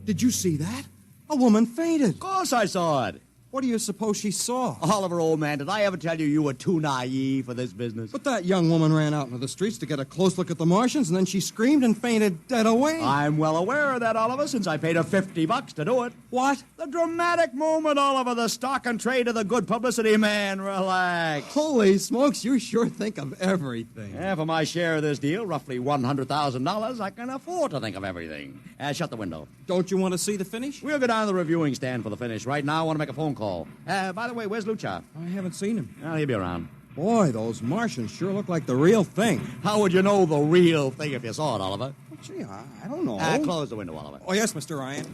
Did you see that? A woman fainted. Of course I saw it. What do you suppose she saw? Oliver, old man, did I ever tell you you were too naive for this business? But that young woman ran out into the streets to get a close look at the Martians, and then she screamed and fainted dead away. I'm well aware of that, Oliver, since I paid her $50 to do it. What? The dramatic moment, Oliver, the stock and trade of the good publicity. Man, relax. Holy smokes, you sure think of everything. Yeah, for my share of this deal, roughly $100,000, I can afford to think of everything. Shut the window. Don't you want to see the finish? We'll go down to the reviewing stand for the finish. Right now, I want to make a phone call. By the way, where's Lucha? I haven't seen him. Well, he'll be around. Boy, those Martians sure look like the real thing. How would you know the real thing if you saw it, Oliver? Well, gee, I don't know. Close the window, Oliver. Oh, yes, Mr. Ryan.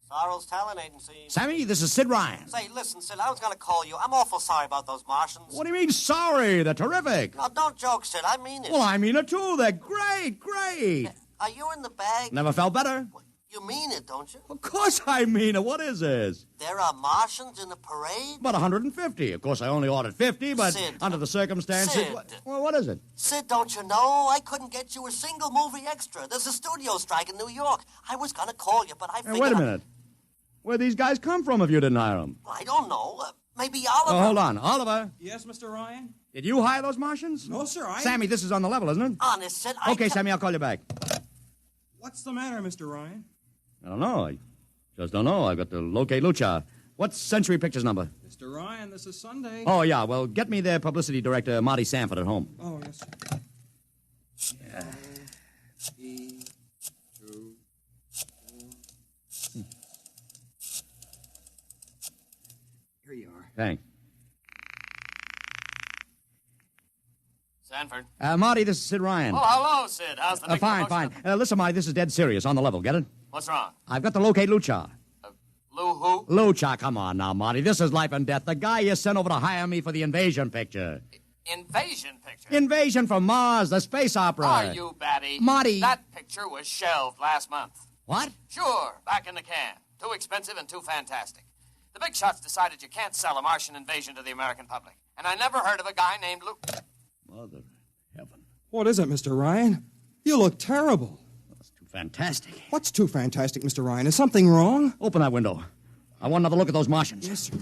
Sorrel's Talent Agency. Sammy, this is Sid Ryan. Say, listen, Sid, I was going to call you. I'm awful sorry about those Martians. What do you mean, sorry? They're terrific. No, don't joke, Sid. I mean it. Well, I mean it, too. They're great, great. Are you in the bag? Never felt better. You mean it, don't you? Of course I mean it. What is this? There are Martians in the parade? About 150. Of course, I only ordered 50, but Sid, under the circumstances... Sid. Well, what is it? Sid, don't you know? I couldn't get you a single movie extra. There's a studio strike in New York. I was going to call you, but I figured... Wait a minute. Where'd these guys come from if you didn't hire them? I don't know. Maybe Oliver... Oh, hold on. Oliver? Yes, Mr. Ryan? Did you hire those Martians? No, sir, Sammy, this is on the level, isn't it? Honest, Sid, Okay, Sammy, I'll call you back. What's the matter, Mr. Ryan? I don't know. I just don't know. I've got to locate Lucha. What's Century Pictures number? Mr. Ryan, this is Sunday. Oh, yeah. Well, get me their publicity director, Marty Sanford, at home. Oh, yes, sir. Yeah. 3, 2, 4. Here you are. Thanks. Sanford. Marty, this is Sid Ryan. Oh, hello, Sid. How's the big Fine, promotion? fine. Listen, Marty, this is dead serious. On the level. Get it? What's wrong? I've got to locate Lucha. Lou who? Lucha, come on now, Marty. This is life and death. The guy you sent over to hire me for the invasion picture. Invasion picture? Invasion from Mars, the space opera. Are you batty? Marty. That picture was shelved last month. What? Sure, back in the can. Too expensive and too fantastic. The big shots decided you can't sell a Martian invasion to the American public. And I never heard of a guy named Lou... Mother heaven. What is it, Mr. Ryan? You look terrible. That's too fantastic. What's too fantastic, Mr. Ryan? Is something wrong? Open that window. I want another look at those Martians. Yes, sir.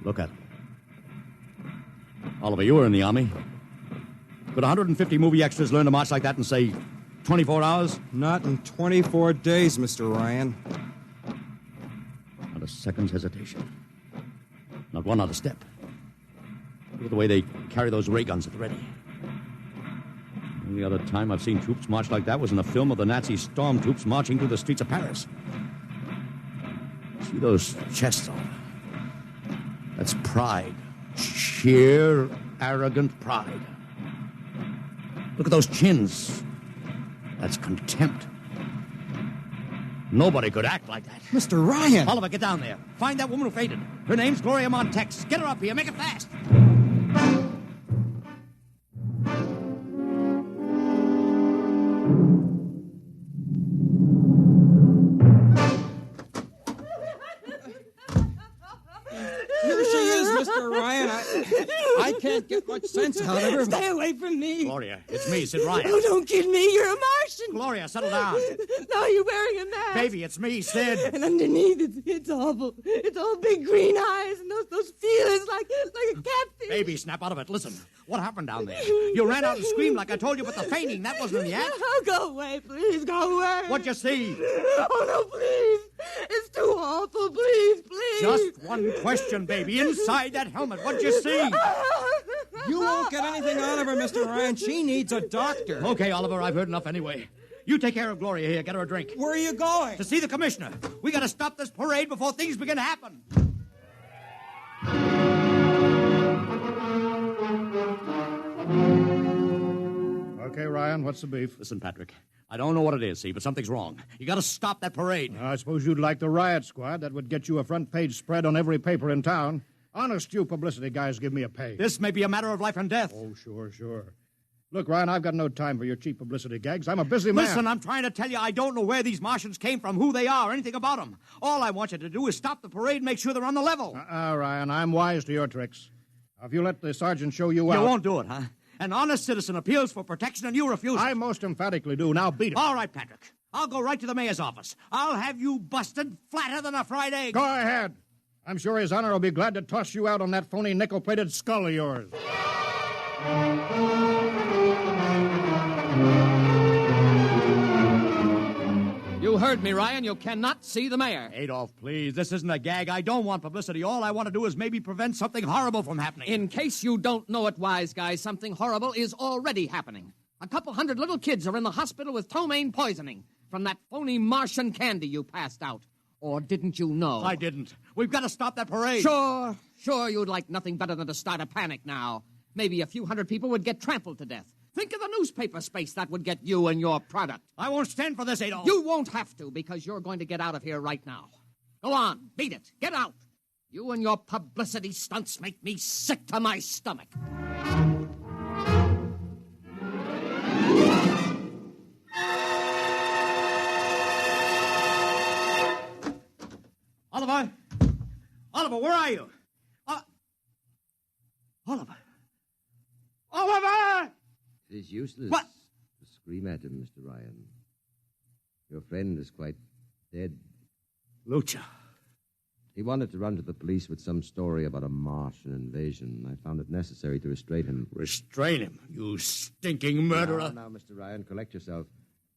Look at them. Oliver, you were in the Army. Could 150 movie extras learn to march like that in, say, 24 hours? Not in 24 days, Mr. Ryan. Not a second's hesitation. Not one other step. Look at the way they carry those ray guns at the ready. The only other time I've seen troops march like that was in a film of the Nazi stormtroops marching through the streets of Paris. See those chests on them? That's pride. Sheer, arrogant pride. Look at those chins. That's contempt. Nobody could act like that. Mr. Ryan! Oliver, get down there. Find that woman who fainted. Her name's Gloria Montex. Get her up here. Make it fast. Here she is, Mr. Ryan. I can't get much sense out of her. Stay away from me. Gloria, it's me, Sid Ryan. Oh, don't kid me. You're a Martian. Gloria, settle down. No, you're wearing a mask. Baby, it's me, Sid. And underneath, it's awful. It's all big green eyes and those feelers like a catfish. Baby, snap out of it. Listen, what happened down there? You ran out and screamed like I told you, but the fainting, that wasn't in the act. Oh, go away, please. Go away. What'd you see? Oh, no, please. It's too awful. Please. Just one question, baby. Inside that helmet, what'd you see? You won't get anything out of her, Mr. Ryan. She needs a doctor. Okay, Oliver, I've heard enough anyway. You take care of Gloria here. Get her a drink. Where are you going? To see the commissioner. We gotta stop this parade before things begin to happen. Okay, Ryan, what's the beef? Listen, Patrick, I don't know what it is, see, but something's wrong. You gotta stop that parade. I suppose you'd like the riot squad. That would get you a front-page spread on every paper in town. Honest, you publicity guys give me a pay. This may be a matter of life and death. Oh, sure. Look, Ryan, I've got no time for your cheap publicity gags. I'm a busy man. Listen, I'm trying to tell you I don't know where these Martians came from, who they are, anything about them. All I want you to do is stop the parade and make sure they're on the level. Ryan, I'm wise to your tricks. Now, if you let the sergeant show you out... You won't do it, huh? An honest citizen appeals for protection and you refuse it. I most emphatically do. Now beat it. All right, Patrick. I'll go right to the mayor's office. I'll have you busted flatter than a fried egg. Go ahead. I'm sure his honor will be glad to toss you out on that phony nickel-plated skull of yours. You heard me, Ryan. You cannot see the mayor. Adolf, please. This isn't a gag. I don't want publicity. All I want to do is maybe prevent something horrible from happening. In case you don't know it, wise guy, something horrible is already happening. A couple hundred little kids are in the hospital with ptomaine poisoning from that phony Martian candy you passed out. Or didn't you know? I didn't. We've got to stop that parade. Sure, you'd like nothing better than to start a panic now. Maybe a few hundred people would get trampled to death. Think of the newspaper space that would get you and your product. I won't stand for this, Adolf. You won't have to, because you're going to get out of here right now. Go on, beat it. Get out. You and your publicity stunts make me sick to my stomach. Oliver, where are you? Oliver! It is useless What? to scream at him, Mr. Ryan. Your friend is quite dead. Lucha. He wanted to run to the police with some story about a Martian invasion. I found it necessary to restrain him. Restrain him, you stinking murderer. Now, Mr. Ryan, collect yourself.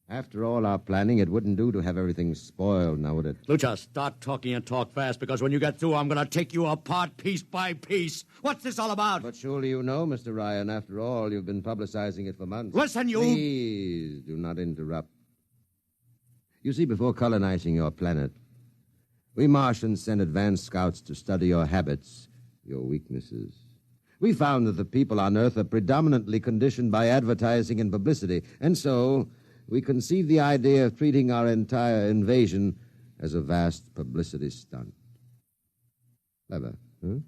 After all our planning, it wouldn't do to have everything spoiled, now would it? Lucha, start talking and talk fast, because when you get through, I'm going to take you apart piece by piece. What's this all about? But surely you know, Mr. Ryan. After all, you've been publicizing it for months. Listen, you... Please, do not interrupt. You see, before colonizing your planet, we Martians sent advanced scouts to study your habits, your weaknesses. We found that the people on Earth are predominantly conditioned by advertising and publicity, and so... we conceived the idea of treating our entire invasion as a vast publicity stunt. Clever, huh?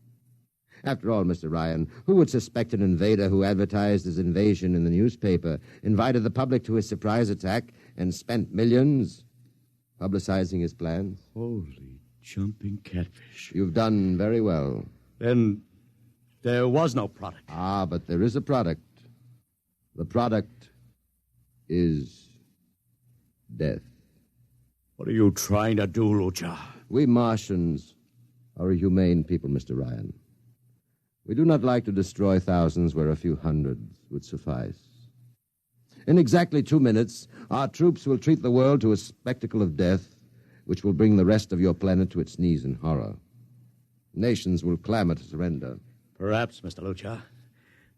After all, Mr. Ryan, who would suspect an invader who advertised his invasion in the newspaper, invited the public to his surprise attack, and spent millions publicizing his plans? Holy jumping catfish. You've done very well. Then there was no product. Ah, but there is a product. The product is... death. What are you trying to do, Lucha? We Martians are a humane people, Mr. Ryan. We do not like to destroy thousands where a few hundreds would suffice. In exactly 2 minutes, our troops will treat the world to a spectacle of death, which will bring the rest of your planet to its knees in horror. Nations will clamor to surrender. Perhaps, Mr. Lucha.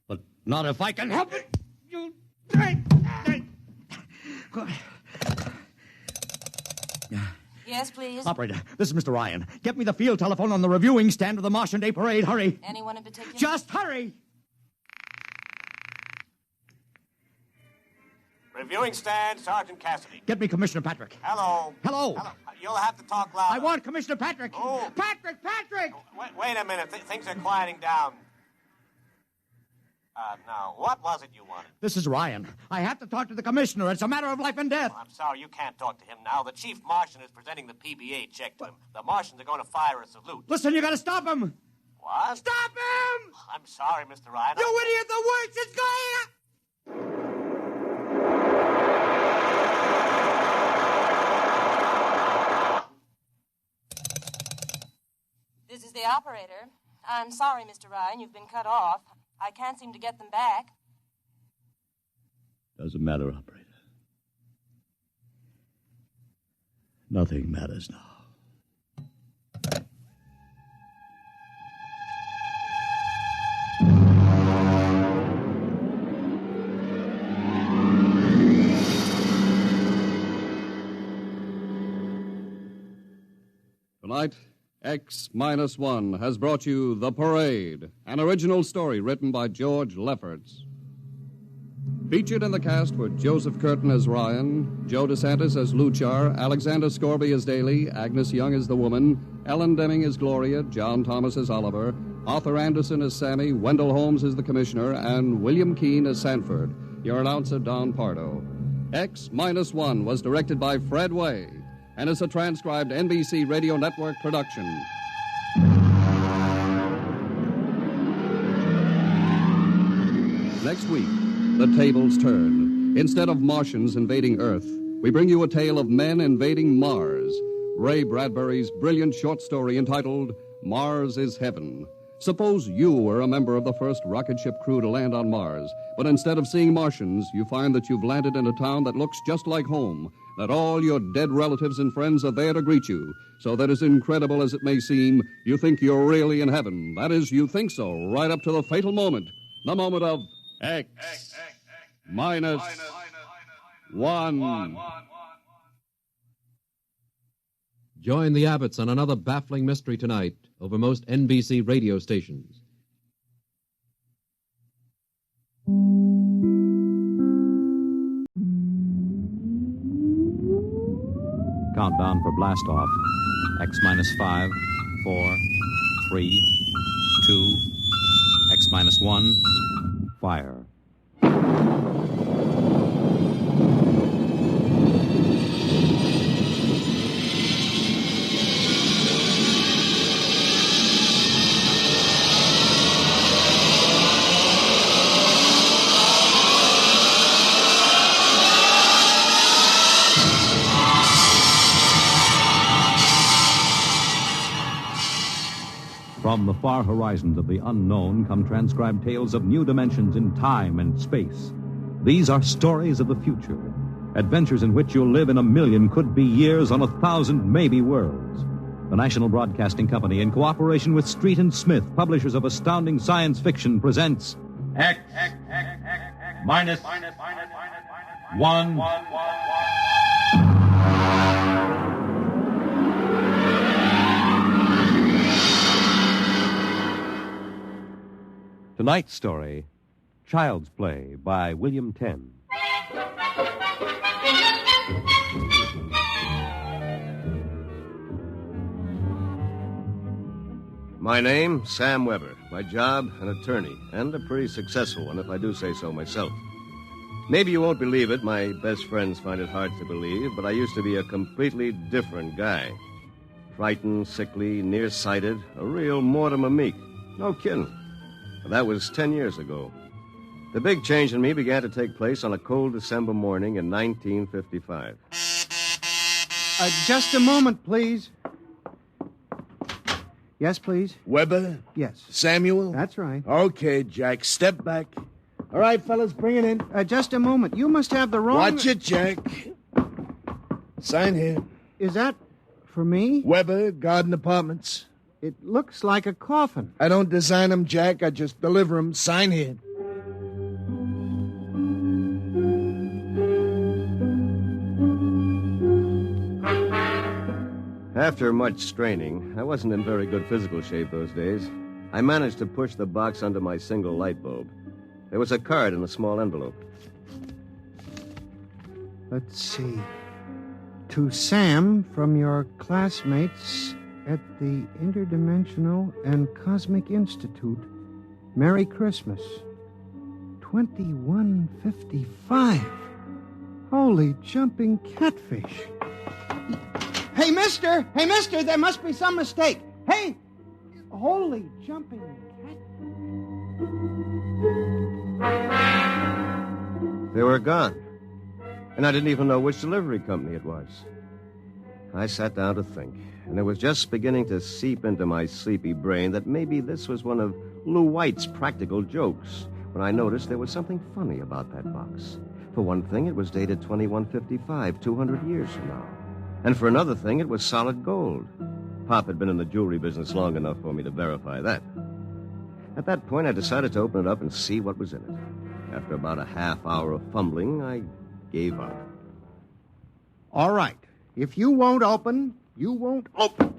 But not if I can help it. You... Yes, please. Operator, this is Mr. Ryan. Get me the field telephone on the reviewing stand of the Martian Day Parade. Hurry. Anyone in particular? Just hurry. Reviewing stand, Sergeant Cassidy. Get me Commissioner Patrick. Hello. Hello. You'll have to talk louder. I want Commissioner Patrick. Oh. Patrick! Wait a minute. Things are quieting down. Now, what was it you wanted? This is Ryan. I have to talk to the commissioner. It's a matter of life and death. I'm sorry, you can't talk to him now. The chief Martian is presenting the PBA check to him. The Martians are going to fire a salute. Listen, you got to stop him. What? Stop him! I'm sorry, Mr. Ryan. You idiot, the worst is going on! This is the operator. I'm sorry, Mr. Ryan, you've been cut off. I can't seem to get them back. Doesn't matter, operator. Nothing matters now. Tonight, X-1 has brought you The Parade, an original story written by George Lefferts. Featured in the cast were Joseph Curtin as Ryan, Joe DeSantis as Luchar, Alexander Scorby as Daly, Agnes Young as the woman, Ellen Deming as Gloria, John Thomas as Oliver, Arthur Anderson as Sammy, Wendell Holmes as the Commissioner, and William Keane as Sanford. Your announcer, Don Pardo. X-1 was directed by Fred Way and is a transcribed NBC Radio Network production. Next week, the tables turn. Instead of Martians invading Earth, we bring you a tale of men invading Mars. Ray Bradbury's brilliant short story entitled Mars is Heaven. Suppose you were a member of the first rocket ship crew to land on Mars, but instead of seeing Martians, you find that you've landed in a town that looks just like home, that all your dead relatives and friends are there to greet you, so that as incredible as it may seem, you think you're really in heaven. That is, you think so, right up to the fatal moment, the moment of X-1. Join the Abbotts on another baffling mystery tonight over most NBC radio stations. Countdown for blast off. X-5, 4, 3, 2, X-1, fire. From the far horizons of the unknown come transcribed tales of new dimensions in time and space. These are stories of the future, adventures in which you'll live in 1,000,000 could-be years on 1,000 maybe worlds. The National Broadcasting Company, in cooperation with Street and Smith, publishers of astounding science fiction, presents X-1. Tonight's story, Child's Play by William Tenn. My name, Sam Weber. My job, an attorney, and a pretty successful one, if I do say so myself. Maybe you won't believe it. My best friends find it hard to believe, but I used to be a completely different guy. Frightened, sickly, nearsighted, a real Mortimer Meek. No kidding. That was 10 years ago. The big change in me began to take place on a cold December morning in 1955. Just a moment, please. Yes, please. Weber? Yes. Samuel? That's right. Okay, Jack, step back. All right, fellas, bring it in. Just a moment. You must have the wrong... Watch it, Jack. Sign here. Is that for me? Weber, Garden Apartments. It looks like a coffin. I don't design them, Jack. I just deliver them. Sign here. After much straining, I wasn't in very good physical shape those days. I managed to push the box under my single light bulb. There was a card in a small envelope. Let's see. To Sam from your classmates at the Interdimensional and Cosmic Institute. Merry Christmas. 2155. Holy jumping catfish. Hey, mister! Hey, mister! There must be some mistake. Hey! Holy jumping cat. They were gone. And I didn't even know which delivery company it was. I sat down to think, and it was just beginning to seep into my sleepy brain that maybe this was one of Lou White's practical jokes when I noticed there was something funny about that box. For one thing, it was dated 2155, 200 years from now. And for another thing, it was solid gold. Pop had been in the jewelry business long enough for me to verify that. At that point, I decided to open it up and see what was in it. After about a half hour of fumbling, I gave up. All right. If you won't open, you won't open.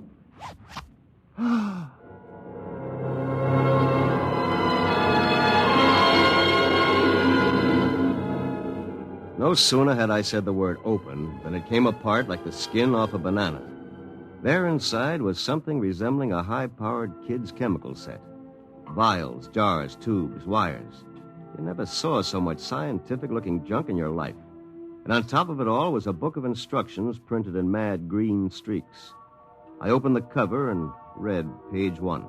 No sooner had I said the word open than it came apart like the skin off a banana. There inside was something resembling a high-powered kid's chemical set. Vials, jars, tubes, wires. You never saw so much scientific-looking junk in your life. And on top of it all was a book of instructions printed in mad green streaks. I opened the cover and read page 1.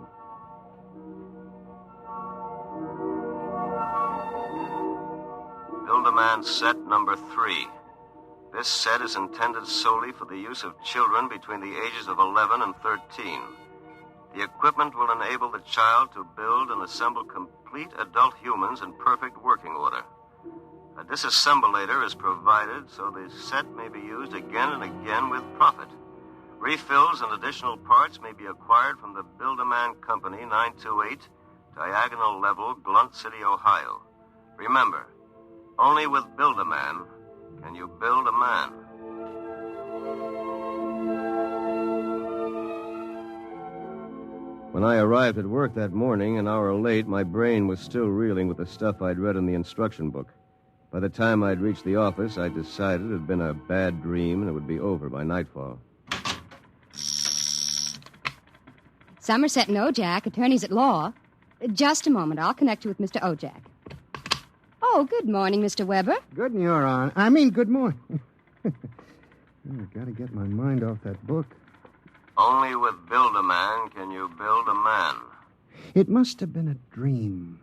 Build-A-Man set number 3. This set is intended solely for the use of children between the ages of 11 and 13. The equipment will enable the child to build and assemble complete adult humans in perfect working order. A disassemblator is provided so the set may be used again and again with profit. Refills and additional parts may be acquired from the Build-A-Man Company, 928, Diagonal Level, Blunt City, Ohio. Remember, only with Build-A-Man can you build a man. When I arrived at work that morning, an hour late, my brain was still reeling with the stuff I'd read in the instruction book. By the time I'd reached the office, I decided it had been a bad dream and it would be over by nightfall. Somerset and Ojak, attorneys at law. Just a moment. I'll connect you with Mr. Ojak. Oh, good morning, Mr. Weber. Good morning. I gotta get my mind off that book. Only with Build-A-Man can you build a man. It must have been a dream.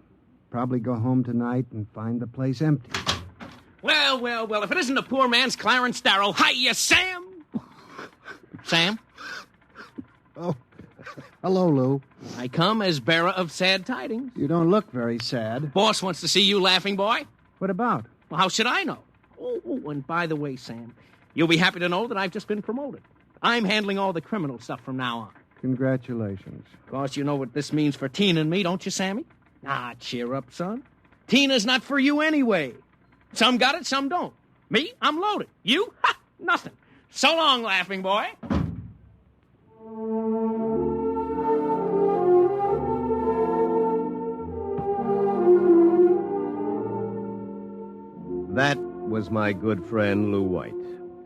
Probably go home tonight and find the place empty. Well, if it isn't a poor man's Clarence Darrow. Hiya, Sam! Sam? Oh, hello, Lou. I come as bearer of sad tidings. You don't look very sad. Boss wants to see you laughing, boy. What about? Well, how should I know? Oh, and by the way, Sam, you'll be happy to know that I've just been promoted. I'm handling all the criminal stuff from now on. Congratulations. Of course, you know what this means for Tina and me, don't you, Sammy? Ah, cheer up, son. Tina's not for you anyway. Some got it, some don't. Me, I'm loaded. You? Ha! Nothing. So long, laughing boy. That was my good friend, Lou White.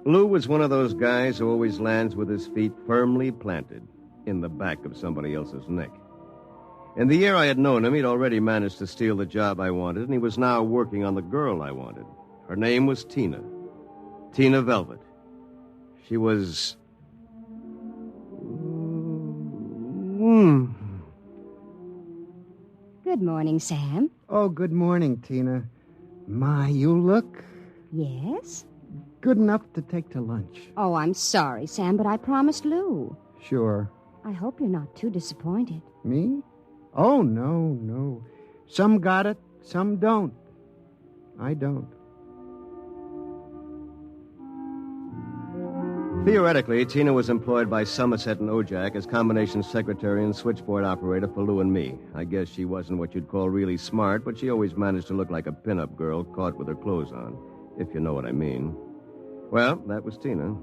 Lou was one of those guys who always lands with his feet firmly planted in the back of somebody else's neck. In the year I had known him, he'd already managed to steal the job I wanted, and he was now working on the girl I wanted. Her name was Tina. Tina Velvet. She was... Good morning, Sam. Oh, good morning, Tina. My, you look... Yes? Good enough to take to lunch. Oh, I'm sorry, Sam, but I promised Lou. Sure. I hope you're not too disappointed. Me? Oh, no. Some got it, some don't. I don't. Theoretically, Tina was employed by Somerset and Ojak as combination secretary and switchboard operator for Lou and me. I guess she wasn't what you'd call really smart, but she always managed to look like a pin-up girl caught with her clothes on, if you know what I mean. Well, that was Tina.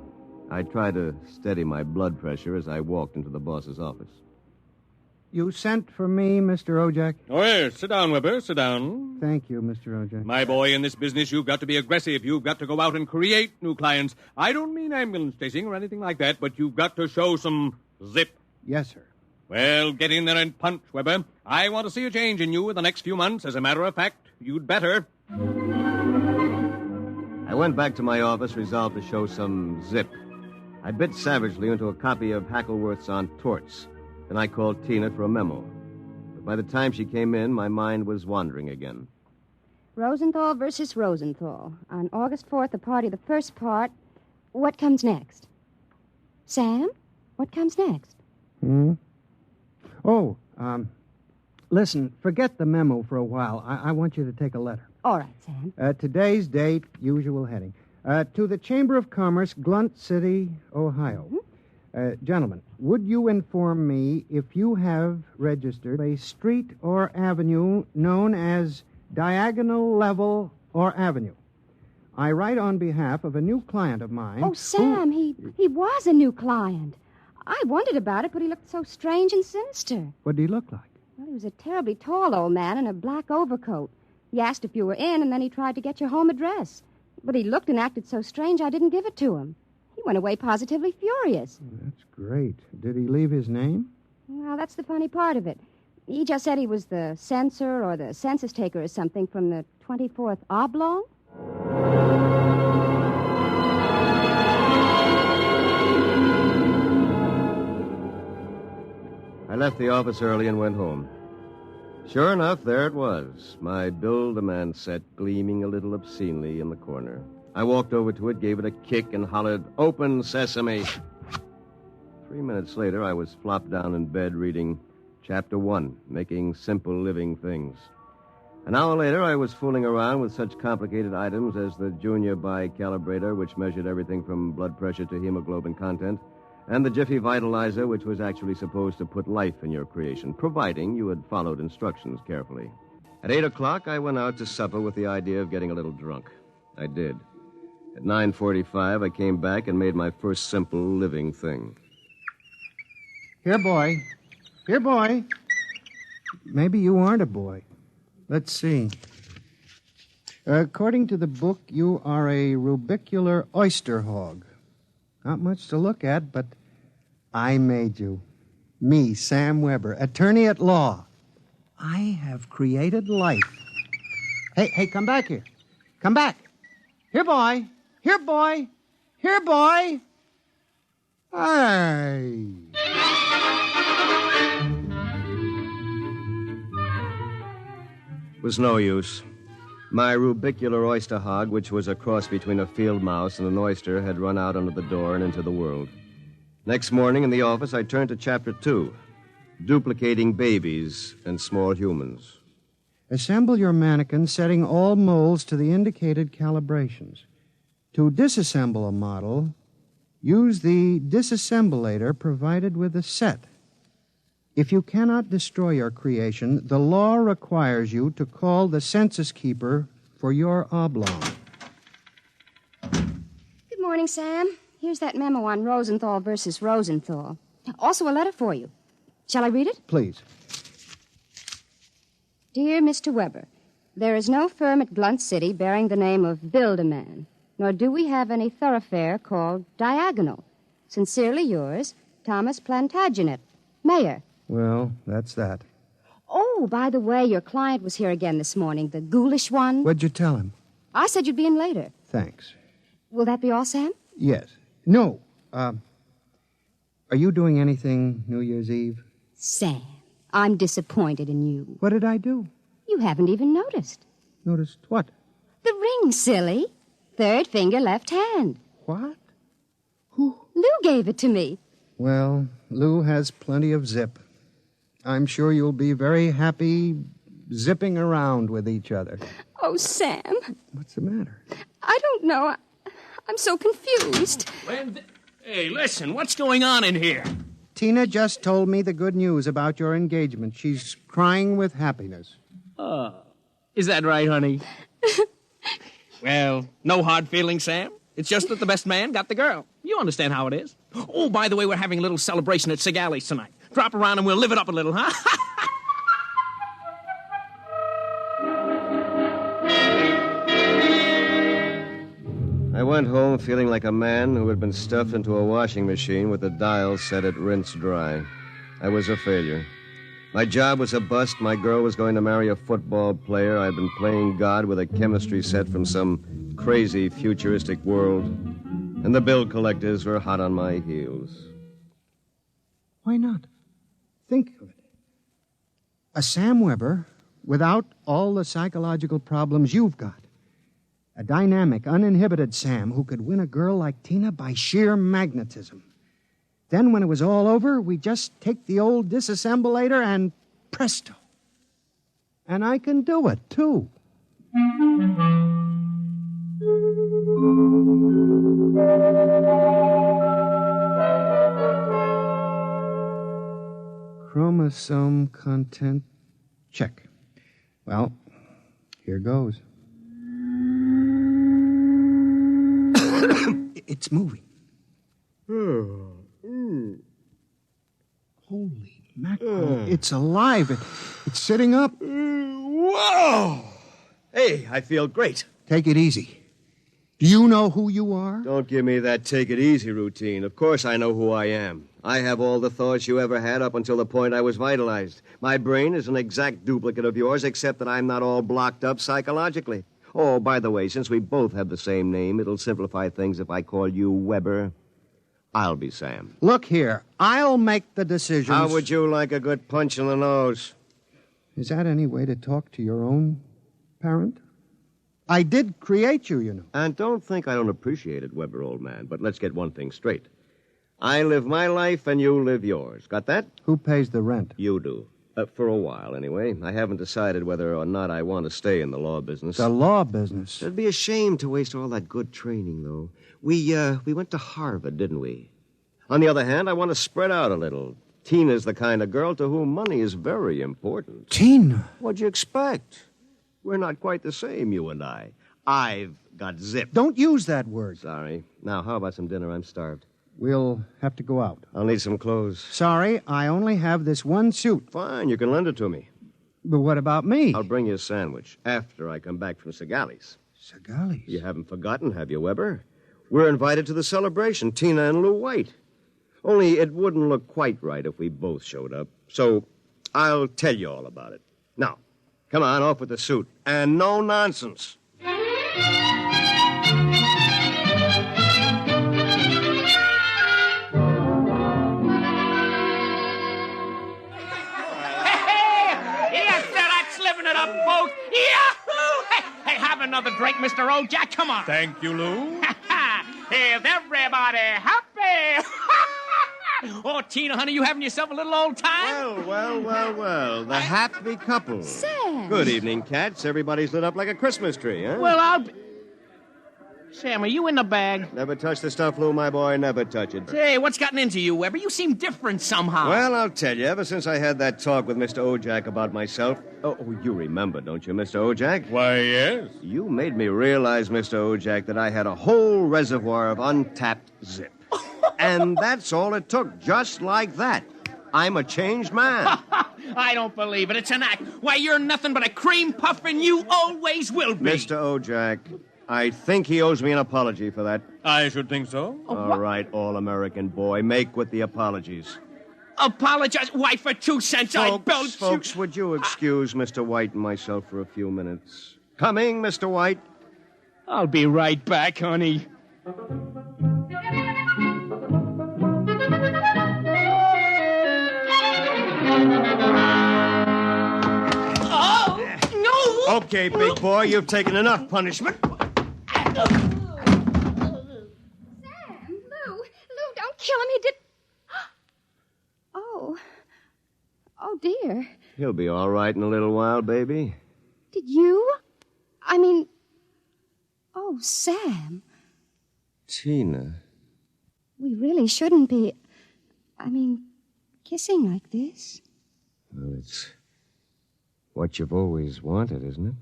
I tried to steady my blood pressure as I walked into the boss's office. You sent for me, Mr. Ojak? Oh, yes. Sit down, Weber. Sit down. Thank you, Mr. Ojak. My boy, in this business, you've got to be aggressive. You've got to go out and create new clients. I don't mean ambulance chasing or anything like that, but you've got to show some zip. Yes, sir. Well, get in there and punch, Weber. I want to see a change in you in the next few months. As a matter of fact, you'd better. I went back to my office, resolved to show some zip. I bit savagely into a copy of Hackleworth's On Torts. Then I called Tina for a memo. But by the time she came in, my mind was wandering again. Rosenthal versus Rosenthal. On August 4th, the party, the first part. What comes next? Sam, what comes next? Oh, listen, forget the memo for a while. I want you to take a letter. All right, Sam. Today's date, usual heading. To the Chamber of Commerce, Glunt City, Ohio. Gentlemen, would you inform me if you have registered a street or avenue known as Diagonal Level or Avenue? I write on behalf of a new client of mine. Oh, Sam, he was a new client. I wondered about it, but he looked so strange and sinister. What did he look like? Well, he was a terribly tall old man in a black overcoat. He asked if you were in, and then he tried to get your home address. But he looked and acted so strange I didn't give it to him. He went away positively furious. That's great. Did he leave his name? Well, that's the funny part of it. He just said he was the censor or the census taker or something from the 24th Oblong. I left the office early and went home. Sure enough, there it was, my Build-A-Man set gleaming a little obscenely in the corner. I walked over to it, gave it a kick, and hollered, "Open sesame!" 3 minutes later, I was flopped down in bed reading Chapter 1, Making Simple Living Things. An hour later, I was fooling around with such complicated items as the Junior Bicalibrator, which measured everything from blood pressure to hemoglobin content, and the Jiffy Vitalizer, which was actually supposed to put life in your creation, providing you had followed instructions carefully. At 8 o'clock, I went out to supper with the idea of getting a little drunk. I did. At 9:45, I came back and made my first simple living thing. Here, boy. Here, boy. Maybe you aren't a boy. Let's see. According to the book, you are a rubicular oyster hog. Not much to look at, but I made you. Me, Sam Weber, attorney at law. I have created life. Hey, come back here. Come back. Here, boy. Here, boy. Here, boy. Hey. It was no use. My rubicular oyster hog, which was a cross between a field mouse and an oyster, had run out under the door and into the world. Next morning in the office, I turned to Chapter 2, Duplicating Babies and Small Humans. Assemble your mannequin, setting all molds to the indicated calibrations. To disassemble a model, use the disassemblator provided with the set. If you cannot destroy your creation, the law requires you to call the census keeper for your oblong. Good morning, Sam. Here's that memo on Rosenthal versus Rosenthal. Also a letter for you. Shall I read it? Please. Dear Mr. Weber, there is no firm at Blunt City bearing the name of Build-A-Man, nor do we have any thoroughfare called Diagonal. Sincerely yours, Thomas Plantagenet, Mayor. Well, that's that. Oh, by the way, your client was here again this morning, the ghoulish one. What'd you tell him? I said you'd be in later. Thanks. Will that be all, Sam? Yes. No. Are you doing anything New Year's Eve? Sam, I'm disappointed in you. What did I do? You haven't even noticed. Noticed what? The ring, silly. Third finger, left hand. What? Lou gave it to me. Well, Lou has plenty of zip. I'm sure you'll be very happy zipping around with each other. Oh, Sam. What's the matter? I don't know. I'm so confused. Hey, listen, what's going on in here? Tina just told me the good news about your engagement. She's crying with happiness. Oh, is that right, honey? Well, no hard feelings, Sam. It's just that the best man got the girl. You understand how it is. Oh, by the way, we're having a little celebration at Sig Alley's tonight. Drop around and we'll live it up a little, huh? I went home feeling like a man who had been stuffed into a washing machine with the dial set at rinse dry. I was a failure. My job was a bust. My girl was going to marry a football player. I'd been playing God with a chemistry set from some crazy futuristic world. And the bill collectors were hot on my heels. Why not? Think of it. A Sam Weber without all the psychological problems you've got. A dynamic, uninhibited Sam who could win a girl like Tina by sheer magnetism. Then when it was all over, we just take the old disassemblator and presto. And I can do it, too. Chromosome content check. Well, here goes. It's moving. Holy mackerel. It's alive. It's sitting up. Whoa! Hey, I feel great. Take it easy. Do you know who you are? Don't give me that take it easy routine. Of course I know who I am. I have all the thoughts you ever had up until the point I was vitalized. My brain is an exact duplicate of yours, except that I'm not all blocked up psychologically. Oh, by the way, since we both have the same name, it'll simplify things if I call you Weber. I'll be Sam. Look here. I'll make the decisions. How would you like a good punch in the nose? Is that any way to talk to your own parent? I did create you, you know. And don't think I don't appreciate it, Weber, old man. But let's get one thing straight. I live my life and you live yours. Got that? Who pays the rent? You do. For a while, anyway. I haven't decided whether or not I want to stay in the law business. The law business? It'd be a shame to waste all that good training, though. We went to Harvard, didn't we? On the other hand, I want to spread out a little. Tina's the kind of girl to whom money is very important. Tina? What'd you expect? We're not quite the same, you and I. I've got zip. Don't use that word. Sorry. Now, how about some dinner? I'm starved. We'll have to go out. I'll need some clothes. Sorry, I only have this one suit. Fine, you can lend it to me. But what about me? I'll bring you a sandwich after I come back from Segali's. Segali's? You haven't forgotten, have you, Weber? We're invited to the celebration, Tina and Lou White. Only it wouldn't look quite right if we both showed up. So I'll tell you all about it. Now, come on, off with the suit. And no nonsense. Folks. Yahoo! Hey, have another drink, Mr. Ojak. Come on. Thank you, Lou. Is everybody happy? Oh, Tina, honey, you having yourself a little old time? Well. The happy couple. Sam. Good evening, cats. Everybody's lit up like a Christmas tree, huh? Well, I'll be... Sam, are you in the bag? Never touch the stuff, Lou, my boy. Never touch it. Hey, what's gotten into you, Weber? You seem different somehow. Well, I'll tell you. Ever since I had that talk with Mr. Ojak about myself... Oh, you remember, don't you, Mr. Ojak? Why, yes. You made me realize, Mr. Ojak, that I had a whole reservoir of untapped zip. And that's all it took, just like that. I'm a changed man. I don't believe it. It's an act. Why, you're nothing but a cream puff, and you always will be. Mr. Ojak... I think he owes me an apology for that. I should think so. All right, all-American boy. Make with the apologies. Apologize? Why, for 2 cents, I belch you... Folks, would you excuse Mr. White and myself for a few minutes? Coming, Mr. White. I'll be right back, honey. Oh, no! Okay, big boy, you've taken enough punishment. Sam, Lou, don't kill him. He did... Oh, dear. He'll be all right in a little while, baby. Did you? I mean... Oh, Sam. Tina. We really shouldn't be... kissing like this. Well, it's what you've always wanted, isn't it?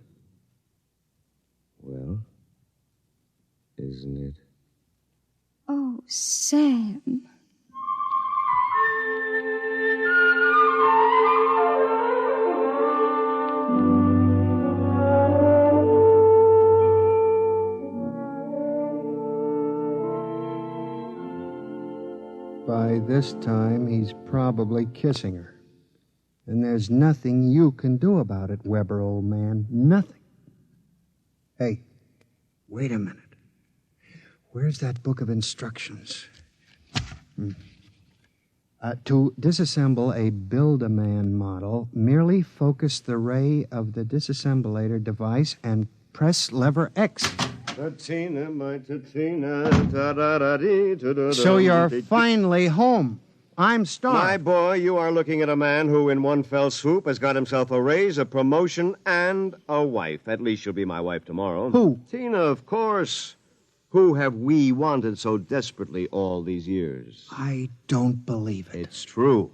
Well... Isn't it? Oh, Sam. By this time, he's probably kissing her. And there's nothing you can do about it, Weber, old man. Nothing. Hey, wait a minute. Where's that book of instructions? To disassemble a Build-A-Man model, merely focus the ray of the disassemblator device and press lever X. Tina, my Tina, da-da-da-dee, So you're finally home. I'm Star. My boy, you are looking at a man who, in one fell swoop, has got himself a raise, a promotion, and a wife. At least she'll be my wife tomorrow. Who? Tina, of course. Who have we wanted so desperately all these years? I don't believe it. It's true.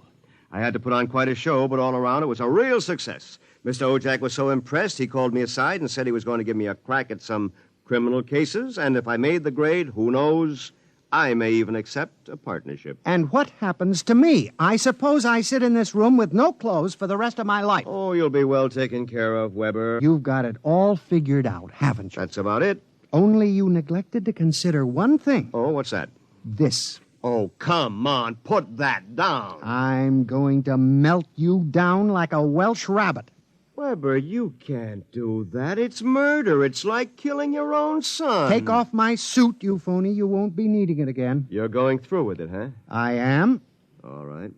I had to put on quite a show, but all around it was a real success. Mr. Ojak was so impressed, he called me aside and said he was going to give me a crack at some criminal cases, and if I made the grade, who knows, I may even accept a partnership. And what happens to me? I suppose I sit in this room with no clothes for the rest of my life. Oh, you'll be well taken care of, Weber. You've got it all figured out, haven't you? That's about it. Only you neglected to consider one thing. Oh, what's that? This. Oh, come on, put that down. I'm going to melt you down like a Welsh rabbit. Weber, you can't do that. It's murder. It's like killing your own son. Take off my suit, you phony. You won't be needing it again. You're going through with it, huh? I am. All right.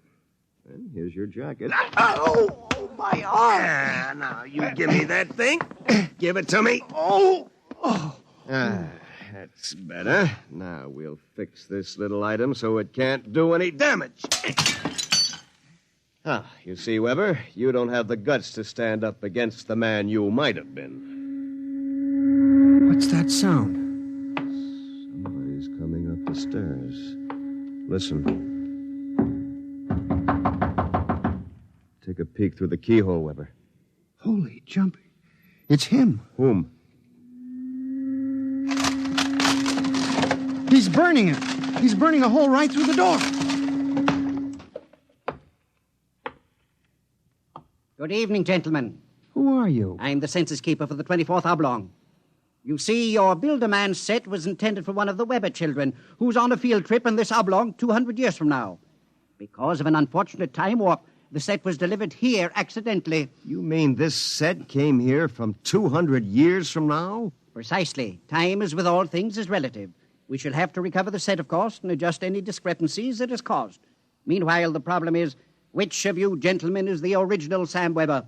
And here's your jacket. Oh, my arm. Ah, now, you give me that thing. Give it to me. Oh. That's better. Now we'll fix this little item so it can't do any damage. You see, Weber, you don't have the guts to stand up against the man you might have been. What's that sound? Somebody's coming up the stairs. Listen. Take a peek through the keyhole, Weber. Holy jumping. It's him. Whom? He's burning it. He's burning a hole right through the door. Good evening, gentlemen. Who are you? I'm the census keeper for the 24th Oblong. You see, your Build-A-Man set was intended for one of the Weber children who's on a field trip in this Oblong 200 years from now. Because of an unfortunate time warp, the set was delivered here accidentally. You mean this set came here from 200 years from now? Precisely. Time, as with all things, is relative. We shall have to recover the set, of course, and adjust any discrepancies it has caused. Meanwhile, the problem is, which of you gentlemen is the original Sam Weber?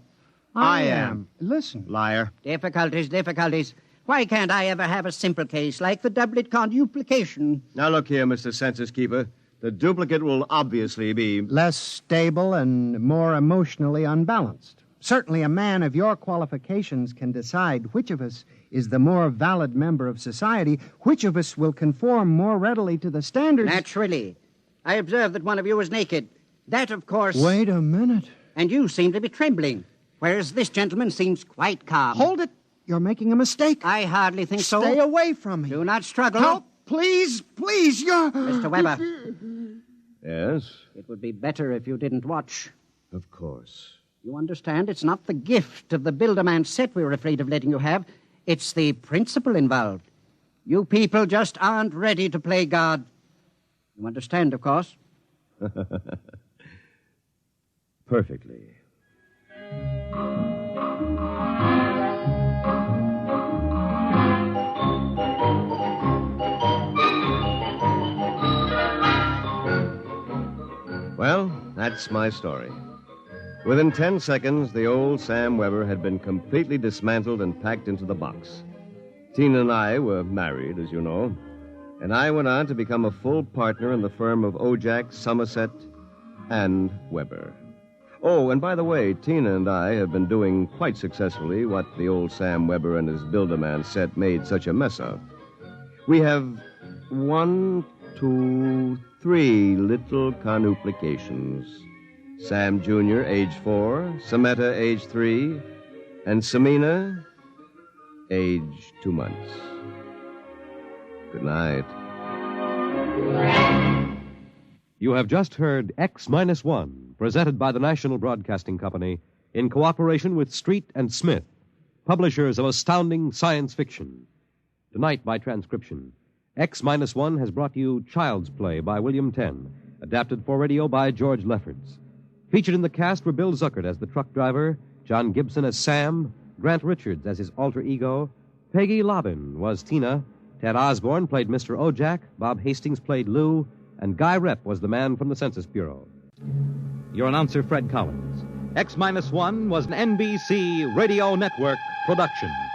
I am. Listen. Liar. Difficulties. Why can't I ever have a simple case like the doublet conduplication? Now, look here, Mr. Census Keeper. The duplicate will obviously be less stable and more emotionally unbalanced. Certainly a man of your qualifications can decide which of us is the more valid member of society, which of us will conform more readily to the standards. Naturally. I observe that one of you is naked. That, of course... Wait a minute. And you seem to be trembling, whereas this gentleman seems quite calm. Hold it. You're making a mistake. I hardly think so. Stay away from me. Do not struggle. Help, please, you're... Mr. Weber. Yes? It would be better if you didn't watch. Of course. You understand, it's not the gift of the Build-A-Man set we're afraid of letting you have. It's the principle involved. You people just aren't ready to play God. You understand, of course? Perfectly. Well, that's my story. Within 10 seconds, the old Sam Weber had been completely dismantled and packed into the box. Tina and I were married, as you know, and I went on to become a full partner in the firm of Ojak, Somerset, and Weber. Oh, and by the way, Tina and I have been doing quite successfully what the old Sam Weber and his Build-A-Man set made such a mess of. We have 1, 2, 3 little carnuplications. Sam Jr., age 4, Sameta, age 3, and Samina, age 2 months. Good night. You have just heard X-1, presented by the National Broadcasting Company in cooperation with Street and Smith, publishers of astounding science fiction. Tonight, by transcription, X-1 has brought you Child's Play by William Tenn, adapted for radio by George Lefferts. Featured in the cast were Bill Zuckert as the truck driver, John Gibson as Sam, Grant Richards as his alter ego, Peggy Lobbin was Tina, Ted Osborne played Mr. Ojak, Bob Hastings played Lou, and Guy Rep was the man from the Census Bureau. your announcer, Fred Collins. X-1 was an NBC Radio Network production.